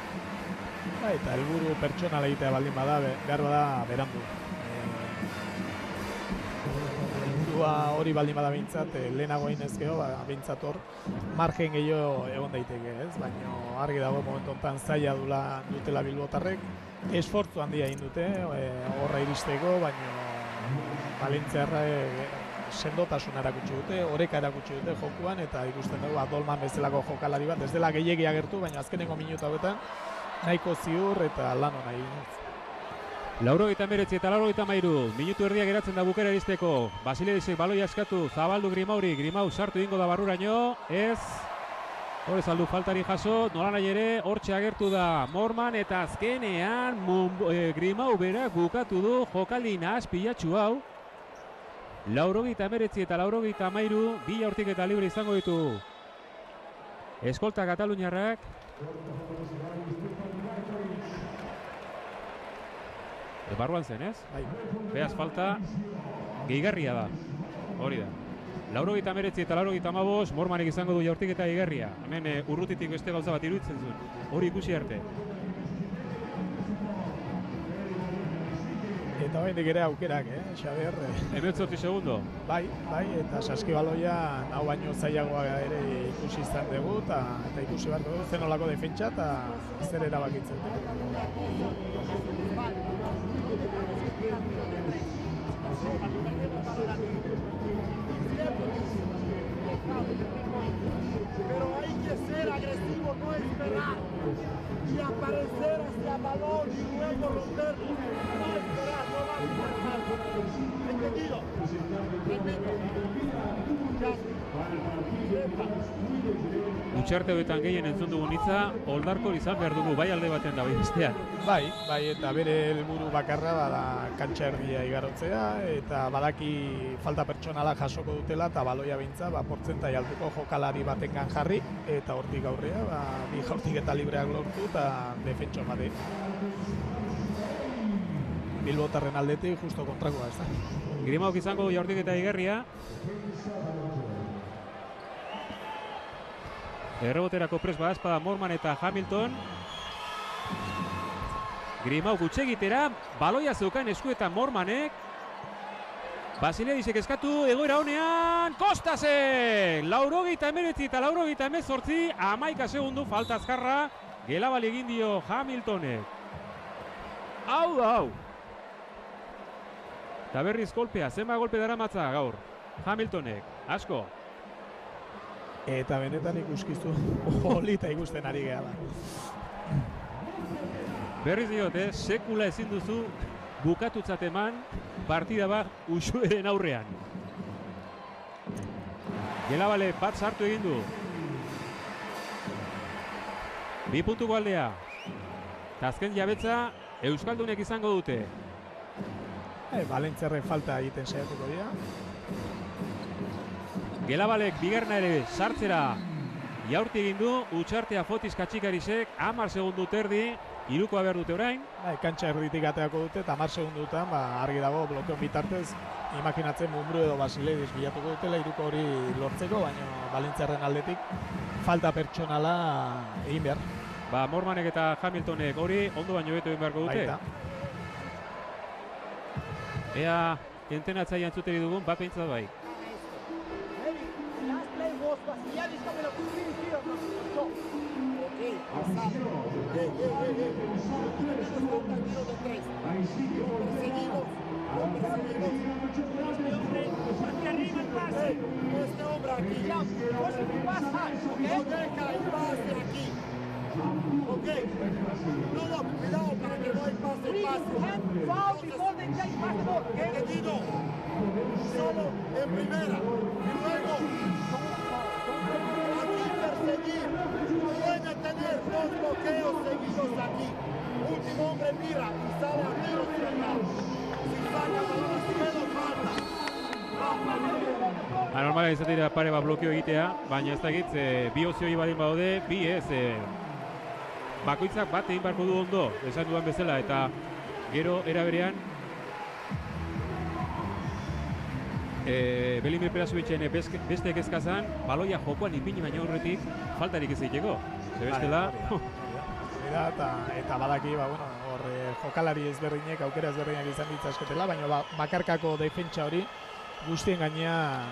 Eta helburu pertsonala egitea baldin bada, behar bada berandu. Zerbitzua hori baldin bada behintzat, lehenago egin ezkeo, behintzat hor, margen gehiago egon daiteke, ez? Baina argi dago momentu honetan zaila dutela bilbotarrek, esfortzu handia egin dute, horra iristeko, baina Valentziarra sendotasuna erakutsi dute, oreka erakutsi dute jokuan, eta ikusten dugu Dolman bezalako jokalari bat, ez dela gehiegi agertu, baina azkenengo minutu hauetan nahiko ziur eta lan hona egin. 89 eta 93 minutu erdia geratzen da bukera iristeko. Basiledisek baloia eskatu, zabaldu Grimauri, Grimau sartu ingo da barruraino, ez hor ez aldu faltari jaso, nolanahi ere, hortxe agertu da Morman, eta azkenean Grimau berak bukatu du jokaldi nahas pilatxu hau. 89 eta 93, bi jaurtik eta libre izango ditu eskolta kataluniarrak. Barruan zen, ez? Bai. Beaz falta gehigarria da, hori da. 89 eta 95, Mormanek izango du jaurtik eta gehigarria. Hemen urrutitik beste gauza bat iruditzen zuen, hori ikusi arte. Eta oraindik ere aukerak, Xaber. 18 segundo. Bai, eta saskibaloia hau baino zailagoa ere ikusi izan dugu, eta ikusi beharko dugu zen olako defentsa eta zer erabakitzen. Pero hay que ser agresivo, no esperar y aparecer hacia el balón y luego romperlo. No esperar, no va a pasar. ¿Entendido? Utxarte hoetan gehien entzun dugun hitza, oldarko izan behar dugu, bai alde baten da bai bestean. Bai, eta bere helburu bakarra da kantxa erdia igarotzea, eta badaki falta pertsonala jasoko dutela, eta baloia bintza, portzentai altuko jokalari batengan jarri, eta hortik aurrea, bi jaurtik eta libreak lortu, eta defentso bate. Bilbotarren aldetik justo kontrakoa, ez da. Grimauk izango du jaurtik eta igerria. Erreboterako pres badazpada Morman eta Hamilton. Grimau gutxegitera, baloia zeukan eskuetan Mormanek. Basiledisek eskatu, egoera honean, Kostasek! 89 eta 98, 11 segundu falta azkarra, gelabali egin dio Hamiltonek. Hau! Eta berriz golpea, zenba golpe daramatza gaur. Hamiltonek, asko. Eta benetan ikuskizu polita ikusten ari geha da. Berriz diot, sekula ezin duzu bukatutzat eman partida bat Uxueren aurrean. Gelabale bat sartu egin du. 2 puntuko aldea. Eta azken jabetza Euskaldunek izango dute. Valentziarren falta egiten saiatuko dira. Gelabalek bigarna ere sartzera jaurti egin du, Utxartea Fotis Katxikarisek 10 segundu terdi, irukoa behar dute orain. Kantxa erditik ateako dute eta 10 segundutan argi dago blokeon bitartez imaginatzen Mumbru edo Basiledis bilatuko dutela iruko hori lortzeko, baina Valentziarren aldetik falta pertsonala egin behar. Mormanek eta Hamiltonek hori ondo baino beto egin beharko dute. Baita. Ea entenatzailean entzuteri dugun, bat behintzat bai. Este hombre aquí, no deja el pase aquí. Ok, no, cuidado para que no hay pase. Entendido, solo en primera y luego aquí perseguir, puede tener 2 bloqueos seguidos aquí. Último hombre mira y sale a tiro cerrado. Si saca balón así menos falta. Anormala izatera pare bat blokeo egitea, baina ez dakit, bi ozioi badin badaude, bi ez, bakoitzak bat egin beharko du ondo, esan duan bezala, eta gero eraberean Belimir Perasovitzen beste kezkazan, baloia jokoan ipini baina aurretik faltarik ez egiteko. Zebestela... Eta badaki, jokalari ezberdinek, aukera ezberdinak izan ditzasketela, baina bakarkako defentsa hori guztien gainean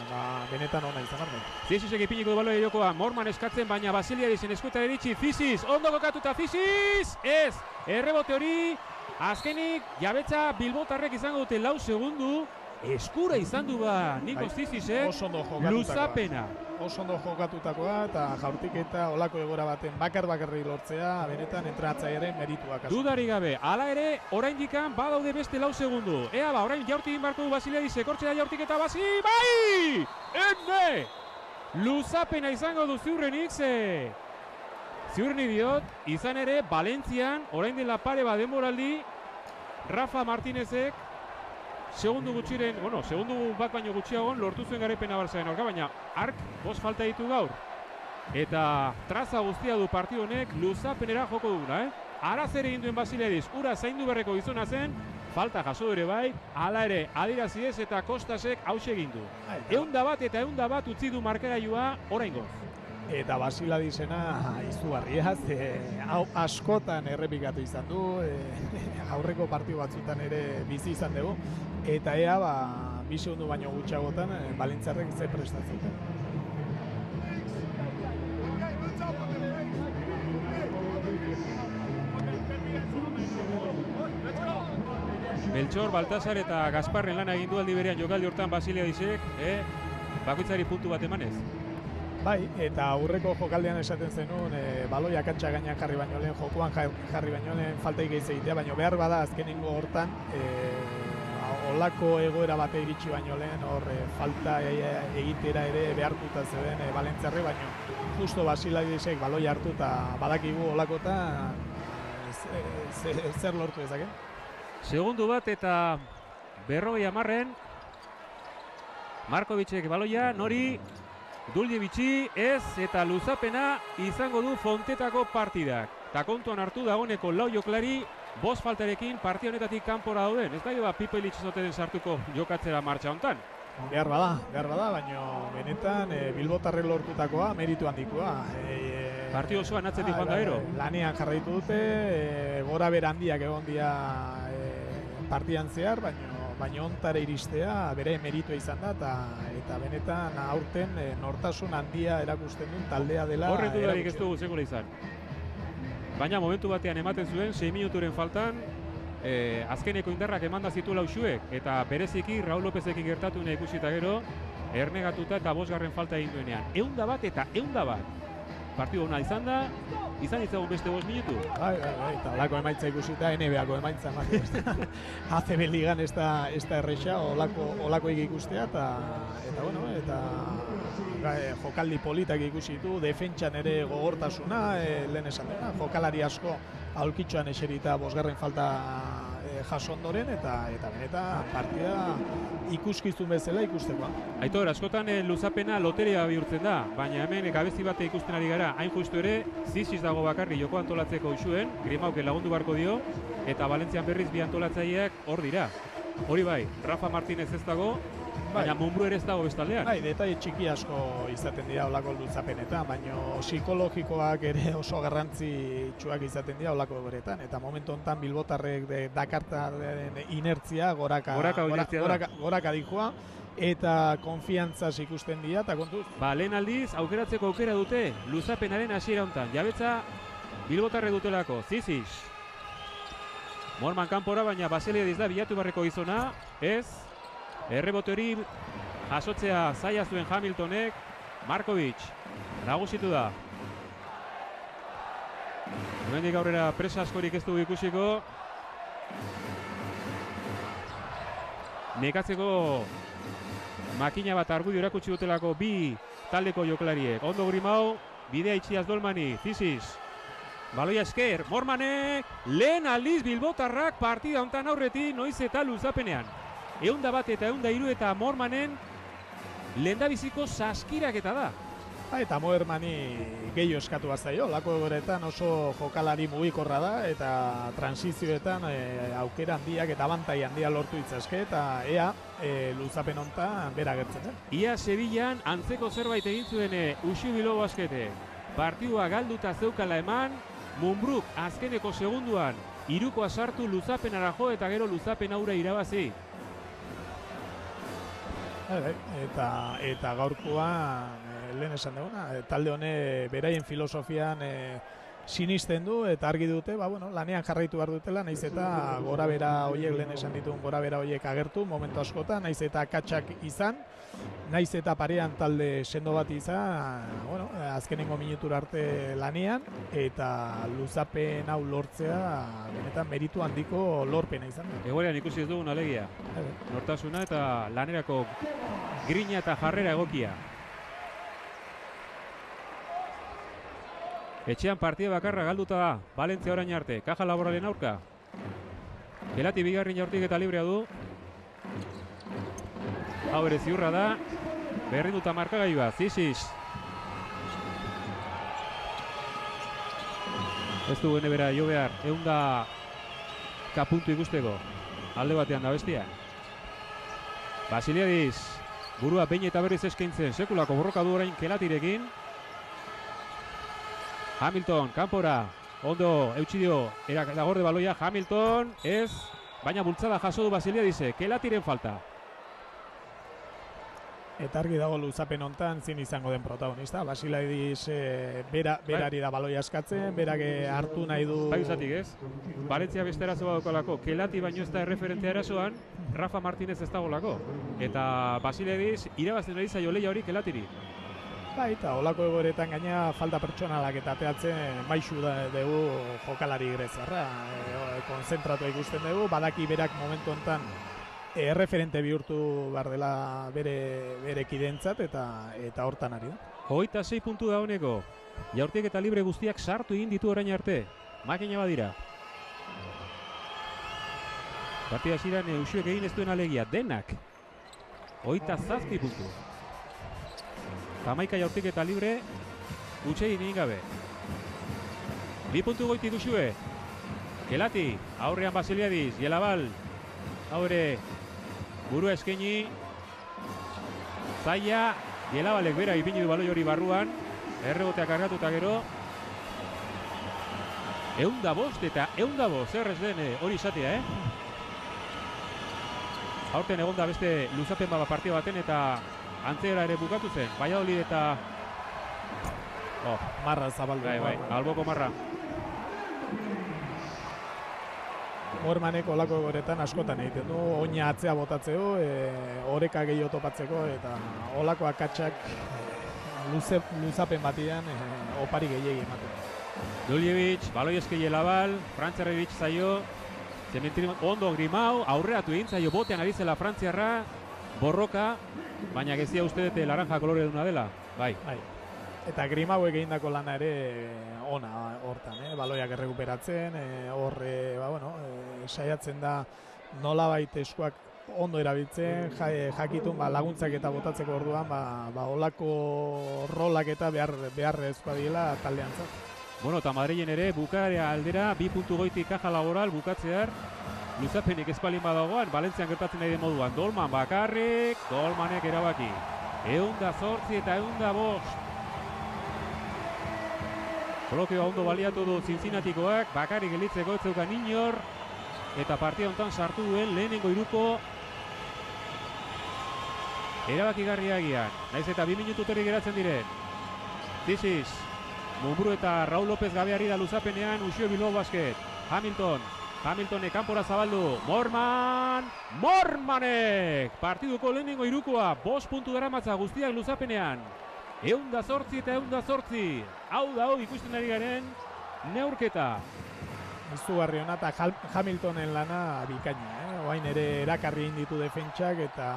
benetan ona izan arde. Zizisek ipiniko du baloia jokoa, Morman eskatzen, baina Basiliadisen eskuetara iritsi, Ziziz, ondo kokatuta Ziziz! Ez! Errebote hori, azkenik, jabetza Bilbotarrek izango dute 4 segundu, eskura izan du Niko Zizisek, luzapena. Oso ondo jokatutakoa eta jaurtiketa olako egora baten bakarri lortzea, benetan entrenatzailearen merituak. Dudarik gabe, hala ere, oraindikan badaude beste 4 segundu. Ea orain jaurti egin barko du Basiliadisek, hortxe da jaurtiketa bai! Enne! Luzapena izango du ziurrenik, ziurrenik diot, izan ere, Valentzian, orain dela pare bat denboraldi, Rafa Martinezek, segundu bat baino gutxiagon lortu zuen garaipena Barçaren aurka, baina ark 5 falta ditu gaur. Eta traza guztia du partidu honek luzapenera joko duguna, Araz ere egin duen Basiliadis, ura zaindu berreko gizona zen, falta jaso ere bai, hala ere adierazi ez eta Kostasek hauxe egin du. 101 eta 101 utzi du markagailua oraingoz. Eta Basiliadisena izugarria, hau askotan errepikatu izan du, aurreko partidu batzutan ere bizi izan dugu, eta ea 2 segundu baino gutxiagotan Valentziarrek ze prestatzen. Melchor, Baltasar eta Gasparren lana egin du aldi berean jokaldi hortan Basiliadisek, bakoitzari puntu bat emanez. Bai, eta aurreko jokaldean esaten zenuen baloia kantxa gainean jarri baino lehen, jokoan jarri baino lehen falta gehiz egitea, baina behar bada azkenengo hortan olako egoera bate iritsi baino lehen, hor falta egitera ere behartuta zeuden Valentziarre, baina justo Basiliadisek baloia hartu eta badakigu olakotan zer lortu dezake. Segundu bat eta 50 Markovicek baloia, nori Duljevitsi ez eta luzapena izango du Fontetako partidak. Ta kontuan hartu dagoeneko 4 jokalari 5 faltarekin partia honetatik kanpora dauden. Ez da Pipelic zoten sartuko jokatzera martxa hontan. Behar bada, baina benetan Bilbotarrek lortutakoa meritu handikoa. Partio osoan atzetik joan da gero. Lanean jarraitu dute, gora bera handiak egon dira partian zehar, baina ontara iristea bere meritua izan da, eta benetan aurten nortasun handia erakusten duen taldea dela. Horretu darik ez dugu segura izan. Baina momentu batean ematen zuen, 6 minuturen faltan, azkeneko indarrak emanda zitu Lauxuek, eta bereziki Raul Lopezekin gertatu nahi ikusita gero, ernegatuta eta 5. falta egin duenean. 101 eta 101. Partidu hona izan da, izan izagun beste 5 minutu. Bai, eta olako emaitza ikusita, NBA-ko emaitza. ACB ligan ez da erresa, olako ikustea, eta jokaldi politak ikusitu, defentsan ere gogortasuna, lehen esan dena, jokalari asko aulkitxoan eserita 5. falta jaso ondoren, eta benetan partida ikuskizun bezala ikustekoa. Aitor, askotan luzapena loteria bihurtzen da, baina hemen gabezi bate ikusten ari gara, hain justu ere, Ziziz dago bakarri joko antolatzeko usuen, Grimauke lagundu barko dio, eta Valentzian berriz bi antolatzaileak hor dira. Hori bai, Rafa Martinez ez dago, baina Munbru ere ez dago bestaldean. Bai, detaile txiki asko izaten dira olako luzapenetan, baina psikologikoak ere oso garrantzitsuak izaten dira olako egoretan, eta momentu honetan Bilbotarrek dakartaren inertzia goraka dijoa, eta konfiantzaz ikusten dira, eta kontuz. Lehen aldiz, aukeratzeko aukera dute luzapenaren hasiera honetan. Jabetza Bilbotarre dutelako, Ziziz. Morman kanpora, baina Basiliadis da bilatu barreko gizona, ez. Errebote hori jasotzea zaila zuen Hamiltonek, Markovic nagusitu da. Hemendik aurrera presa askorik ez dugu ikusiko. Nekatzeko makina bat argudio erakutsi dutelako bi taldeko jokalariek. Ondo Grimau, bidea itxiaz Dolmani, Ziziz. Baloia esker, Mormanek, lehen aldiz Bilbotarrak partida hontan aurretik noiz eta luzapenean. 101 eta 103 eta Mormanen lehendabiziko saskiraketa da. Eta Mormani gehiago eskatu bazaio, lako egoretan oso jokalari mugikorra da, eta transizioetan aukera handiak eta abantai handia lortu ditzazke, eta ea luzapen hontan bera gertzen. Ia Sevillan antzeko zerbait egin zuen Uxu Bilbao Baskete. Partidua galduta zeukala eman, Munbruk azkeneko segunduan hirukoa sartu luzapenara jo eta gero luzapen aurre irabazi. Eta gaurkoan lehen esan duguna, talde hone beraien filosofian sinisten du eta argi dute, lanean jarraitu behar dutela, naiz eta gorabera horiek, lehen esan dituen gorabera horiek agertu momentu askotan, naiz eta akatsak izan, naiz eta parean talde sendo bat izan, azkenengo minutura arte lanean, eta luzapen hau lortzea benetan meritu handiko lorpena izan. Egoeran ikusi ez dugun alegia. Nortasuna eta lanerako grina eta jarrera egokia. Etxean partida bakarra galduta da, Valentzia orain arte, Caja Laboralen aurka. Kelati bigarren jaurtik eta librea du. Hau ere ziurra da, berrinduta markagailua, Zisis. Ez du gene bera jo behar, eunda kapuntu ikusteko, alde batean da bestia. Basiliadis, burua behin eta berriz eskaintzen, sekulako borroka du orain Kelatirekin. Hamilton, kanpora, ondo eutsi dio, dagorde baloia, Hamilton, ez, baina bultzada jaso du Basiliadise, Kelatiren falta. Eta argi dago luzapen hontan zin izango den protagonista, Basiliadis berari da baloia eskatzen, berak hartu nahi du... Bai uzatik ez, Valentzia beste arazo badokalako, Kelati baino ez da erreferentea arazoan, Rafa Martínez ez dagolako. Eta Basiliadis irabazten ari zaio lehia hori Kelatiri. Eta olako egoeretan gaina falta pertsonalak eta teatzen maixu dugu jokalari greziarra. Konzentratu ikusten dugu, badaki berak momentu honetan erreferente bihurtu behar dela bere kidentzat eta hortan ari da. 26 puntu da honeko. Jaurtiek eta libre guztiak sartu egin ditu orain arte. Makina badira. Partida hasieran Uxuek egin ez duen alegia, denak. 27 puntu. Tamaika jaurtik eta libre, gutxei egin gabe. 2 puntu goitik Uxue. Kelati, aurrean Basiliadis, Jelabal, haure burua eskaini. Zaila, Jelabalek bera ipini du baloi hori barruan, erreboteak kargatu eta gero. 105 eta 105, zer ez den hori izatea, Aurten egonda beste luzapen baba partida baten eta antzera ere bukatu zen, Valladolid eta... Marra zabaldu. Bai, alboko marra. Moermanek olako egoretan askotan egiten du, oina atzea botatzeo, oreka gehiago topatzeko, eta olako akatsak luzapen batian opari gehiagi ematen. Duljevic, baloi eske Jelabal, Frantzarrevic zaio, ondo Grimau, aurreatu egin zaio botean ari zela Frantziarra, borroka, baina gezia uste dute laranja kolore duna dela, bai. Eta Grimau egindako lana ere ona hortan, baloiak errekuperatzen, saiatzen da nolabait eskuak ondo erabiltzen, jakitun laguntzak eta botatzeko orduan, olako rolak eta beharrezkoa diela taldean zat. Eta Madrilen ere bukarea aldera, 2 puntu goitik Caja Laboral bukatzear, luzapenik ezpalin badagoan, Valentzian gertatzen nahi den moduan, Dolman bakarrik, Dolmanek erabaki. 108 eta 105. Blokeoa ondo baliatu du Cincinnatikoak, bakarrik gelitzeko ez zeukan inor, eta partida honetan sartu duen lehenengo hiruko erabakigarriagian. Naiz eta 2 minutu terri geratzen diren. Zisis, Munburu eta Raul López gabeari da luzapenean, Uxue Bilbao Basket. Hamiltonek kanpora zabaldu, Mormanek! Partiduko lehenengo hirukoa, 5 puntu daramatza guztiak luzapenean. 108 eta 108. Hau da ikusten ari garen neurketa. Izugarri hona eta Hamiltonen lana bikaina. Oain ere erakarri inditu defentsak eta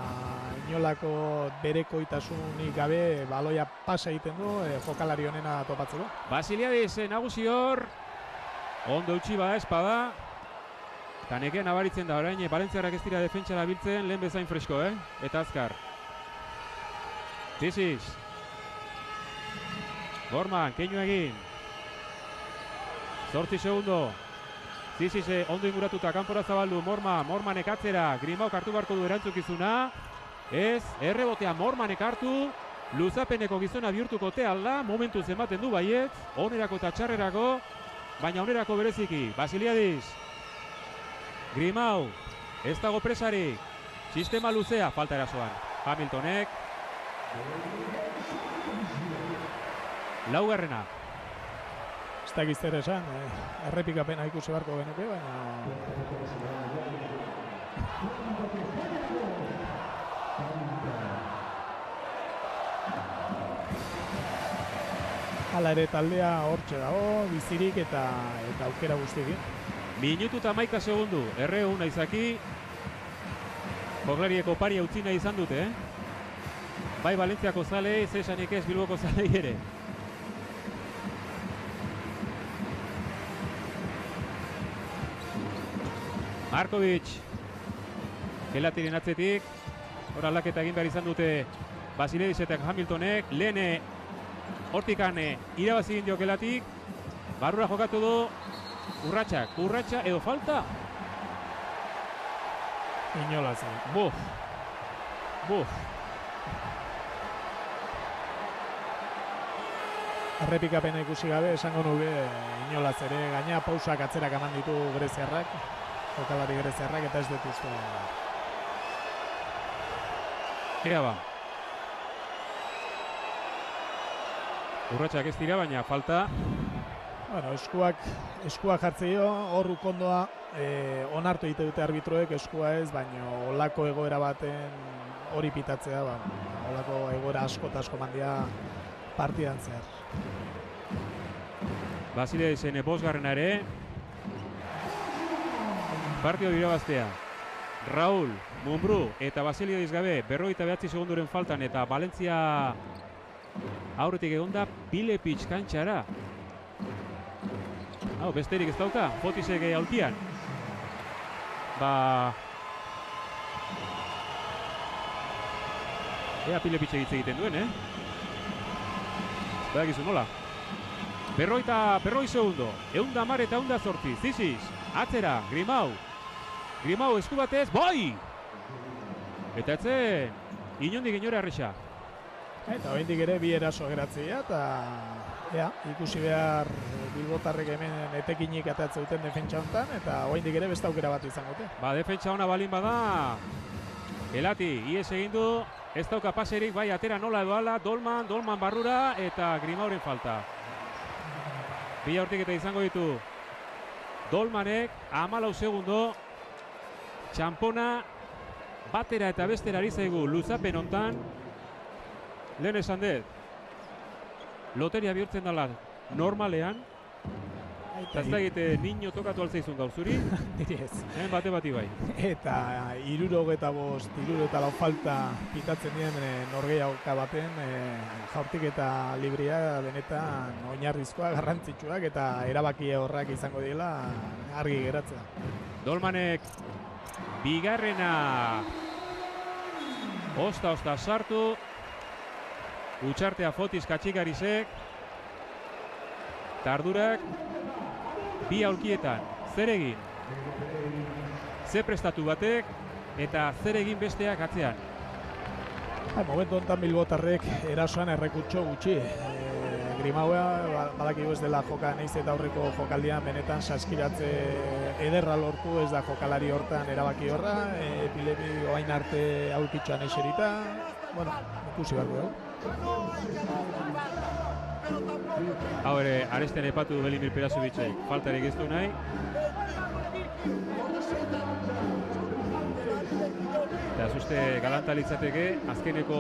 inolako berekoitasunik gabe baloia pasa egiten du jokalari honena topatzeko. Basiliadis nagusi hor, ondo eutxi bada espada. Eta nekean nabaritzen da orain, Valentziarrak ez dira defentsara biltzen, lehen bezain fresko, eta azkar. Zisis. Gorman, keinu egin. 8 segundo. Zisis ondo inguratuta, kanpora zabaldu, Mormanek atzera, Grimau hartu beharko du erantzukizuna. Ez, errebotea Mormanek hartu, luzapeneko gizona bihurtuko alda, momentuz ematen du baietz, onerako eta txarrerako, baina onerako bereziki, Basiliadis. Grimau, ez dago presarik, sistema luzea, falta erasoan. Hamiltonek. Laugarrena. Ez dakiz zer esan, errepikapena ikusi beharko genuke, baina... Hala ere taldea hortxe dago, bizirik eta aukera guztiekin. Minutu eta 11 segundu, erreuna izaki. Joklarieko paria utzi nahi izan dute, Bai Valentziako zalei, zesanik ez Bilboko zalei ere. Markovic. Gelatiren atzetik. Hor aldaketa egin behar izan dute Basileis eta Hamiltonek. Lene hortikan irabazi egin dio Gelatik. Barrura jokatu du. Urratxa edo falta. Inolaz. Buf. Errepikapena ikusi gabe, esango nuke inolaz ere, gaina pausak atzerak eman ditu greziarrak, jokalari greziarrak, eta ez dut uste. Ea ba. Urratxak ez dira, baina falta. Bueno, eskuak jartzeio, hor ukondoa onartu egite dute arbitroek, eskua ez, baina olako egoera baten hori pitatzea, olako egoera asko mandia partidan zehar. Basileisen bosgarrena ere. Partio irabaztea. Raúl, Mumbrú eta Basileis gabe 59 segunduren faltan eta Valentzia aurretik egonda Pilepic kantxara. Hau, besterik ez dauka, Fotisek aulkian. Ea Pilepic egiten duen, Badakizu nola. Berroi segundo. 110 eta 108. Ziziz. Atzera. Grimau esku batez. Bai! Eta etzen. Inondik inora erresa. Eta oraindik ere bi eraso geratzea eta ikusi behar bilbotarrek hemen etekinik atatzen duten defentsa hontan eta oraindik ere beste aukera bat izango dute. Defentsa ona balin bada. Gelati ies egin du. Ez dauka paserik, bai atera nola edo ala, Dolman barrura eta Grimauren falta. Bi aurtiketa izango ditu Dolmanek, 14 segundo. Txampona batera eta bestera ari zaigu luzapen hontan. Lehen esan dut, loteria bihurtzen dela normalean. Eta ez da egite niño tokatu altzaizun gaur zuri. Niri ez. Bate bati bai. Eta 64 falta pitatzen dien norgehiagoka baten jaurtik eta libria benetan oinarrizkoa, garrantzitsuak eta erabaki horrak izango dira argi geratzea. Dolmanek bigarrena osta sartu. Utxartea Fotis Katxikarisek. Tardurak bi aulkietan, zer egin? Ze prestatu batek eta zer egin besteak atzean? Momentu honetan bilbotarrek erasoan errekutxo gutxi. Grimaua badakigu ez dela joka naiz eta aurreko jokaldian benetan saskiratze ederra lortu, ez da jokalari hortan erabaki horra. Pilepi oain arte aurkitxoan eserita. Bueno, ikusi barko dugu. Hau ere, aresten epatu Belimir Perasovicek, faltarik ez du nahi. Eta zuzte galanta litzateke, azkeneko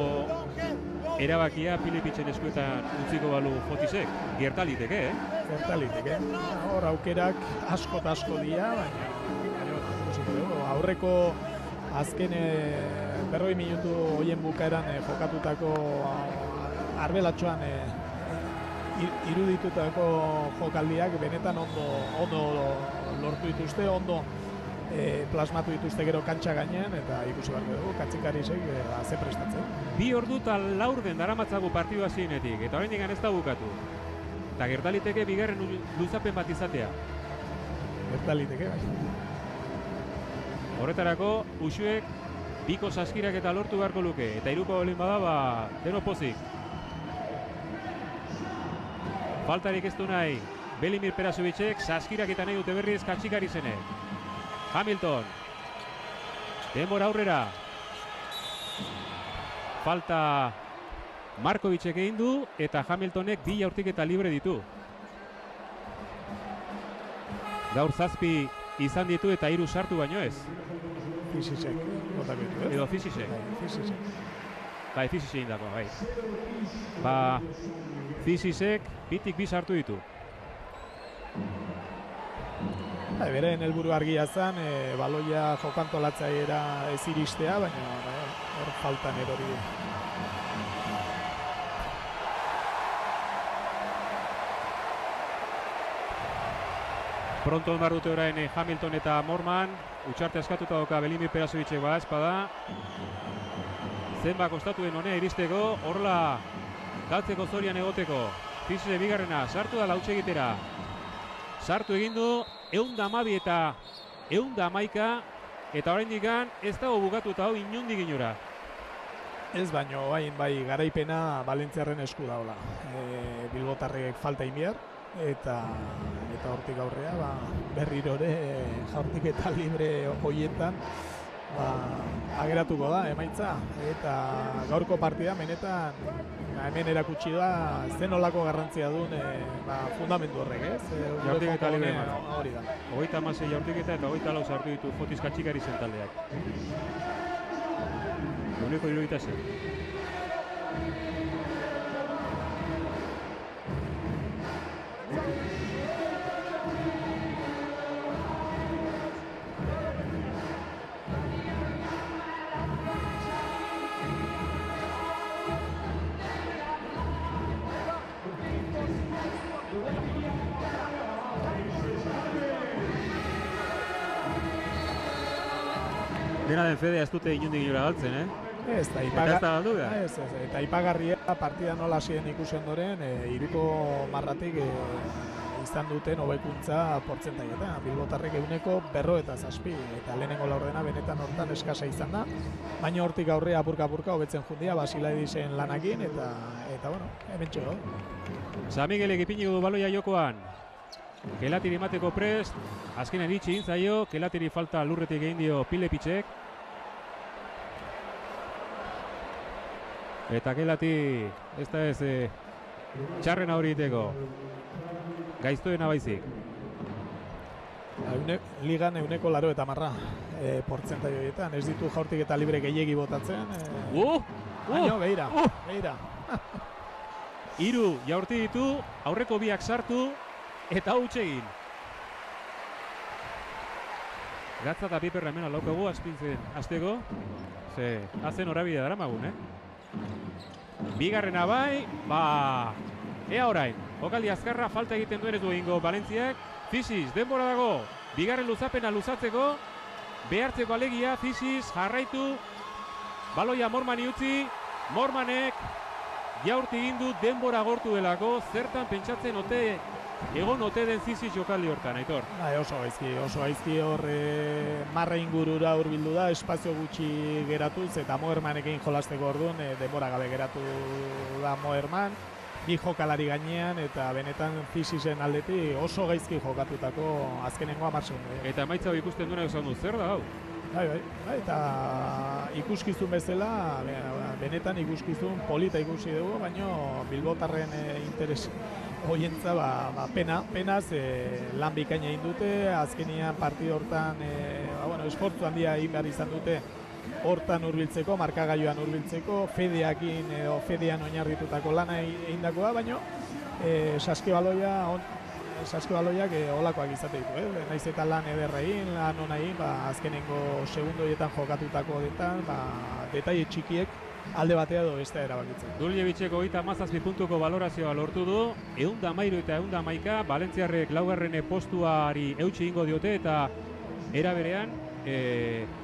erabakia Pilepicen eskuetan utziko balu Fotisek. Gertaliteke, Gertaliteke. Hor aukerak asko eta asko dira, baina aurreko azken 40 minutu hoien bukaeran jokatutako arbelatxoan iruditutako jokaldiak benetan ondo lortu dituzte, ondo plasmatu dituzte gero kantxa gainean eta ikusi barko dugu, Katxikarisek ze prestatzen. 2 ordu eta laurden daramatzagu partidua zinetik eta oraindik ez da bukatu. Eta gertaliteke bigarren luzapen bat izatea. Gertaliteke, bai. Horretarako, Uxuek biko saskirak eta lortu beharko luke. Eta hiruko olin bada, deno pozik. Faltarik ez du nahi. Belimir Perasovicek saskirak eta nahi dute berriz Katxikarisenek. Hamilton. Denbora aurrera. falta Markovicek egin du eta Hamiltonek 2 jaurtiketa libre ditu. Gaur 7 izan ditu eta 3 sartu baino ez. Fisisek, botak ditu, ez? Edo Fisisek. Fisisek. Bai, Fisisek indako, bai. Ba, Fisisek 2 sartu ditu. Beren helburu argia zen, baloia jokantolatzailera ez iristea, baina hor faltan erori. Pronto ondar dute orain Hamilton eta Morman. Utxarte askatuta doka Belimir Perasovicek ba espada. Zenba kostatu den honea iristeko, horla galtzeko zorian egoteko. Fisisek bigarrena, sartu da lautxe egitera. Sartu egin du, 112 eta 111 eta oraindik ez dago bukatuta hau inondik inora. Ez baino, bai garaipena Valentziarren esku daula. Bilbotarrek falta inbiar eta hortik aurrea berriro ere jaurtiketa libre hoietan ageratuko da emaitza eta gaurko partida benetan hemen erakutsi da zen olako garrantzia duen fundamentu horrek, ez? Jaurtiketa libre hori da. 36 jaurtiketa eta 24 sartu ditu Fotis Katxikari zentaldeak. Eguneko 76. Dena den Fede ez dute inondik inora galtzen, Ez da, eta ipagarria partida nola hasien ikusi ondoren, hiruko marratik izan duten hobekuntza portzentaietan. Bilbotarrek 147 eta lehenengo laurdena benetan hortan eskasa izan da. Baina hortik aurrea apurka hobetzen jundia Basilaidisen lanakin eta bueno, hementxe go. San Miguelek ipiniko du baloia jokoan. Kelatiri emateko prest, azkenean itxi egin zaio, Kelatiri falta lurretik egin dio Pilepicek. Eta Kelati, ez da ez txarrena hori iteko. Gaiztoena baizik. Ligan 180 portzentaio horietan, ez ditu jaurtik eta libre gehiegi botatzen. Baina, behira. 3 jaurti ditu, aurreko 2 sartu, eta huts egin. Gatza eta Piperra hemen alaukagu azpintzen azteko. Ze, hazen horabidea dara magun, Bigarrena bai, ea orain. Jokaldi azkarra falta egiten duen ez du egingo Valentziak. Fisis, denbora dago. Bigarren luzapena luzatzeko. Behartzeko alegia, Fisis, jarraitu. Baloia Mormani utzi. Mormanek jaurti egin du denbora gortu delako. Zertan pentsatzen egon ote den Fisis jokaldi hortan, Aitor. Oso gaizki hor marra ingurura hurbildu da, espazio gutxi geratuz eta Moermanekin jolasteko orduan denbora gabe geratu da Moerman. 2 jokalari gainean eta benetan Fisisen aldetik oso gaizki jokatutako azkenengo 10 segundu. Eta emaitza ikusten duena esan du, zer da hau? Bai, eta ikuskizun bezala, benetan ikuskizun polita ikusi dugu, baina Bilbotarren interes hoientza penaz lan bikaina egin dute, azkenian partido hortan esfortzu handia egin behar izan dute hortan hurbiltzeko, markagailuan hurbiltzeko, Fedeakin edo Fedean oinarritutako lana egindakoa, baina saskibaloiak olakoak izate ditu, naiz eta lan ederra egin, lan hona egin, azkenengo segundoietan jokatutako detan, detaile txikiek alde batea edo beste erabakitzen. Duljeviceko 37 puntuko balorazioa lortu du, 113 eta 111, Valentziarrek laugarren postuari eutsi egingo diote eta era berean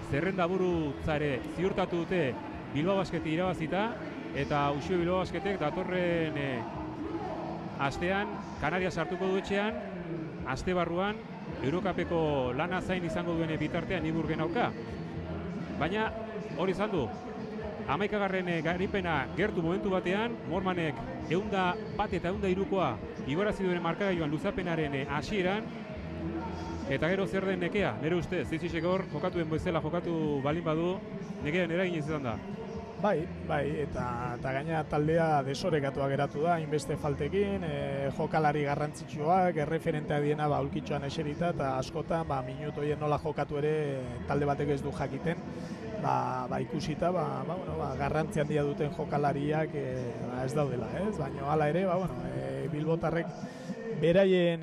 zerrendaburutzare ziurtatu dute Bilbao Basketi irabazita eta Uxue Bilbao Basketek datorren astean Kanarias hartuko du etxean, aste barruan Eurokapeko lana zain izango duen bitartean Iburgen auka. Baina hori izan du, 11. garipena gertu momentu batean, Mormanek 101 eta 103koa igorazi duen markagailuan luzapenaren hasieran, eta gero zer den nekea, nire ustez, Fisisek hor jokatu den bezala jokatu balin badu, nekean eragin izan da. Bai, eta gaina taldea desorekatua geratu da, inbeste faltekin, jokalari garrantzitsuak, erreferentea diena ulkitxoan eserita, eta askotan minutu hien nola jokatu ere talde batek ez du jakiten, ikusita, garrantzi handia duten jokalariak ez daudela, ez? Baina hala ere, bilbotarrek beraien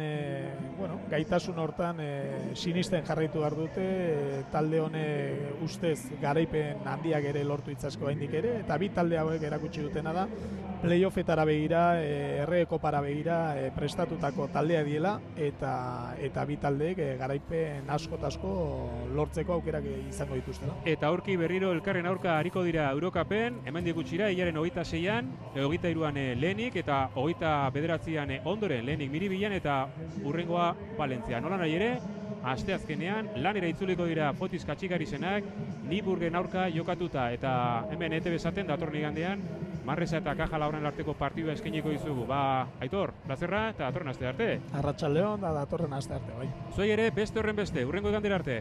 gaitasun hortan sinisten jarraitu behar dute, talde hone ustez garaipen handiak ere lortu itzasko gaindik ere, eta bi talde hauek erakutsi dutena da, playoffetara begira, errekopara begira prestatutako taldea diela, eta bi taldeek garaipen asko lortzeko aukerak izango dituztela. Eta aurki berriro elkarren aurka hariko dira Eurokapen, hemendik gutxira, hilaren 26an, 23an lehenik, eta 29an ondoren lehenik Miribilan, eta urrengoa Valentzia. Nola nahi ere, asteazkenean lanera itzuliko dira Fotiz Katxigarizenak, Niburgen aurka jokatuta, eta hemen ETV esaten datorren igandean Marresa eta Kaja Laboran arteko partidua eskainiko dizugu. Aitor, plazerra eta datorren aste arte. Arratsaldeon da datorren aste arte, bai. Zuei ere beste horren beste, urrengo igandera arte.